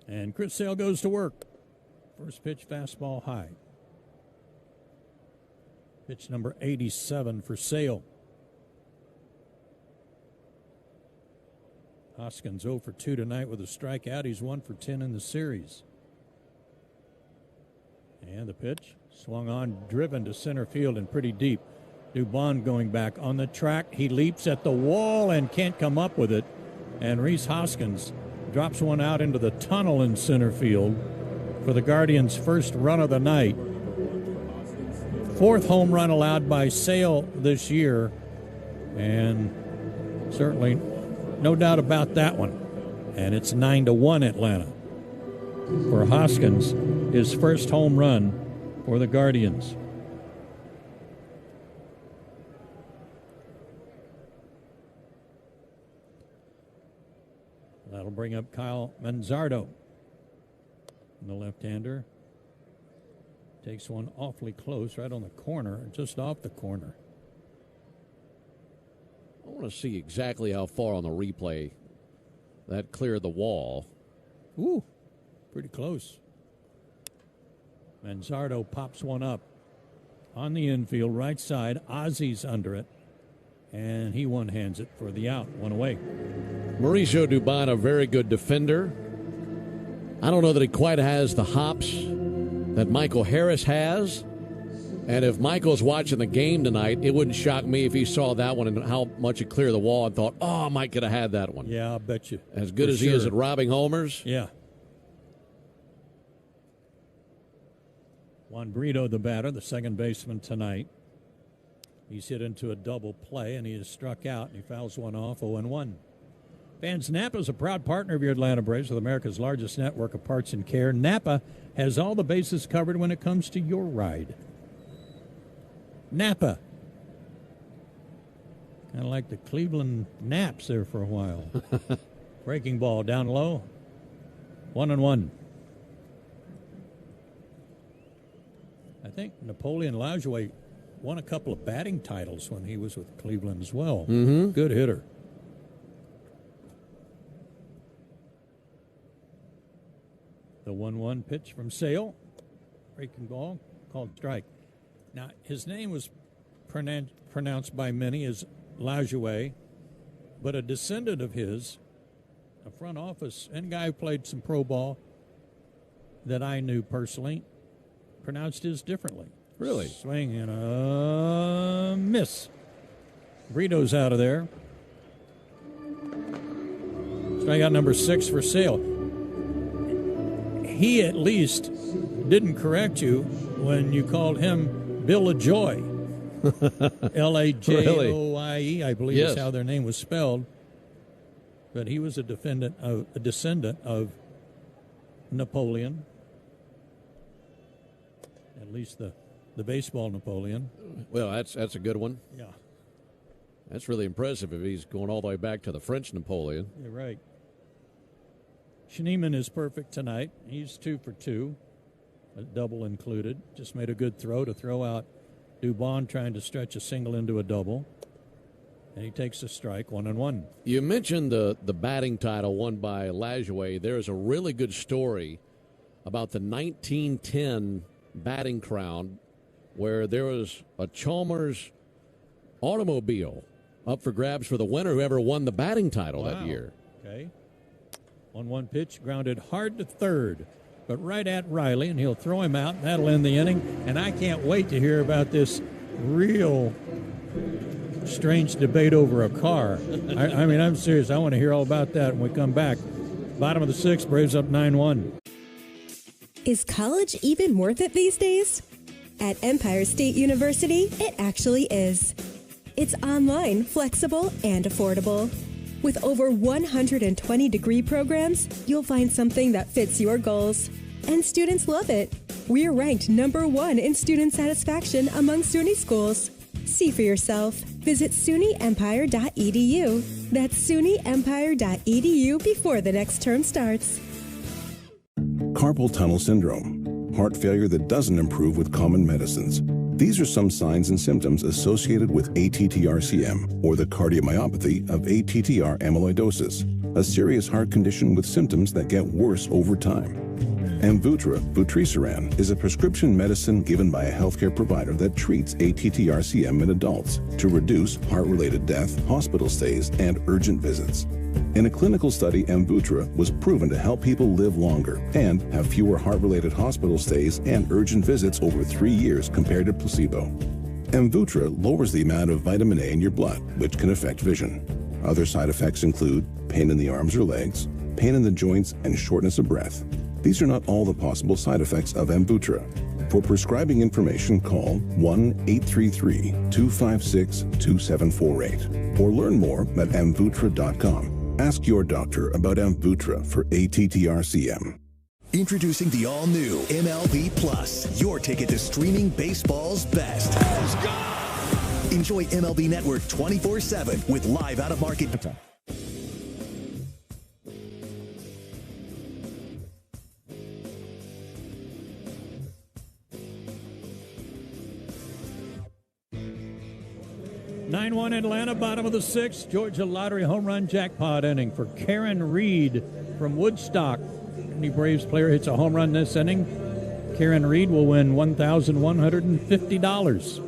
And Chris Sale goes to work. First pitch, fastball high. Pitch number 87 for Sale. Hoskins 0 for 2 tonight with a strikeout. He's 1 for 10 in the series. And the pitch swung on, driven to center field and pretty deep. Dubon going back on the track. He leaps at the wall and can't come up with it. And Rhys Hoskins drops one out into the tunnel in center field for the Guardians' first run of the night. 4th home run allowed by Sale this year. And certainly no doubt about that one. And it's 9-1 Atlanta for Hoskins, his first home run for the Guardians. That'll bring up Kyle Manzardo. And the left-hander takes one awfully close, right on the corner, just off the corner. I want to see exactly how far on the replay that cleared the wall. Ooh, pretty close. Manzardo pops one up on the infield, right side. Ozzy's under it, and he one-hands it for the out, one away. Mauricio Dubon, a very good defender. I don't know that he quite has the hops that Michael Harris has. And if Michael's watching the game tonight, it wouldn't shock me if he saw that one and how much it cleared the wall and thought, oh, I might could have had that one. Yeah, I'll bet you. As good as he is at robbing homers. Yeah. Juan Brito, the batter, the second baseman tonight. He's hit into a double play, and he is struck out, and he fouls one off, 0-1. Vans Napa is a proud partner of your Atlanta Braves with America's largest network of parts and care. Napa has all the bases covered when it comes to your ride. Napa. Kind of like the Cleveland Naps there for a while. Breaking ball down low. 1-1. I think Napoleon Lajoie won a couple of batting titles when he was with Cleveland as well. Mm-hmm. Good hitter. The 1-1 pitch from Sale. Breaking ball, called strike. Now, his name was pronounced by many as Lajoie, but a descendant of his, a front office and guy who played some pro ball that I knew personally, pronounced his differently. Really? Swing and a miss. Brito's out of there. Strikeout number 6 for Sale. He at least didn't correct you when you called him Bill LaJoie. Lajoie, I believe is how their name was spelled. But he was a descendant of Napoleon. At least the baseball Napoleon. Well, that's a good one. Yeah. That's really impressive if he's going all the way back to the French Napoleon. You're right. Schneemann is perfect tonight. He's 2 for 2, a double included. Just made a good throw to throw out Dubon, trying to stretch a single into a double. And he takes a strike, 1-1. You mentioned the batting title won by Lajoie. There is a really good story about the 1910 batting crown where there was a Chalmers automobile up for grabs for the winner, whoever won the batting title that year. Okay. 1-1 pitch, grounded hard to third, but right at Riley, and he'll throw him out, and that'll end the inning. And I can't wait to hear about this real strange debate over a car. I mean, I'm serious. I want to hear all about that when we come back. Bottom of the 6th, Braves up 9-1. Is college even worth it these days? At Empire State University, it actually is. It's online, flexible, and affordable. With over 120 degree programs, you'll find something that fits your goals. And students love it. We're ranked #1 in student satisfaction among SUNY schools. See for yourself. Visit SUNYEmpire.edu. That's SUNYEmpire.edu before the next term starts. Carpal tunnel syndrome, heart failure that doesn't improve with common medicines. These are some signs and symptoms associated with ATTR-CM, or the cardiomyopathy of ATTR amyloidosis, a serious heart condition with symptoms that get worse over time. Amvuttra, vutrisiran, is a prescription medicine given by a healthcare provider that treats ATTR-CM in adults to reduce heart-related death, hospital stays, and urgent visits. In a clinical study, Amvuttra was proven to help people live longer and have fewer heart-related hospital stays and urgent visits over 3 years compared to placebo. Amvuttra lowers the amount of vitamin A in your blood, which can affect vision. Other side effects include pain in the arms or legs, pain in the joints, and shortness of breath. These are not all the possible side effects of Amvuttra. For prescribing information, call 1-833-256-2748 or learn more at amvuttra.com. Ask your doctor about Amvuttra for ATTR-CM. Introducing the all-new MLB Plus, your ticket to streaming baseball's best. Enjoy MLB Network 24/7 with live out-of-market. Nine-1 Atlanta, bottom of the 6th. Georgia Lottery home run jackpot inning for Karen Reed from Woodstock. Any Braves player hits a home run this inning, Karen Reed will win $1,150.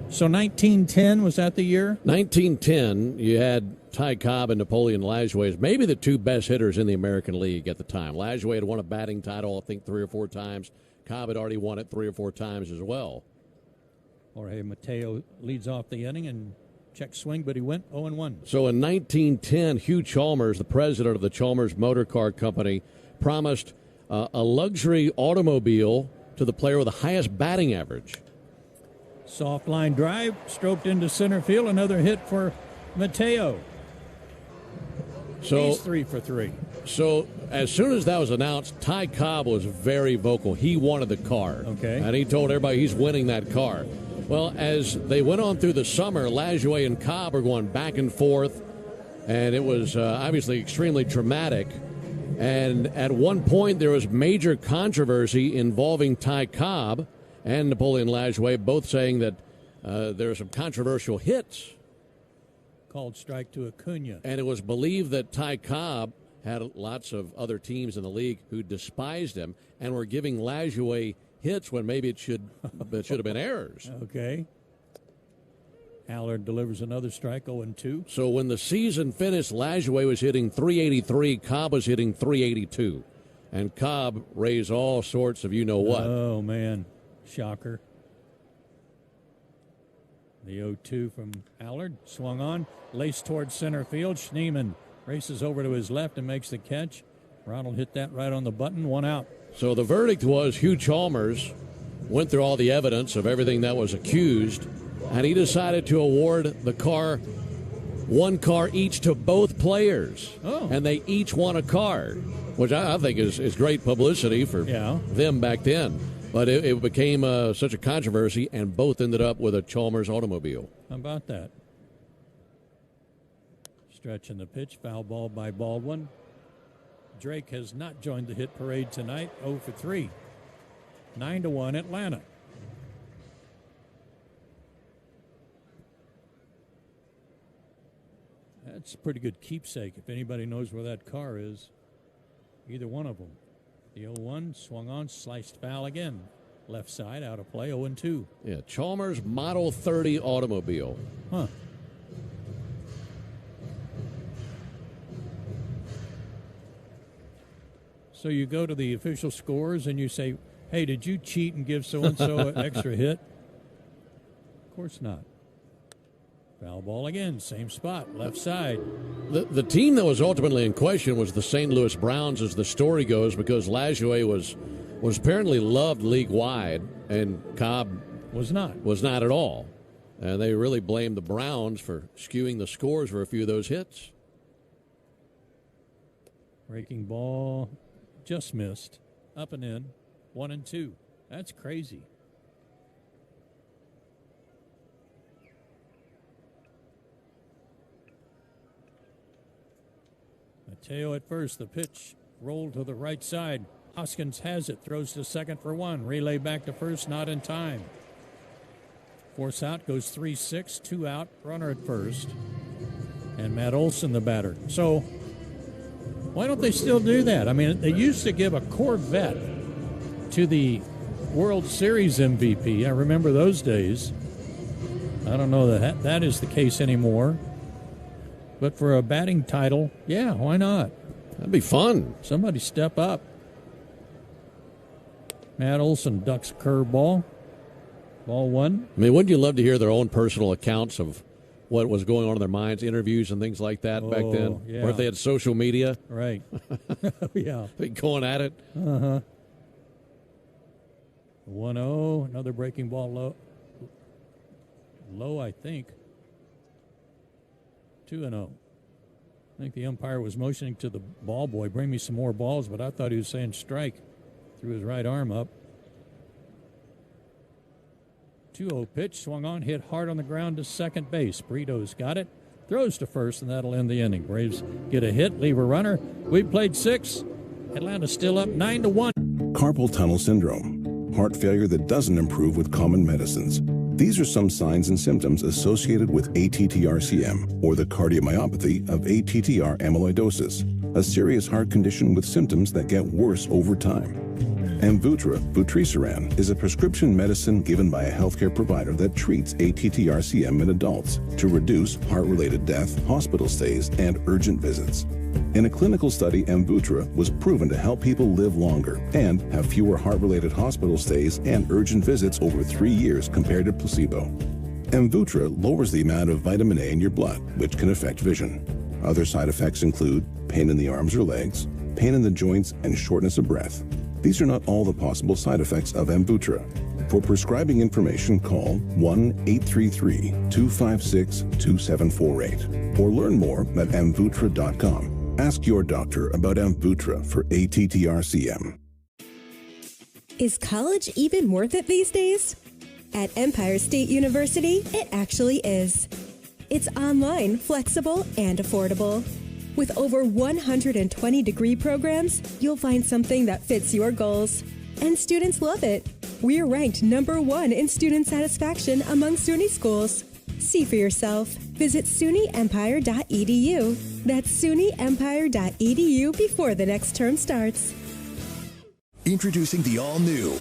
So 1910, was that the year? 1910, you had Ty Cobb and Napoleon Lajoie as maybe the 2 best hitters in the American League at the time. Lajoie had won a batting title, I think, 3 or 4 times. Cobb had already won it 3 or 4 times as well. Jorge Mateo leads off the inning and check swing, but he went 0-1. So in 1910, Hugh Chalmers, the president of the Chalmers Motor Car Company, promised a luxury automobile to the player with the highest batting average. Soft line drive, stroked into center field. Another hit for Mateo. So he's 3 for 3. So as soon as that was announced, Ty Cobb was very vocal. He wanted the car. Okay. And he told everybody he's winning that car. Well, as they went on through the summer, Lajoie and Cobb were going back and forth, and it was obviously extremely dramatic. And at one point, there was major controversy involving Ty Cobb and Napoleon Lajoie, both saying that there were some controversial hits. Called strike to Acuna. And it was believed that Ty Cobb had lots of other teams in the league who despised him and were giving Lajoie hits when maybe it should have been errors. Okay. Allard delivers another strike, 0-2. So when the season finished, Lajoie was hitting .383, Cobb was hitting .382. And Cobb raised all sorts of you-know-what. Oh, man. Shocker. The 0-2 from Allard. Swung on. Laced towards center field. Schneemann races over to his left and makes the catch. Ronald hit that right on the button. 1 out. So the verdict was Hugh Chalmers went through all the evidence of everything that was accused, and he decided to award the car, 1 car each to both players. Oh. And they each won a car, which I think is great publicity for them back then. But it became such a controversy, and both ended up with a Chalmers automobile. How about that? Stretching the pitch, foul ball by Baldwin. Drake has not joined the hit parade tonight, 0 for 3. 9-1 Atlanta. That's a pretty good keepsake if anybody knows where that car is. Either one of them. The 0-1 swung on, sliced foul again. Left side, out of play, 0-2. Yeah, Chalmers Model 30 automobile. Huh. So you go to the official scores and you say, hey, did you cheat and give so-and-so an extra hit? Of course not. Foul ball again, same spot, left side. The team that was ultimately in question was the St. Louis Browns, as the story goes, because Lajoie was apparently loved league-wide, and Cobb was not at all. And they really blamed the Browns for skewing the scores for a few of those hits. Breaking ball, just missed. Up and in, 1-2. That's crazy. Mateo at first. The pitch rolled to the right side. Hoskins has it. Throws to second for 1. Relay back to first. Not in time. Force out. Goes 3-6. 2 out. Runner at first. And Matt Olson the batter. So why don't they still do that? I mean, they used to give a Corvette to the World Series MVP. I remember those days. I don't know that is the case anymore. But for a batting title, yeah, why not? That'd be fun. Somebody step up. Matt Olson ducks a curveball. Ball 1. I mean, wouldn't you love to hear their own personal accounts of what was going on in their minds, interviews and things like that back then? Yeah. Or if they had social media. Right. Yeah. Be going at it. Uh-huh. 1-0. Another breaking ball low. Low, I think. 2-0. I think the umpire was motioning to the ball boy, bring me some more balls, but I thought he was saying strike. Threw his right arm up. 2-0 pitch, swung on, hit hard on the ground to second base. Brito's got it, throws to first, and that'll end the inning. Braves get a hit, leave a runner. We've played 6. Atlanta's still up 9-1. Carpal tunnel syndrome, heart failure that doesn't improve with common medicines. These are some signs and symptoms associated with ATTR-CM, or the cardiomyopathy of ATTR amyloidosis, a serious heart condition with symptoms that get worse over time. Amvuttra, vutrisiran, is a prescription medicine given by a healthcare provider that treats ATTR-CM in adults to reduce heart-related death, hospital stays, and urgent visits. In a clinical study, Amvuttra was proven to help people live longer and have fewer heart-related hospital stays and urgent visits over 3 years compared to placebo. Amvuttra lowers the amount of vitamin A in your blood, which can affect vision. Other side effects include pain in the arms or legs, pain in the joints, and shortness of breath. These are not all the possible side effects of Amvuttra. For prescribing information, call 1-833-256-2748 or learn more at amvuttra.com. Ask your doctor about Amvuttra for ATTR-CM. Is college even worth it these days? At Empire State University, it actually is. It's online, flexible, and affordable. With over 120 degree programs, you'll find something that fits your goals. And students love it. We're ranked #1 in student satisfaction among SUNY schools. See for yourself. Visit SUNYEmpire.edu. That's SUNYEmpire.edu before the next term starts. Introducing the all-new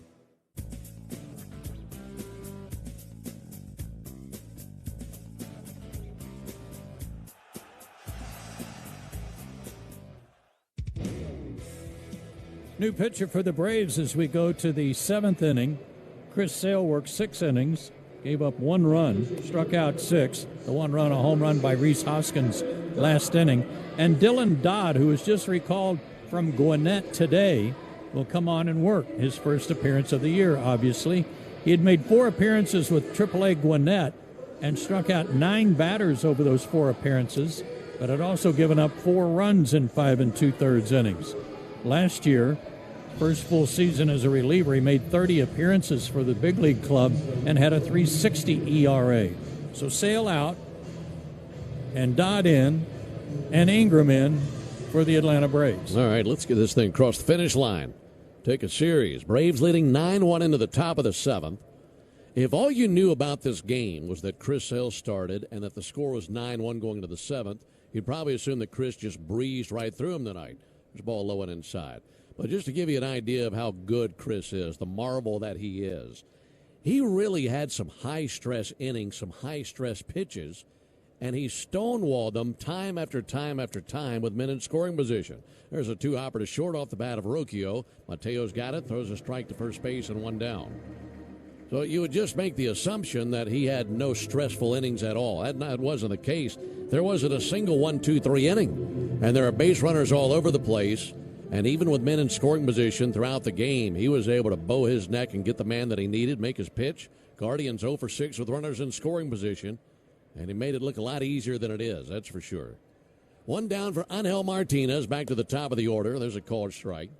New pitcher for the Braves as we go to the 7th inning. Chris Sale worked 6 innings, gave up 1 run, struck out 6. The 1 run, a home run by Rhys Hoskins last inning. And Dylan Dodd, who was just recalled from Gwinnett today, will come on and work. His first appearance of the year, obviously. He had made 4 appearances with AAA Gwinnett and struck out 9 batters over those 4 appearances, but had also given up 4 runs in 5 2/3 innings. Last year, first full season as a reliever, he made 30 appearances for the big league club and had a 3.60 ERA. So Sale out, and Dodd in, and Ingram in for the Atlanta Braves. All right, let's get this thing across the finish line. Take a series. Braves leading 9-1 into the top of the 7th. If all you knew about this game was that Chris Sale started and that the score was 9-1 going into the 7th, you'd probably assume that Chris just breezed right through him tonight. There's a ball low and inside. But just to give you an idea of how good Chris is, the marvel that he is, he really had some high-stress innings, some high-stress pitches, and he stonewalled them time after time after time with men in scoring position. There's a 2-hopper to short off the bat of Rocchio. Mateo's got it, throws a strike to first base and 1 down. So you would just make the assumption that he had no stressful innings at all. That wasn't the case. There wasn't a single 1-2-3 inning, and there are base runners all over the place. And even with men in scoring position throughout the game, he was able to bow his neck and get the man that he needed, make his pitch. Guardians 0 for 6 with runners in scoring position. And he made it look a lot easier than it is, that's for sure. 1 down for Angel Martinez, back to the top of the order. There's a called strike.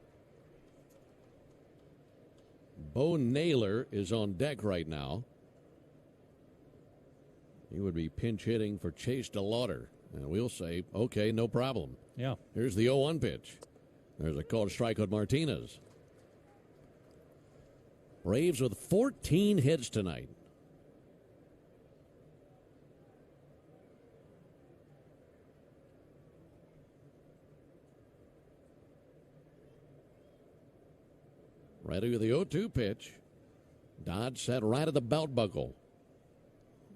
Bo Naylor is on deck right now. He would be pinch hitting for Chase DeLauder. And we'll say, okay, no problem. Yeah. Here's the 0-1 pitch. There's a called strike on Martinez. Braves with 14 hits tonight. Ready with the 0-2 pitch. Dodd set right at the belt buckle.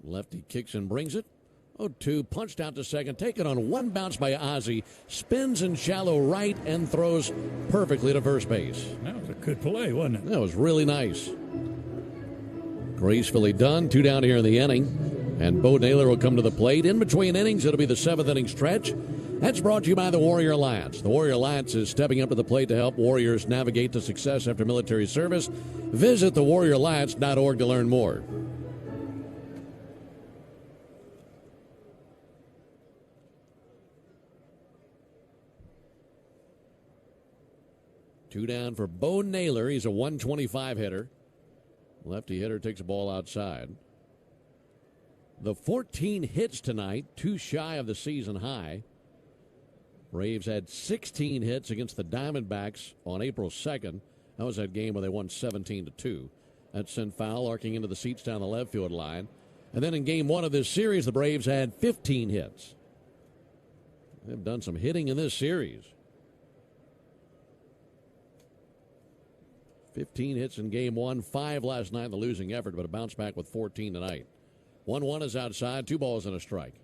Lefty kicks and brings it. 0-2, punched out to second, taken on 1 bounce by Ozzie, spins in shallow right and throws perfectly to first base. That was a good play, wasn't it? That was really nice. Gracefully done, 2 down here in the inning, and Bo Naylor will come to the plate. In between innings, it'll be the 7th inning stretch. That's brought to you by the Warrior Alliance. The Warrior Alliance is stepping up to the plate to help warriors navigate to success after military service. Visit thewarrioralliance.org to learn more. Two down for Bo Naylor. He's a 125 hitter. Lefty hitter takes a ball outside. The 14 hits tonight, 2 shy of the season high. Braves had 16 hits against the Diamondbacks on April 2nd. That was that game where they won 17-2. That sent foul arcing into the seats down the left field line. And then in game 1 of this series, the Braves had 15 hits. They've done some hitting in this series. 15 hits in game 1, 5 last night in the losing effort, but a bounce back with 14 tonight. 1-1 is outside, 2 balls and a strike.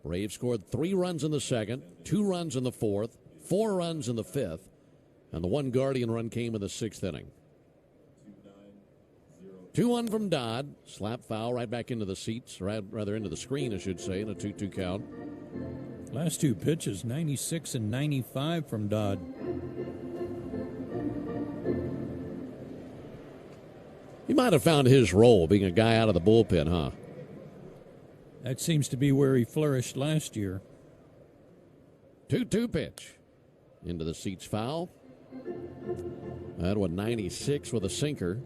Braves scored 3 runs in the second, 2 runs in the 4th, 4 runs in the 5th, and the 1 Guardian run came in the 6th inning. 2-1 from Dodd. Slap foul right back into the seats, or rather into the screen, I should say, in a 2-2 count. Last 2 pitches, 96 and 95 from Dodd. He might have found his role being a guy out of the bullpen, huh? That seems to be where he flourished last year. 2-2 pitch. Into the seats foul. That one 96 with a sinker.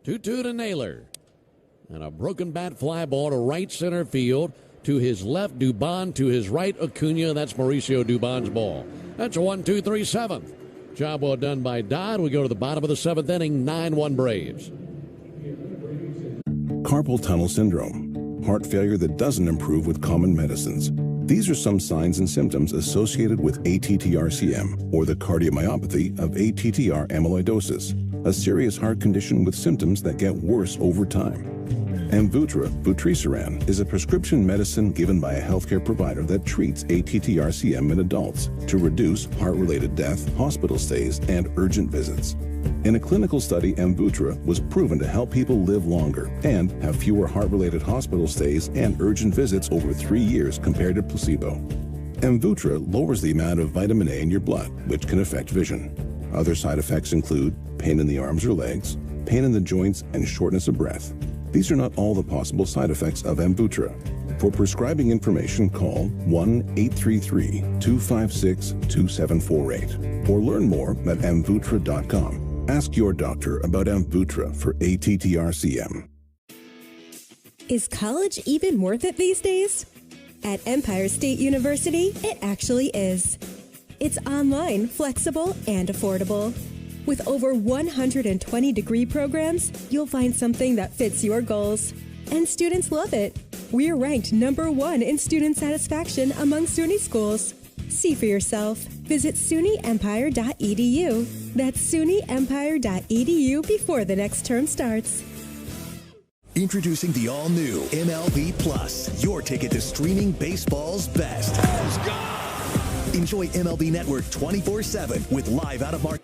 Two to Naylor. And a broken bat fly ball to right center field. To his left, Dubon. To his right, Acuna. That's Mauricio Dubon's ball. That's a 1-2-3 7th. Job well done by Dodd. We go to the bottom of the 7th inning, 9-1 Braves. Carpal tunnel syndrome, heart failure that doesn't improve with common medicines. These are some signs and symptoms associated with ATTR-CM, or the cardiomyopathy of ATTR amyloidosis, a serious heart condition with symptoms that get worse over time. Amvuttra, vutrisiran, is a prescription medicine given by a healthcare provider that treats ATTR-CM in adults to reduce heart-related death, hospital stays, and urgent visits. In a clinical study, Amvuttra was proven to help people live longer and have fewer heart-related hospital stays and urgent visits over 3 years compared to placebo. Amvuttra lowers the amount of vitamin A in your blood, which can affect vision. Other side effects include pain in the arms or legs, pain in the joints, and shortness of breath. These are not all the possible side effects of Amvuttra. For prescribing information, call 1-833-256-2748 or learn more at amvuttra.com. Ask your doctor about Amvuttra for ATTR-CM. Is college even worth it these days? At Empire State University, it actually is. It's online, flexible, and affordable. With over 120 degree programs, you'll find something that fits your goals. And students love it. We're ranked #1 in student satisfaction among SUNY schools. See for yourself. Visit sunyempire.edu. That's sunyempire.edu before the next term starts. Introducing the all-new MLB Plus, your ticket to streaming baseball's best. Enjoy MLB Network 24/7 with live out-of-market.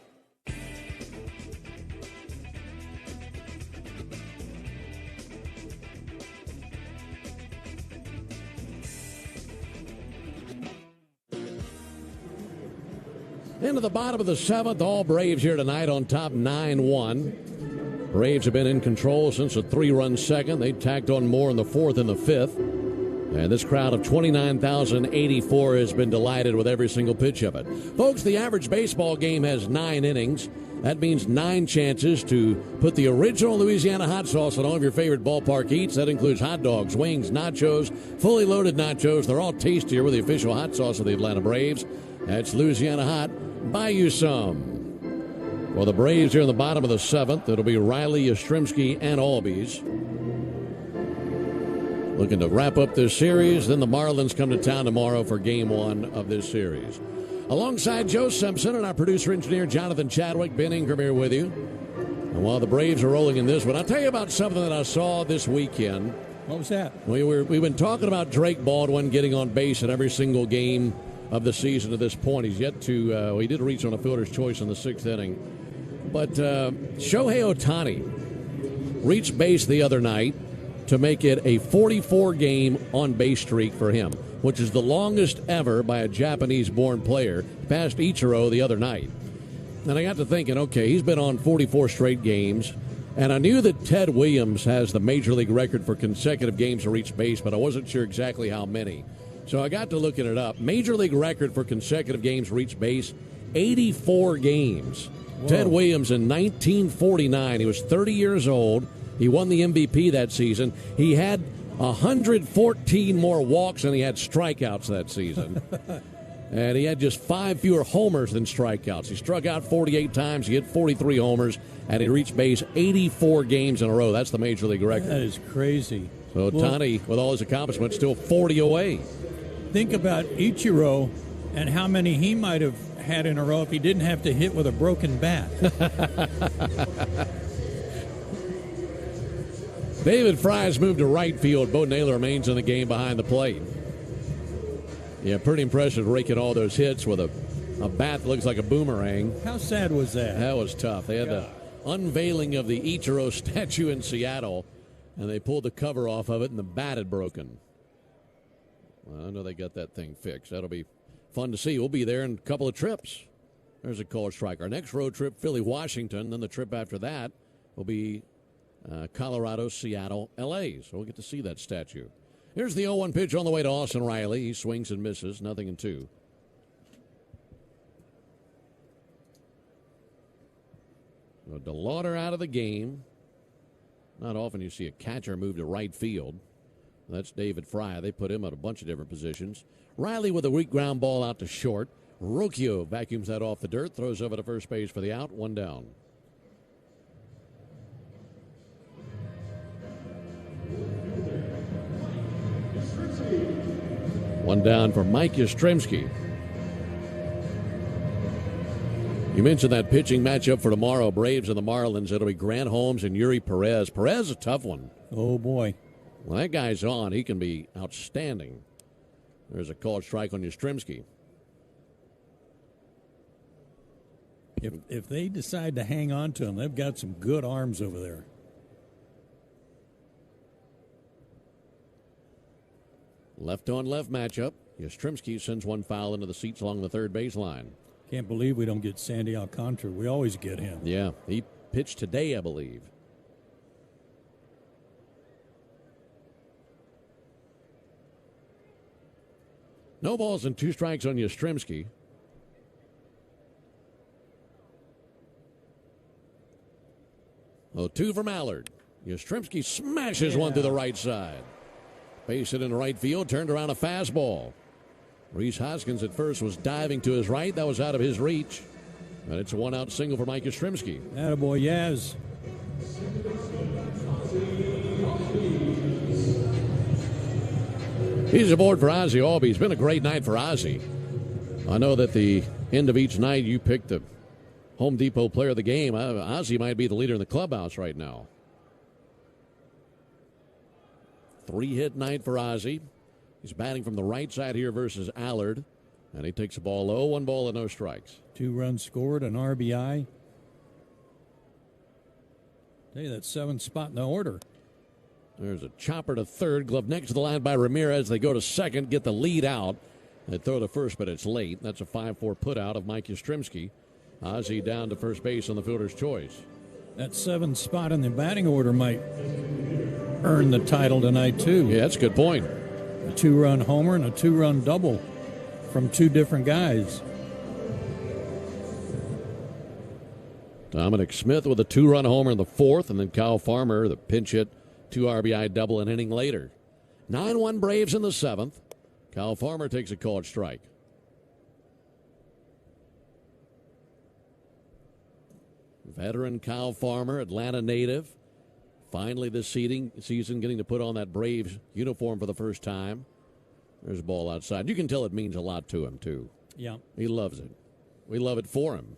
Into the bottom of the 7th, all Braves here tonight on top 9-1. Braves have been in control since a 3-run second. They tacked on more in the 4th and the 5th. And this crowd of 29,084 has been delighted with every single pitch of it. Folks, the average baseball game has 9 innings. That means 9 chances to put the original Louisiana hot sauce on all of your favorite ballpark eats. That includes hot dogs, wings, nachos, fully loaded nachos. They're all tastier with the official hot sauce of the Atlanta Braves. That's Louisiana Hot. Buy you some. Well, the Braves here in the bottom of the 7th. It'll be Riley, Yastrzemski, and Albies. Looking to wrap up this series. Then the Marlins come to town tomorrow for Game 1 of this series. Alongside Joe Simpson and our producer-engineer Jonathan Chadwick, Ben Ingram here with you. And while the Braves are rolling in this one, I'll tell you about something that I saw this weekend. What was that? We've been talking about Drake Baldwin getting on base in every single game of the season to this point. He's yet to, he did reach on a fielder's choice in the 6th inning. But Shohei Ohtani reached base the other night to make it a 44-game on-base streak for him, which is the longest ever by a Japanese-born player. Passed Ichiro the other night. And I got to thinking, okay, he's been on 44 straight games, and I knew that Ted Williams has the Major League record for consecutive games to reach base, but I wasn't sure exactly how many. So I got to looking it up. Major League record for consecutive games to reach base, 84 games. Whoa. Ted Williams in 1949. He was 30 years old. He won the MVP that season. He had 114 more walks than he had strikeouts that season. And he had just 5 fewer homers than strikeouts. He struck out 48 times. He hit 43 homers, and he reached base 84 games in a row. That's the Major League record. That is crazy. So Ohtani, with all his accomplishments, still 40 away. Think about Ichiro and how many he might have had in a row if he didn't have to hit with a broken bat. David Fry's moved to right field. Bo Naylor remains in the game behind the plate. Yeah, pretty impressive raking all those hits with a bat that looks like a boomerang. How sad was that? That was tough. They had the unveiling of the Ichiro statue in Seattle, and they pulled the cover off of it, and the bat had broken. Well, I know they got that thing fixed. That'll be fun to see. We'll be there in a couple of trips. There's a called strike. Our next road trip, Philly, Washington. Then the trip after that will be Colorado, Seattle, L.A. So we'll get to see that statue. Here's the 0-1 pitch on the way to Austin Riley. He swings and misses. 0-2. DeLauder out of the game. Not often you see a catcher move to right field. That's David Fry. They put him at a bunch of different positions. Riley with a weak ground ball out to short. Rocchio vacuums that off the dirt, throws over to first base for the out, 1 down. One down for Mike Yastrzemski. You mentioned that pitching matchup for tomorrow, Braves and the Marlins. It'll be Grant Holmes and Yuri Perez. Perez is a tough one. Oh, boy. When that guy's on, he can be outstanding. There's a called strike on Yastrzemski. If they decide to hang on to him, they've got some good arms over there. Left-on-left matchup. Yastrzemski sends one foul into the seats along the third baseline. Can't believe we don't get Sandy Alcantara. We always get him. Yeah, he pitched today, I believe. No balls and 2 strikes on Yastrzemski. Oh, 2 from Allard. Yastrzemski smashes one to the right side. Base it in right field, turned around a fastball. Rhys Hoskins at first was diving to his right. That was out of his reach. And it's a 1-out single for Mike Yastrzemski. Attaboy, Yaz. He's aboard for Ozzie Albies. It's been a great night for Ozzie. I know that the end of each night you pick the Home Depot player of the game. Ozzie might be the leader in the clubhouse right now. 3-hit night for Ozzie. He's batting from the right side here versus Allard. And he takes the ball low, 1 ball and no strikes. 2 runs scored, an RBI. Tell you, that 7th spot in the order. There's a chopper to third, glove next to the line by Ramirez. They go to second, get the lead out. They throw to first, but it's late. That's a 5-4 put out of Mike Yastrzemski. Ozzie down to first base on the fielder's choice. That 7th spot in the batting order might earn the title tonight, too. Yeah, that's a good point. A 2-run homer and a 2-run double from 2 different guys. Dominic Smith with a 2-run homer in the 4th, and then Kyle Farmer, the pinch hit, 2 RBI double an inning later. 9-1 Braves in the 7th. Kyle Farmer takes a called strike. Veteran Kyle Farmer, Atlanta native. Finally this season getting to put on that Braves uniform for the first time. There's a ball outside. You can tell it means a lot to him, too. Yeah. He loves it. We love it for him.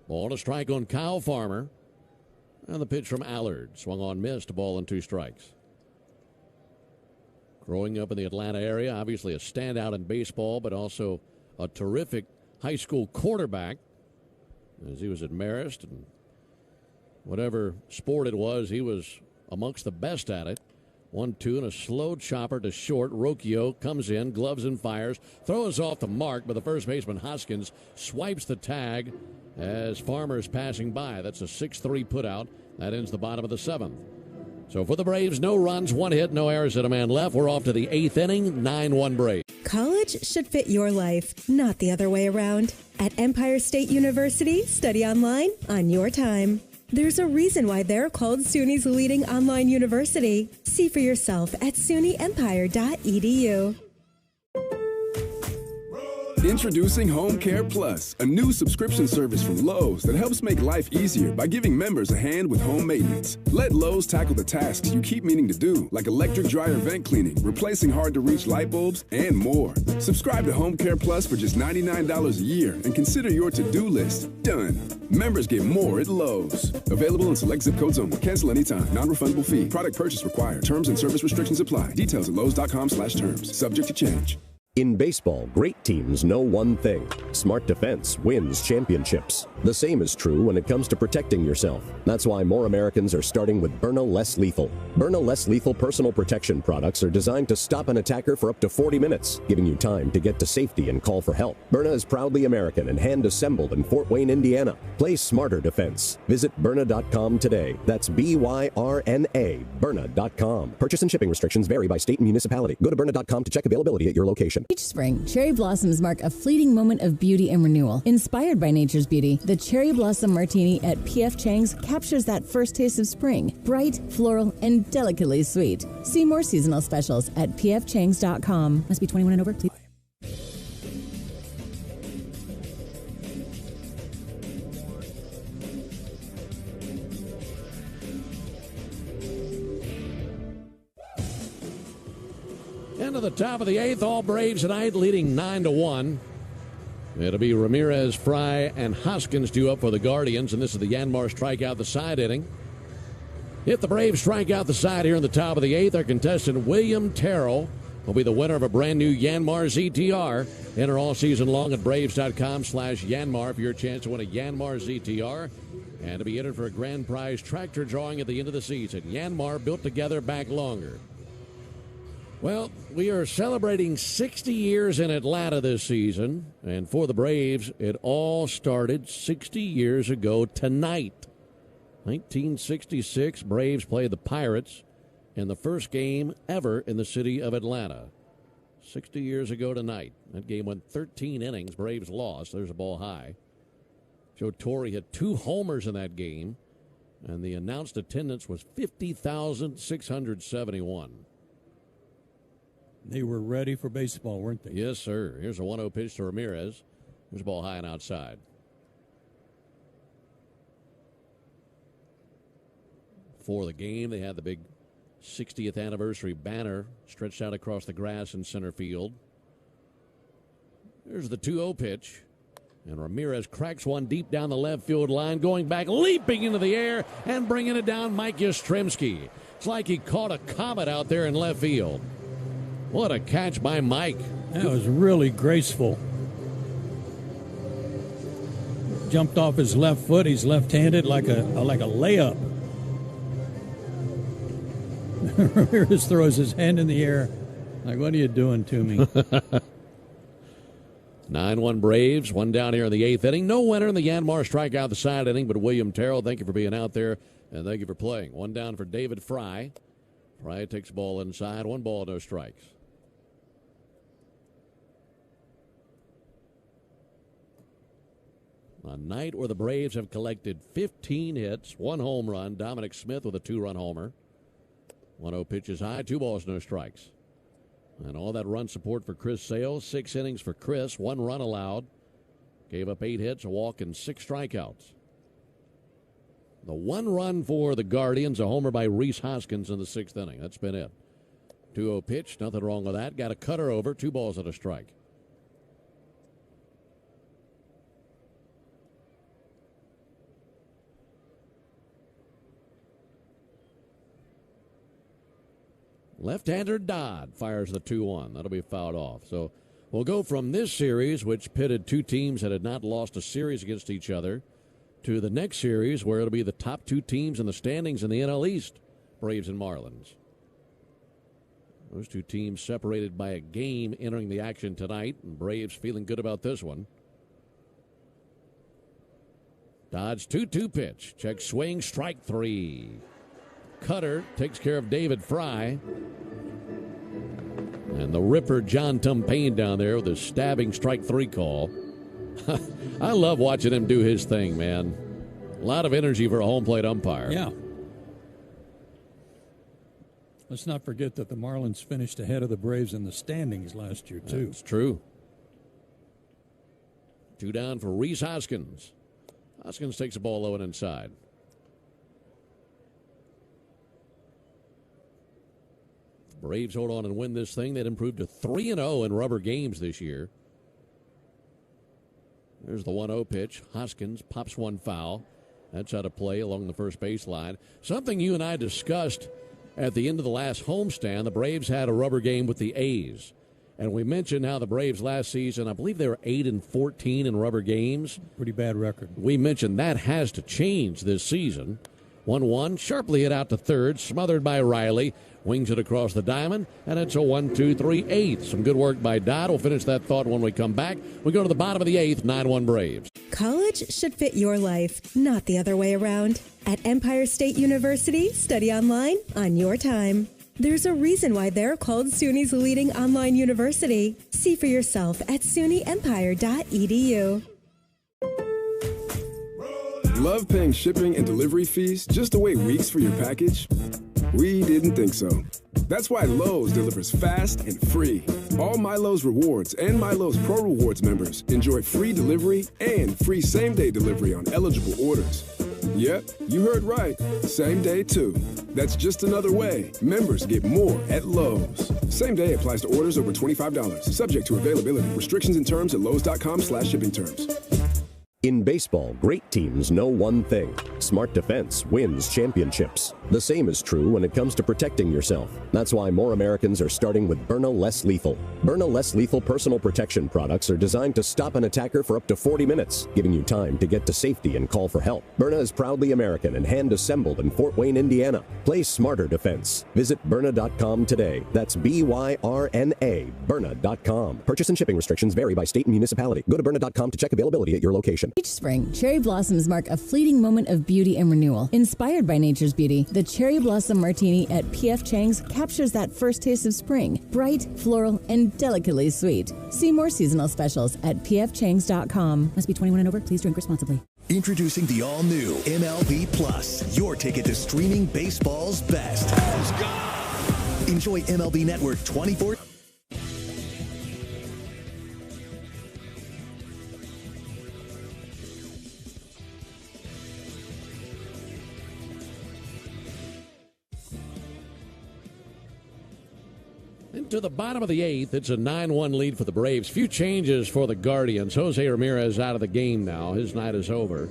Ball to strike on Kyle Farmer. And the pitch from Allard. Swung on, missed. A ball and 2 strikes. Growing up in the Atlanta area, obviously a standout in baseball, but also a terrific high school quarterback. As he was at Marist, and whatever sport it was, he was amongst the best at it. 1-2 and a slow chopper to short. Rocchio comes in, gloves and fires, throws off the mark, but the first baseman Hoskins swipes the tag as Farmer is passing by. That's a 6-3 putout. That ends the bottom of the 7th. So for the Braves, no runs, 1 hit, no errors, and a man left. We're off to the 8th inning, 9-1 Braves. College should fit your life, not the other way around. At Empire State University, study online on your time. There's a reason why they're called SUNY's leading online university. See for yourself at sunyempire.edu. Introducing Home Care Plus, a new subscription service from Lowe's that helps make life easier by giving members a hand with home maintenance. Let Lowe's tackle the tasks you keep meaning to do, like electric dryer vent cleaning, replacing hard-to-reach light bulbs, and more. Subscribe to Home Care Plus for just $99 a year and consider your to-do list done. Members get more at Lowe's. Available in select zip codes only. Cancel anytime. Non-refundable fee. Product purchase required. Terms and service restrictions apply. Details at lowes.com/terms. Subject to change. In baseball, great teams know one thing: smart defense wins championships. The same is true when it comes to protecting yourself. That's why more Americans are starting with Byrna Less Lethal. Byrna Less Lethal personal protection products are designed to stop an attacker for up to 40 minutes, giving you time to get to safety and call for help. Byrna is proudly American and hand-assembled in Fort Wayne, Indiana. Play smarter defense. Visit Byrna.com today. That's BYRNA, Byrna.com. Purchase and shipping restrictions vary by state and municipality. Go to Byrna.com to check availability at your location. second. Each spring, cherry blossoms mark a fleeting moment of beauty and renewal. Inspired by nature's beauty, the Cherry Blossom Martini at P.F. Chang's captures that first taste of spring. Bright, floral, and delicately sweet. See more seasonal specials at pfchangs.com. Must be 21 and over, please. Into the top of the eighth, all Braves tonight leading 9-1. It'll be Ramirez, Fry, and Hoskins due up for the Guardians, and this is the Yanmar strikeout the side inning. If the Braves strike out the side here in the top of the eighth, our contestant William Terrell will be the winner of a brand new Yanmar ZTR. Enter all season long at Braves.com/Yanmar for your chance to win a Yanmar ZTR and to be entered for a grand prize tractor drawing at the end of the season. Yanmar, built together, back longer. Well, we are celebrating 60 years in Atlanta this season, and for the Braves, it all started 60 years ago tonight. 1966, Braves played the Pirates in the first game ever in the city of Atlanta. 60 years ago tonight. That game went 13 innings. Braves lost. There's a ball high. Joe Torre hit 2 homers in that game, and the announced attendance was 50,671. They were ready for baseball, weren't they? Yes, sir. Here's a 1-0 pitch to Ramirez. There's a ball high and outside. For the game, they had the big 60th anniversary banner stretched out across the grass in center field. There's the 2-0 pitch. And Ramirez cracks one deep down the left field line, going back, leaping into the air, and bringing it down, Mike Yastrzemski. It's like he caught a comet out there in left field. What a catch by Mike. That was really graceful. Jumped off his left foot. He's left-handed like a layup. Ramirez throws his hand in the air like, what are you doing to me? 9-1 Braves, one down here in the eighth inning. No winner in the Yanmar strikeout the side inning, but William Terrell, thank you for being out there, and thank you for playing. One down for David Fry. Fry takes the ball inside. 1 ball, no strikes. A night where the Braves have collected 15 hits, 1 home run. Dominic Smith with a 2-run homer. 1-0 pitch is high, 2 balls, no strikes. And all that run support for Chris Sale. 6 innings for Chris, 1 run allowed. Gave up 8 hits, a walk, and 6 strikeouts. The 1 run for the Guardians, a homer by Rhys Hoskins in the 6th inning. That's been it. 2-0 pitch, nothing wrong with that. Got a cutter over, 2 balls and a strike. Left-hander Dodd fires the 2-1. That'll be fouled off. So we'll go from this series, which pitted 2 teams that had not lost a series against each other, to the next series where it'll be the top 2 teams in the standings in the NL East, Braves and Marlins. Those 2 teams separated by a game entering the action tonight, and Braves feeling good about this one. Dodd's 2-2 pitch. Check swing, strike 3. Cutter takes care of David Fry. And the ripper John Tumpain down there with a stabbing strike 3 call. I love watching him do his thing, man. A lot of energy for a home plate umpire. Yeah. Let's not forget that the Marlins finished ahead of the Braves in the standings last year, too. That's true. 2 down for Rhys Hoskins. Hoskins takes the ball low and inside. Braves hold on and win this thing. They'd improved to 3-0 in rubber games this year. There's the 1-0 pitch. Hoskins pops one foul. That's out of play along the first baseline. Something you and I discussed at the end of the last homestand. The Braves had a rubber game with the A's. And we mentioned how the Braves last season, I believe they were 8-14 in rubber games. Pretty bad record. We mentioned that has to change this season. 1-1, sharply hit out to third, smothered by Riley. Wings it across the diamond, and it's a 1-2-3-8. Some good work by Dodd. We'll finish that thought when we come back. We go to the bottom of the 8th, 9-1 Braves. College should fit your life, not the other way around. At Empire State University, study online on your time. There's a reason why they're called SUNY's leading online university. See for yourself at sunyempire.edu. Love paying shipping and delivery fees just to wait weeks for your package? We didn't think so. That's why Lowe's delivers fast and free. All My Lowe's Rewards and My Lowe's Pro Rewards members enjoy free delivery and free same-day delivery on eligible orders. Yep, you heard right. Same day, too. That's just another way members get more at Lowe's. Same day applies to orders over $25. Subject to availability. Restrictions and terms at lowes.com/shipping terms. In baseball, great teams know one thing: smart defense wins championships. The same is true when it comes to protecting yourself. That's why more Americans are starting with Byrna Less Lethal. Byrna Less Lethal personal protection products are designed to stop an attacker for up to 40 minutes, giving you time to get to safety and call for help. Byrna is proudly American and hand-assembled in Fort Wayne, Indiana. Play smarter defense. Visit Byrna.com today. That's BYRNA, Byrna.com. Purchase and shipping restrictions vary by state and municipality. Go to Byrna.com to check availability at your location. Each spring, cherry blossoms mark a fleeting moment of beauty and renewal. Inspired by nature's beauty, the Cherry Blossom Martini at P.F. Chang's captures that first taste of spring. Bright, floral, and delicately sweet. See more seasonal specials at pfchangs.com. Must be 21 and over. Please drink responsibly. Introducing the all-new MLB Plus, your ticket to streaming baseball's best. Enjoy MLB Network 24. Into the bottom of the eighth, it's a 9-1 lead for the Braves. Few changes for the Guardians. Jose Ramirez out of the game now. His night is over.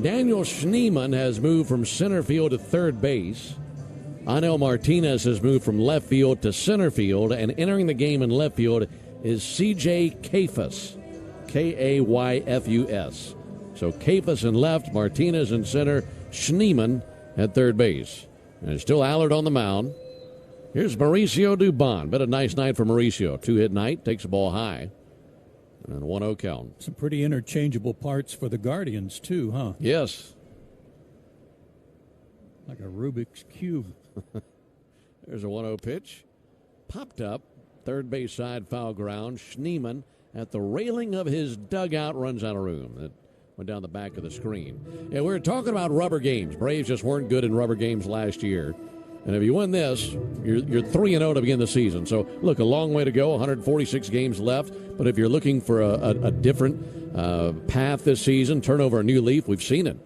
Daniel Schneemann has moved from center field to third base. Anel Martinez has moved from left field to center field. And entering the game in left field is C.J. Kayfus. Kayfus. So Kayfus in left, Martinez in center, Schneemann at third base. And it's still Allard on the mound. Here's Mauricio Dubon. Been a nice night for Mauricio. Two-hit night, takes the ball high. And 1-0 count. Some pretty interchangeable parts for the Guardians, too, huh? Yes. Like a Rubik's Cube. There's a 1-0 pitch. Popped up. Third base side, foul ground. Schneemann at the railing of his dugout runs out of room. That went down the back of the screen. And we were talking about rubber games. Braves just weren't good in rubber games last year. And if you win this, you're 3-0 to begin the season. So, look, a long way to go, 146 games left. But if you're looking for a different path this season, turn over a new leaf, we've seen it.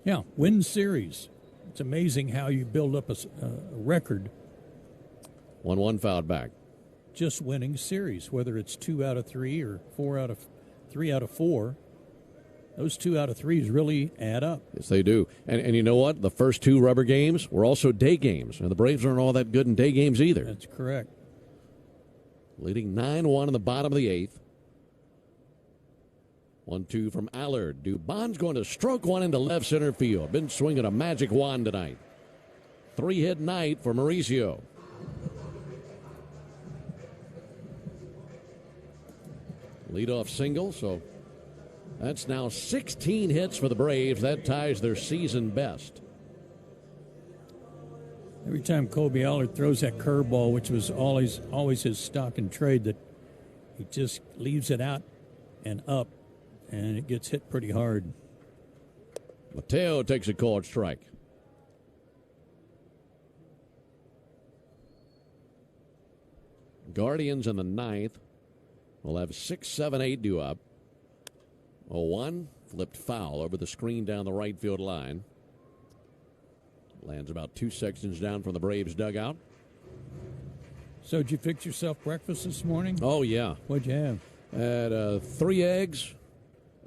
Yeah, win series. It's amazing how you build up a record. 1-1 fouled back. Just winning series, whether it's 2 out of 3 or 3 out of 4. Those 2 out of 3s really add up. Yes, they do. And you know what? The first 2 rubber games were also day games. And the Braves aren't all that good in day games either. That's correct. Leading 9-1 in the bottom of the eighth. 1-2 from Allard. Dubon's going to stroke one into left center field. Been swinging a magic wand tonight. 3-hit night for Mauricio. Leadoff single, so that's now 16 hits for the Braves. That ties their season best. Every time Colby Allard throws that curveball, which was always his stock and trade, that he just leaves it out and up, and it gets hit pretty hard. Mateo takes a called strike. Guardians in the ninth will have 6, 7, 8 due up. 0-1, flipped foul over the screen down the right field line. Lands about 2 sections down from the Braves dugout. So did you fix yourself breakfast this morning? Oh, yeah. What'd you have? I had 3 eggs,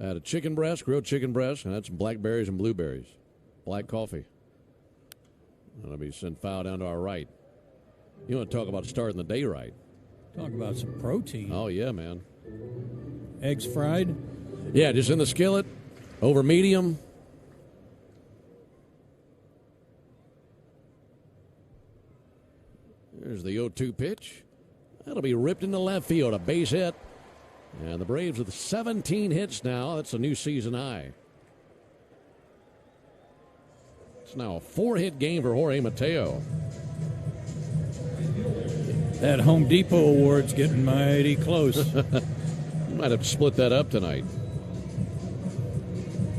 I had a chicken breast, grilled chicken breast, and I had some blackberries and blueberries. Black coffee. That'll be sent foul down to our right. You want to talk about starting the day right. Talk about some protein. Oh, yeah, man. Eggs fried? Yeah, just in the skillet, over medium. There's the 0-2 pitch. That'll be ripped into left field, a base hit. And the Braves with 17 hits now. That's a new season high. It's now a 4-hit game for Jorge Mateo. That Home Depot award's getting mighty close. You might have to split that up tonight.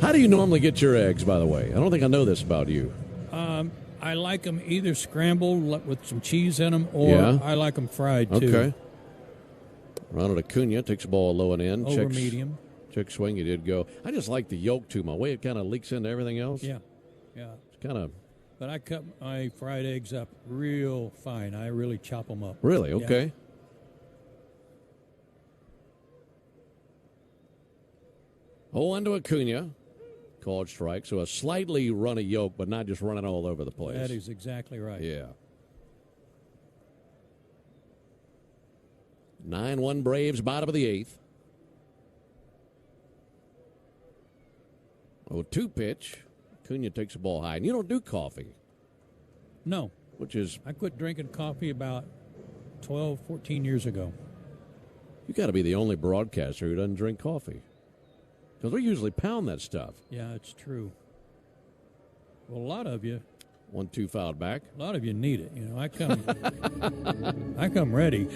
How do you normally get your eggs, by the way? I don't think I know this about you. I like them either scrambled with some cheese in them, or I like them fried, too. Okay. Ronald Acuna takes the ball low and in. Over medium. Check swing, he did go. I just like the yolk, too. My way it kind of leaks into everything else. Yeah. It's kind of... But I cut my fried eggs up real fine. I really chop them up. Really? Okay. Yeah. 0-1 to Acuna. Called strike. So a slightly runny yolk, but not just running all over the place. That is exactly right. Yeah. 9-1 Braves, bottom of the 8th. 0-2 pitch. Acuna takes the ball high. And you don't do coffee. No. Which is... I quit drinking coffee about 12, 14 years ago. You got to be the only broadcaster who doesn't drink coffee. Because we usually pound that stuff. Yeah, it's true. Well, a lot of you... 1-2 fouled back. A lot of you need it. You know, I come ready.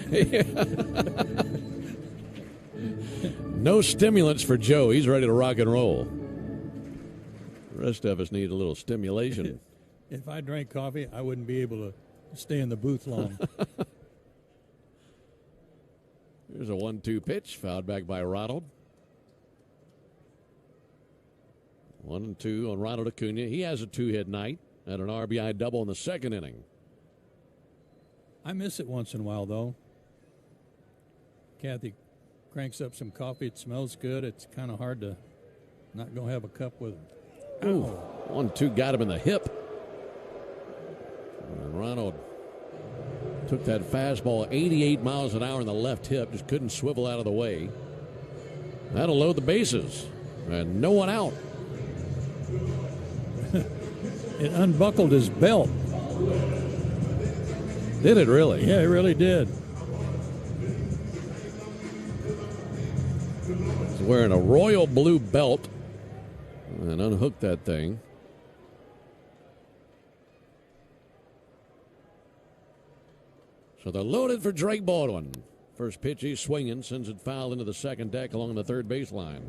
No stimulants for Joe. He's ready to rock and roll. The rest of us need a little stimulation. If I drank coffee, I wouldn't be able to stay in the booth long. Here's a 1-2 pitch, fouled back by Ronald. 1-2 on Ronald Acuna. He has a 2-hit night. Had an RBI double in the second inning. I miss it once in a while, though. Kathy cranks up some coffee. It smells good. It's kind of hard to not go have a cup with her. Ooh, 1-2 got him in the hip. And Ronald took that fastball 88 miles an hour in the left hip. Just couldn't swivel out of the way. That'll load the bases. And no one out. It unbuckled his belt. Did it really? Yeah, it really did. He's wearing a royal blue belt and unhooked that thing. So they're loaded for Drake Baldwin. First pitch, he's swinging, sends it foul into the second deck along the third baseline.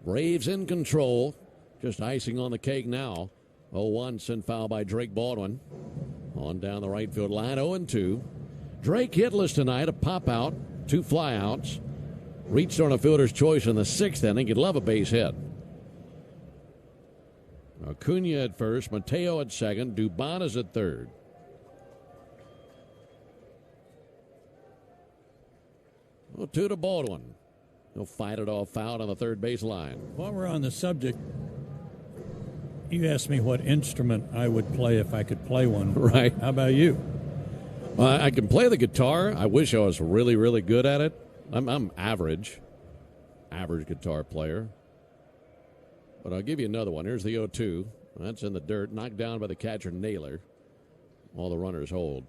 Braves in control. Just icing on the cake now. 0-1 sent foul by Drake Baldwin. On down the right field line, 0-2. Drake hitless tonight, a pop out, 2 flyouts. Reached on a fielder's choice in the 6th inning. You'd love a base hit. Acuna at first, Mateo at second, Dubon is at third. Well, 2 to Baldwin. He'll fight it off foul on the third base line. While we're on the subject, you asked me what instrument I would play if I could play one. Right. How about you? I can play the guitar. I wish I was really, really good at it. I'm average guitar player. But I'll give you another one. Here's the 0-2. That's in the dirt, knocked down by the catcher Naylor. All the runners hold.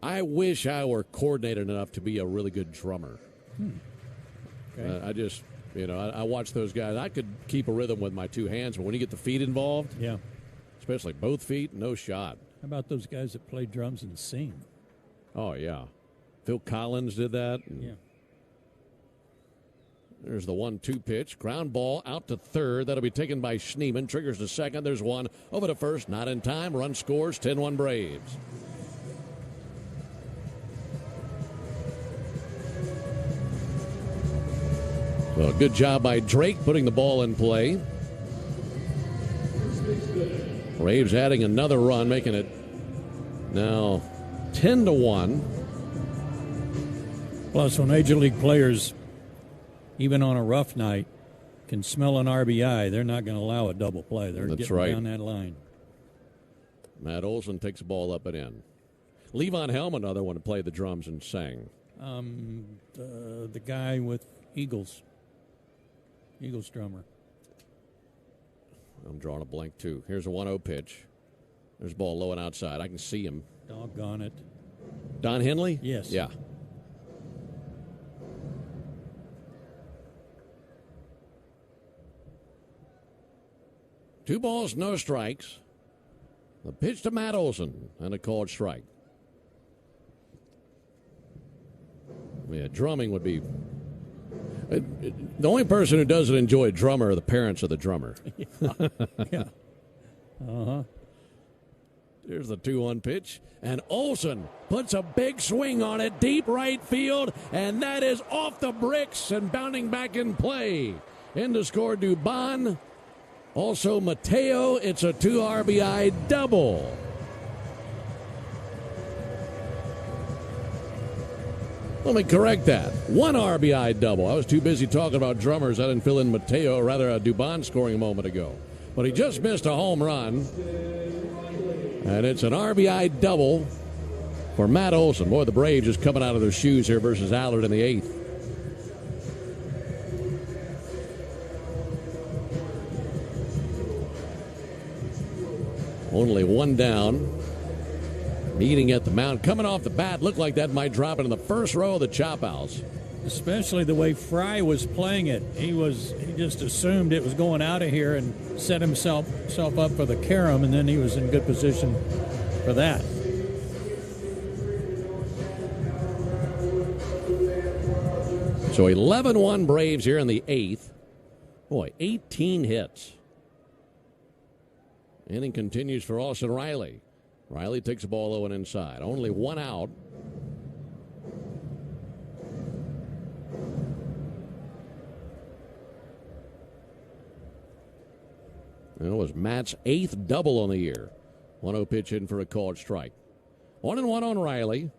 I wish I were coordinated enough to be a really good drummer. Okay. I just, I watch those guys. I could keep a rhythm with my 2 hands, but when you get the feet involved, yeah, especially both feet, no shot. How about those guys that play drums and sing? Oh, yeah. Phil Collins did that. Yeah. There's the 1-2 pitch. Ground ball out to third. That'll be taken by Schneeman. Triggers to second. There's one. Over to first. Not in time. Run scores. 10-1 Braves. So good job by Drake putting the ball in play. Braves adding another run, making it now 10-1. Plus, when Major League players, even on a rough night, can smell an RBI, they're not going to allow a double play. They're getting down that line. Matt Olson takes the ball up and in. Levon Helm, another one to play the drums and sang. The guy with Eagles drummer. I'm drawing a blank, too. Here's a 1-0 pitch. There's a ball low and outside. I can see him. Doggone it. Don Henley? Yes. Yeah. 2 balls, no strikes. The pitch to Matt Olson and a called strike. Yeah, drumming would be. The only person who doesn't enjoy a drummer are the parents of the drummer. Yeah. Uh-huh. Here's the 2-1 pitch. And Olson puts a big swing on it, deep right field, and that is off the bricks and bounding back in play. In to score Dubon. Also Mateo. It's a 2 RBI double. Let me correct that. 1 RBI double. I was too busy talking about drummers. I didn't fill in Mateo, or rather a Dubon scoring a moment ago. But he just missed a home run. And it's an RBI double for Matt Olson. Boy, the Braves just coming out of their shoes here versus Allard in the 8th. Only 1 down. Meeting at the mound. Coming off the bat. Looked like that might drop it in the first row of the chop house. Especially the way Fry was playing it. He just assumed it was going out of here and set himself up for the carom, and then he was in good position for that. So 11-1 Braves here in the 8th. Boy, 18 hits. Inning continues for Austin Riley. Riley takes a ball low and inside. Only 1 out. It was Matt's 8th double on the year. 1-0 pitch in for a called strike. 1-1 on Riley.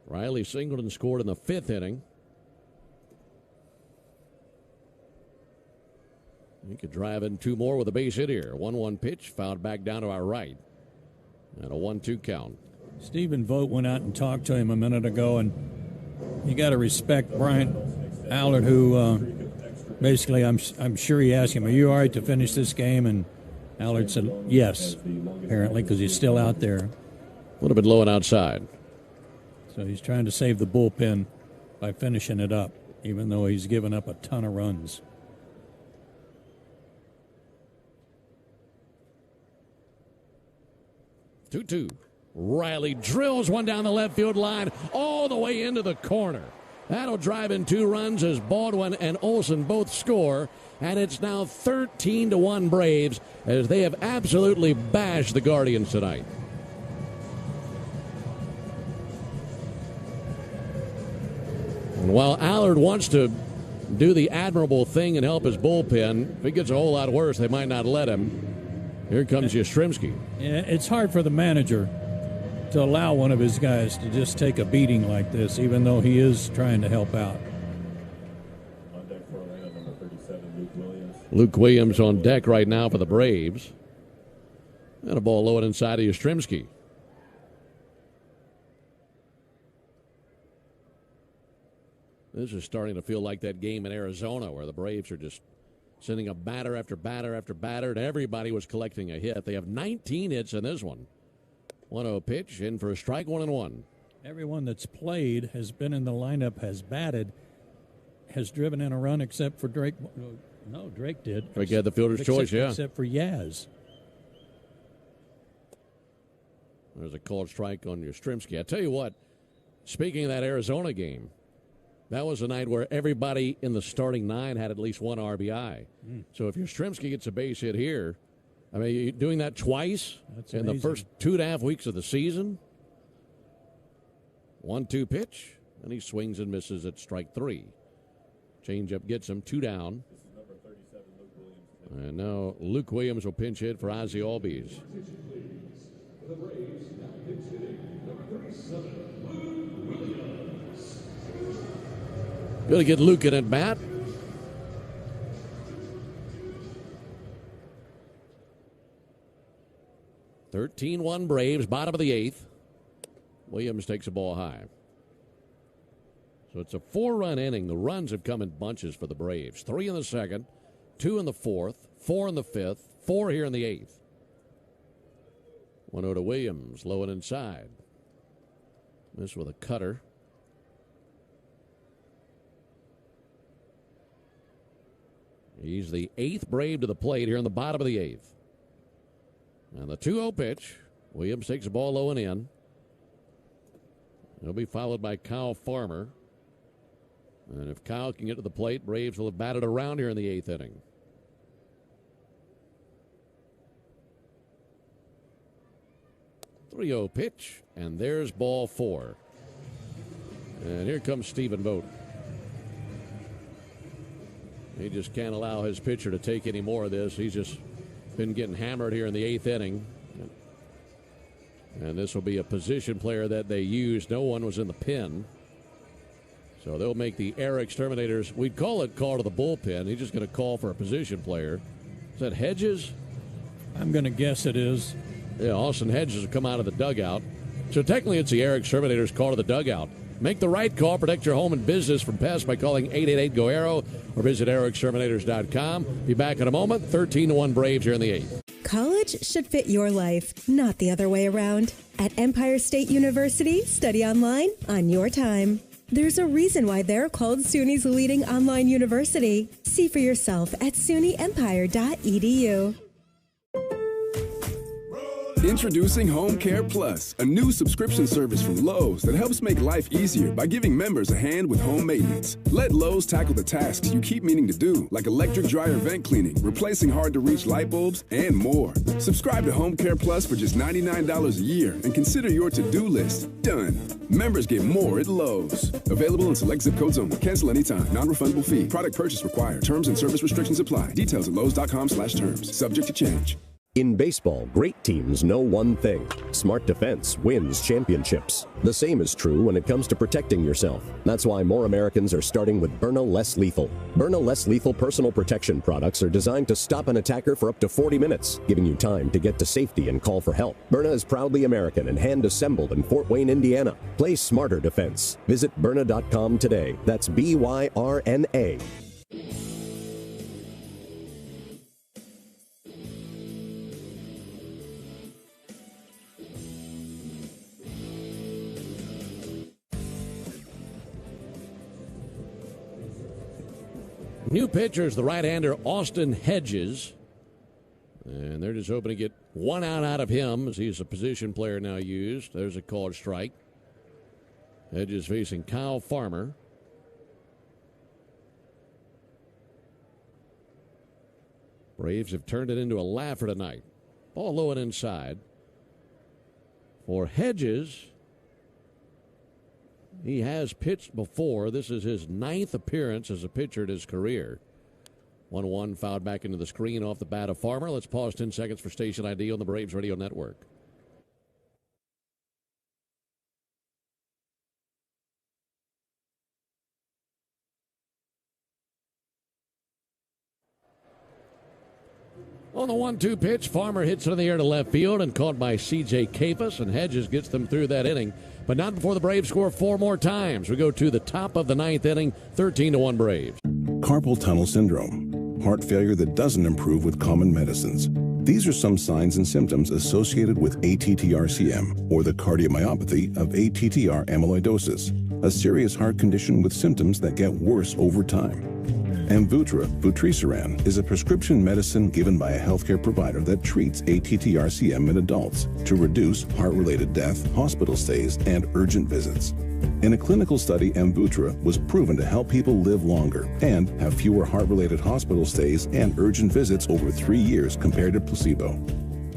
Riley singled and scored in the 5th inning. He could drive in 2 more with a base hit here. 1-1 pitch, fouled back down to our right. And a 1-2 count. Stephen Vogt went out and talked to him a minute ago, and you got to respect Bryant Allard, who basically I'm sure he asked him, "Are you all right to finish this game?" And Allard said yes, apparently, because he's still out there. A little bit low and outside. So he's trying to save the bullpen by finishing it up, even though he's given up a ton of runs. Two. Riley drills one down the left field line all the way into the corner. That'll drive in 2 runs as Baldwin and Olson both score. And it's now 13-1 Braves as they have absolutely bashed the Guardians tonight. And while Allard wants to do the admirable thing and help his bullpen, if it gets a whole lot worse, they might not let him. Here comes Yastrzemski. Yeah, it's hard for the manager to allow one of his guys to just take a beating like this, even though he is trying to help out. On deck for Atlanta, number 37, Luke Williams. Luke Williams on deck right now for the Braves. And a ball low and inside of Yastrzemski. This is starting to feel like that game in Arizona where the Braves are just sending a batter after batter after batter, and everybody was collecting a hit. They have 19 hits in this one. 1-0 pitch, in for a strike, 1-1. Everyone that's played, has been in the lineup, has batted, has driven in a run except for Drake. No, Drake did. Drake had the fielder's choice, yeah. Except for Yaz. There's a called strike on Yastrzemski. I tell you what, speaking of that Arizona game, that was a night where everybody in the starting 9 had at least 1 RBI. So if Yastrzemski gets a base hit here, I mean, you're doing that twice in the first 2.5 weeks of the season. 1-2 pitch, and he swings and misses at strike 3. Changeup gets him 2 down. And now Luke Williams will pinch hit for Ozzie Albies. Going to get Luke in at bat. (13-1) Braves, bottom of the 8th. Williams takes a ball high. So it's a 4-run inning. The runs have come in bunches for the Braves. 3 in the 2nd, 2 in the 4th, 4 in the 5th, 4 here in the 8th. 1-0 to Williams, low and inside. This with a cutter. He's the 8th Brave to the plate here in the bottom of the 8th. And the 2-0 pitch. Williams takes the ball low and in. He'll be followed by Kyle Farmer. And if Kyle can get to the plate, Braves will have batted around here in the 8th inning. .3-0 pitch, and there's ball 4. And here comes Stephen Vogt. He just can't allow his pitcher to take any more of this. He's just been getting hammered here in the 8th inning. And this will be a position player that they use. No one was in the pen. So they'll make the air exterminators. We'd call it call to the bullpen. He's just going to call for a position player. Is that Hedges? I'm going to guess it is. Yeah, Austin Hedges will come out of the dugout. So technically it's the air exterminators call to the dugout. Make the right call. Protect your home and business from pests by calling 888-GO-ARROW or visit airexterminators.com. Be back in a moment. 13-1 Braves here in the 8th. College should fit your life, not the other way around. At Empire State University, study online on your time. There's a reason why they're called SUNY's leading online university. See for yourself at sunyempire.edu. Introducing Home Care Plus, a new subscription service from Lowe's that helps make life easier by giving members a hand with home maintenance. Let Lowe's tackle the tasks you keep meaning to do, like electric dryer vent cleaning, replacing hard-to-reach light bulbs, and more. Subscribe to Home Care Plus for just $99 a year and consider your to-do list done. Members get more at Lowe's. Available in select zip codes only. Cancel anytime. Non-refundable fee. Product purchase required. Terms and service restrictions apply. Details at lowes.com/terms. Subject to change. In baseball, great teams know one thing. Smart defense wins championships. The same is true when it comes to protecting yourself. That's why more Americans are starting with Byrna Less Lethal. Byrna Less Lethal personal protection products are designed to stop an attacker for up to 40 minutes, giving you time to get to safety and call for help. Byrna is proudly American and hand-assembled in Fort Wayne, Indiana. Play smarter defense. Visit Byrna.com today. That's BYRNA. New pitcher is the right-hander Austin Hedges. And they're just hoping to get one out of him as he's a position player now used. There's a called strike. Hedges facing Kyle Farmer. Braves have turned it into a laugher tonight. Ball low and inside. For Hedges, he has pitched before. This is his 9th appearance as a pitcher in his career. 1-1 fouled back into the screen off the bat of Farmer. Let's pause 10 seconds for station ID on the Braves Radio Network. On the 1-2 pitch, Farmer hits it in the air to left field and caught by C.J. Kapus, and Hedges gets them through that inning. But not before the Braves score 4 more times. We go to the top of the 9th inning, 13-1 Braves. Carpal tunnel syndrome, heart failure that doesn't improve with common medicines. These are some signs and symptoms associated with ATTR-CM, or the cardiomyopathy of ATTR amyloidosis, a serious heart condition with symptoms that get worse over time. Amvuttra, vutrisiran, is a prescription medicine given by a healthcare provider that treats ATTR-CM in adults to reduce heart-related death, hospital stays, and urgent visits. In a clinical study, Amvuttra was proven to help people live longer and have fewer heart-related hospital stays and urgent visits over 3 years compared to placebo.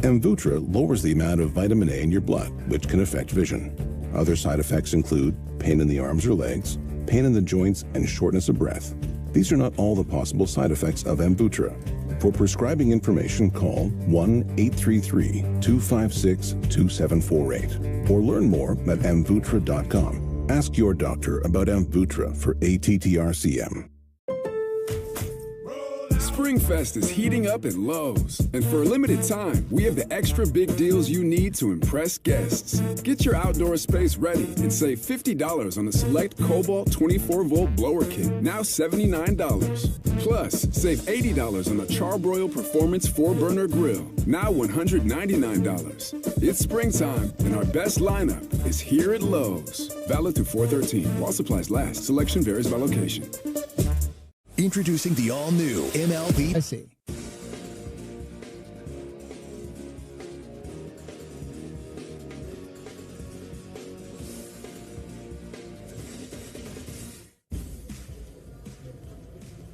Amvuttra lowers the amount of vitamin A in your blood, which can affect vision. Other side effects include pain in the arms or legs, pain in the joints, and shortness of breath. These are not all the possible side effects of Amvuttra. For prescribing information, call 1-833-256-2748 or learn more at amvuttra.com. Ask your doctor about Amvuttra for ATTR-CM. Springfest is heating up at Lowe's, and for a limited time, we have the extra big deals you need to impress guests. Get your outdoor space ready and save $50 on the select Cobalt 24-volt blower kit, now $79. Plus, save $80 on the Charbroil Performance 4-burner grill, now $199. It's springtime, and our best lineup is here at Lowe's. Valid through 4/13. While supplies last. Selection varies by location. Introducing the all-new MLB. I see.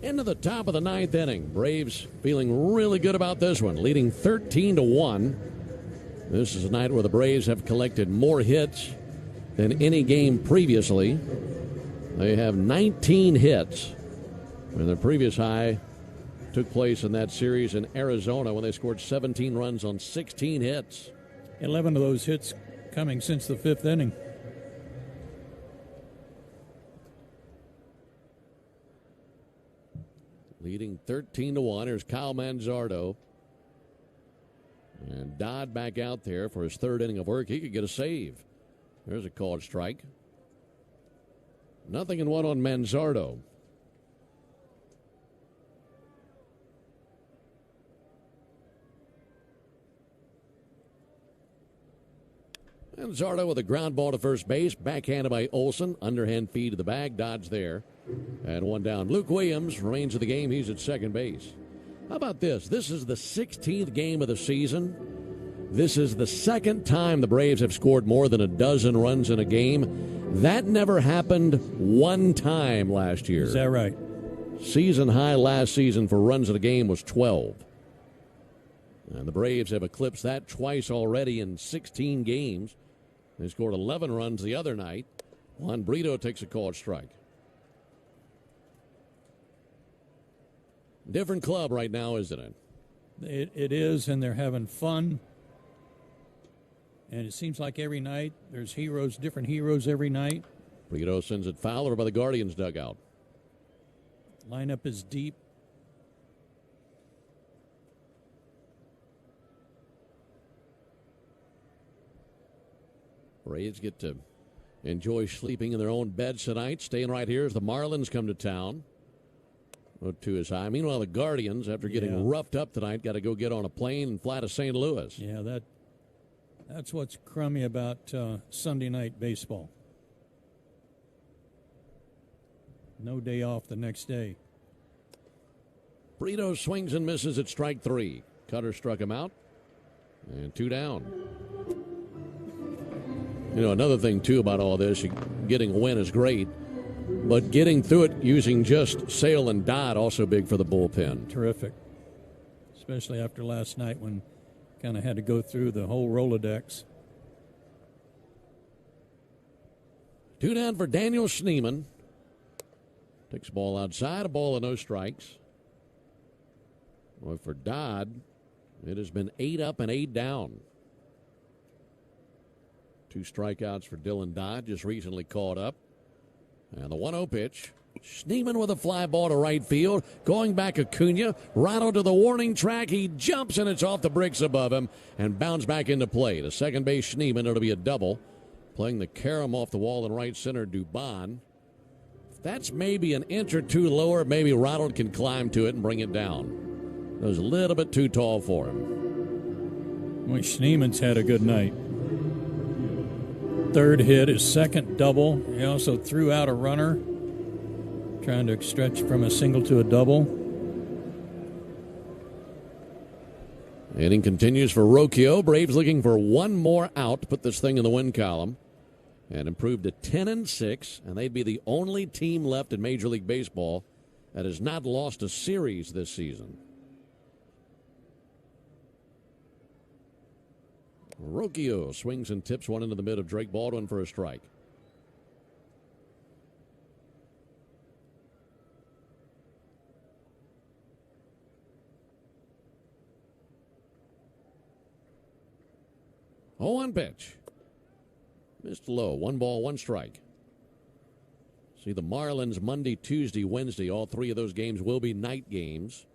Into the top of the ninth inning. Braves feeling really good about this one, leading 13-1. This is a night where the Braves have collected more hits than any game previously. They have 19 hits. And the previous high took place in that series in Arizona when they scored 17 runs on 16 hits. 11 of those hits coming since the fifth inning. Leading 13-1. Here's Kyle Manzardo. And Dodd back out there for his third inning of work. He could get a save. There's a called strike. 0-1 on Manzardo. Manzardo with a ground ball to first base. Backhanded by Olson. Underhand feed to the bag. Dodge there. And one down. Luke Williams remains in the game. He's at second base. How about this? This is the 16th game of the season. This is the second time the Braves have scored more than a dozen runs in a game. That never happened one time last year. Is that right? Season high last season for runs in a game was 12. And the Braves have eclipsed that twice already in 16 games. They scored 11 runs the other night. Juan Brito takes a called strike. Different club right now, isn't it? It is, and they're having fun. And it seems like every night there's heroes, different heroes every night. Brito sends it foul over by the Guardians dugout. Lineup is deep. Braves get to enjoy sleeping in their own beds tonight. Staying right here as the Marlins come to town. 0-2 is high. Meanwhile, the Guardians, after getting roughed up tonight, got to go get on a plane and fly to St. Louis. Yeah, that's what's crummy about Sunday night baseball. No day off the next day. Brito swings and misses at strike three. Cutter struck him out. And two down. You know, another thing, too, about all this, getting a win is great. But getting through it using just Sale and Dodd also big for the bullpen. Terrific. Especially after last night when kind of had to go through the whole Rolodex. Two down for Daniel Schneemann. Takes the ball outside, a ball and no strikes. Well, for Dodd, it has been 8 up and 8 down. 2 strikeouts for Dylan Dodd, just recently caught up. And the 1-0 pitch. Schneemann with a fly ball to right field. Going back Acuna. Rattled to the warning track. He jumps and it's off the bricks above him and bounds back into play. To second base, Schneemann. It'll be a double. Playing the carom off the wall in right center, Dubon. That's maybe an inch or two lower. Maybe Rattled can climb to it and bring it down. It was a little bit too tall for him. Well, Schneemann's had a good night. Third hit, his second double. He also threw out a runner, trying to stretch from a single to a double. Inning continues for Rocchio. Braves looking for one more out to put this thing in the win column and improve to 10-6, and they'd be the only team left in Major League Baseball that has not lost a series this season. Rocchio swings and tips one into the mid of Drake Baldwin for a strike. Oh, one pitch. Missed low. 1 ball, 1 strike. See the Marlins Monday, Tuesday, Wednesday. All 3 of those games will be night games.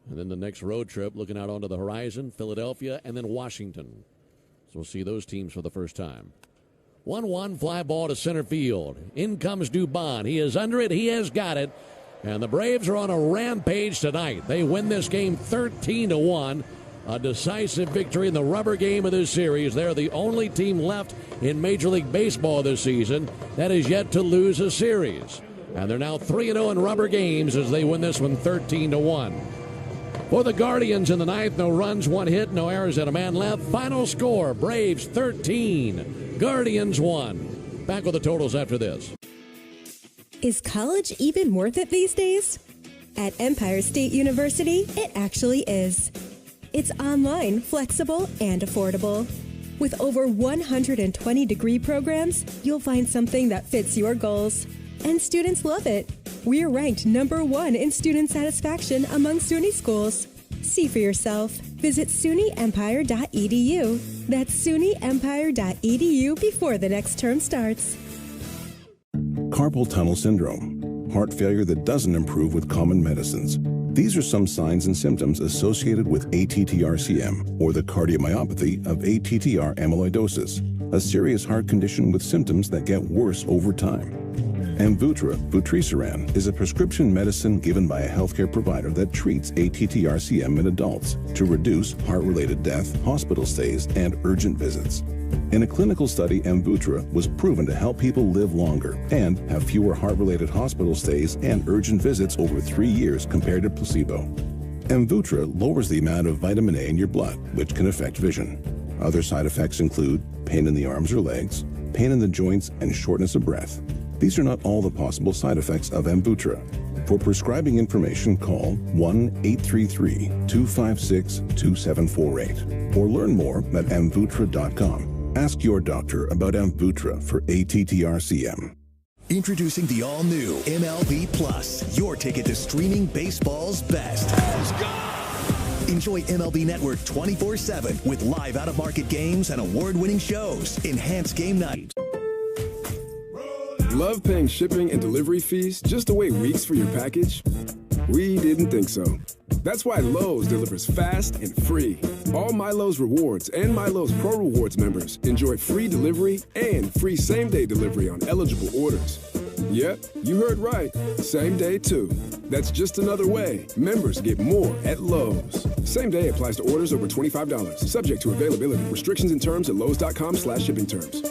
And then the next road trip, looking out onto the horizon, Philadelphia and then Washington. So we'll see those teams for the first time. 1-1 fly ball to center field. In comes Dubon. He is under it. He has got it. And the Braves are on a rampage tonight. They win this game 13-1. A decisive victory in the rubber game of this series. They're the only team left in Major League Baseball this season that is yet to lose a series. And they're now 3-0 in rubber games as they win this one 13-1. For the Guardians in the ninth, no runs, 1 hit, no errors, and a man left. Final score, Braves 13, Guardians 1. Back with the totals after this. Is college even worth it these days? At Empire State University, it actually is. It's online, flexible, and affordable. With over 120 degree programs, you'll find something that fits your goals. And students love it. We're ranked #1 in student satisfaction among SUNY schools. See for yourself. Visit SUNYEmpire.edu. That's SUNYEmpire.edu before the next term starts. Carpal tunnel syndrome, heart failure that doesn't improve with common medicines. These are some signs and symptoms associated with ATTR-CM, or the cardiomyopathy of ATTR amyloidosis, a serious heart condition with symptoms that get worse over time. Amvuttra, vutrisiran, is a prescription medicine given by a healthcare provider that treats ATTR-CM in adults to reduce heart-related death, hospital stays, and urgent visits. In a clinical study, Amvuttra was proven to help people live longer and have fewer heart-related hospital stays and urgent visits over 3 years compared to placebo. Amvuttra lowers the amount of vitamin A in your blood, which can affect vision. Other side effects include pain in the arms or legs, pain in the joints, and shortness of breath. These are not all the possible side effects of Amvuttra. For prescribing information, call 1-833-256-2748 or learn more at amvuttra.com. Ask your doctor about Amvuttra for ATTR-CM. Introducing the all-new MLB Plus, your ticket to streaming baseball's best. Enjoy MLB Network 24/7 with live out-of-market games and award-winning shows. Enhanced game night. Love paying shipping and delivery fees just to wait weeks for your package? We didn't think so. That's why Lowe's delivers fast and free. All My Lowe's Rewards and My Lowe's Pro Rewards members enjoy free delivery and free same-day delivery on eligible orders. Yep, you heard right. Same day, too. That's just another way members get more at Lowe's. Same day applies to orders over $25. Subject to availability. Restrictions and terms at lowes.com/shipping terms.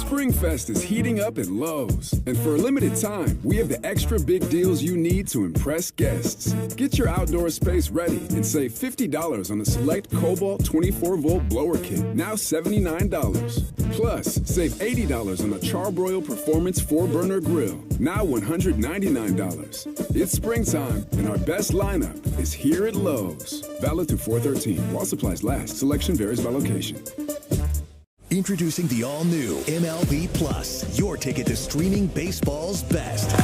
Springfest is heating up at Lowe's. And for a limited time, we have the extra big deals you need to impress guests. Get your outdoor space ready and save $50 on the select Cobalt 24-volt blower kit, now $79. Plus, save $80 on the Charbroil Performance 4-burner grill, now $199. It's springtime, and our best lineup is here at Lowe's. Valid through 4/13. While supplies last. Selection varies by location. Introducing the all-new MLB Plus, your ticket to streaming baseball's best.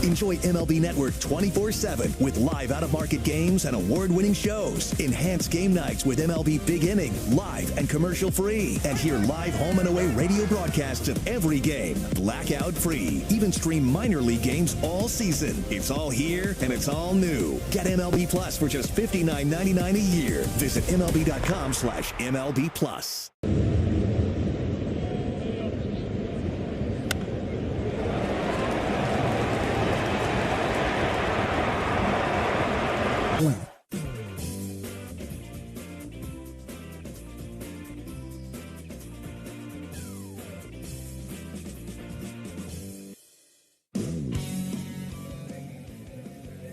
Enjoy MLB Network 24/7 with live out-of-market games and award-winning shows. Enhanced game nights with MLB Big Inning, live and commercial-free. And hear live home and away radio broadcasts of every game, blackout-free. Even stream minor league games all season. It's all here and it's all new. Get MLB Plus for just $59.99 a year. Visit MLB.com/MLB Plus.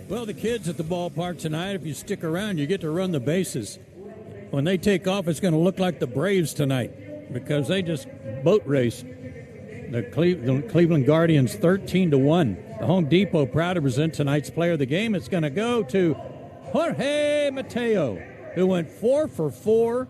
Well, the kids at the ballpark tonight, if you stick around, you get to run the bases. When they take off, it's going to look like the Braves tonight because they just boat raced the Cleveland Guardians 13-1. The Home Depot proud to present tonight's player of the game. It's going to go to Jorge Mateo, who went 4 for 4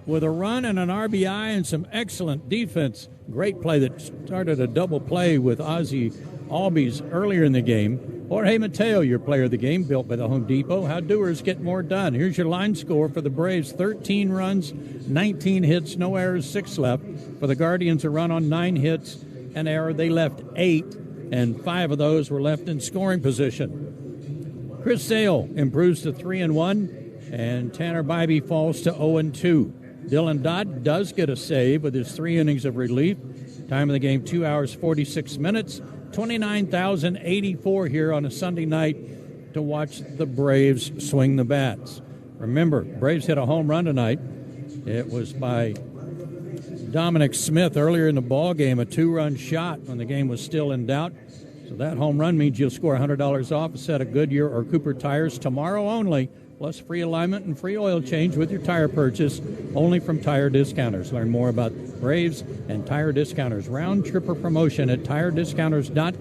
with a run and an RBI and some excellent defense. Great play that started a double play with Ozzie Albies earlier in the game. Jorge Mateo, your player of the game, built by the Home Depot. How doers get more done. Here's your line score for the Braves. 13 runs, 19 hits, no errors, 6 left. For the Guardians, a run on 9 hits, an error. They left 8, and 5 of those were left in scoring position. Chris Sale improves to 3-1, and Tanner Bybee falls to 0-2. Dylan Dodd does get a save with his 3 innings of relief. Time of the game, 2 hours, 46 minutes. 29,084 here on a Sunday night to watch the Braves swing the bats. Remember, Braves hit a home run tonight. It was by Dominic Smith earlier in the ball game, a 2-run shot when the game was still in doubt. So that home run means you'll score $100 off a set of Goodyear or Cooper tires tomorrow only, plus free alignment and free oil change with your tire purchase, only from Tire Discounters. Learn more about Braves and Tire Discounters. Round tripper promotion at tirediscounters.com.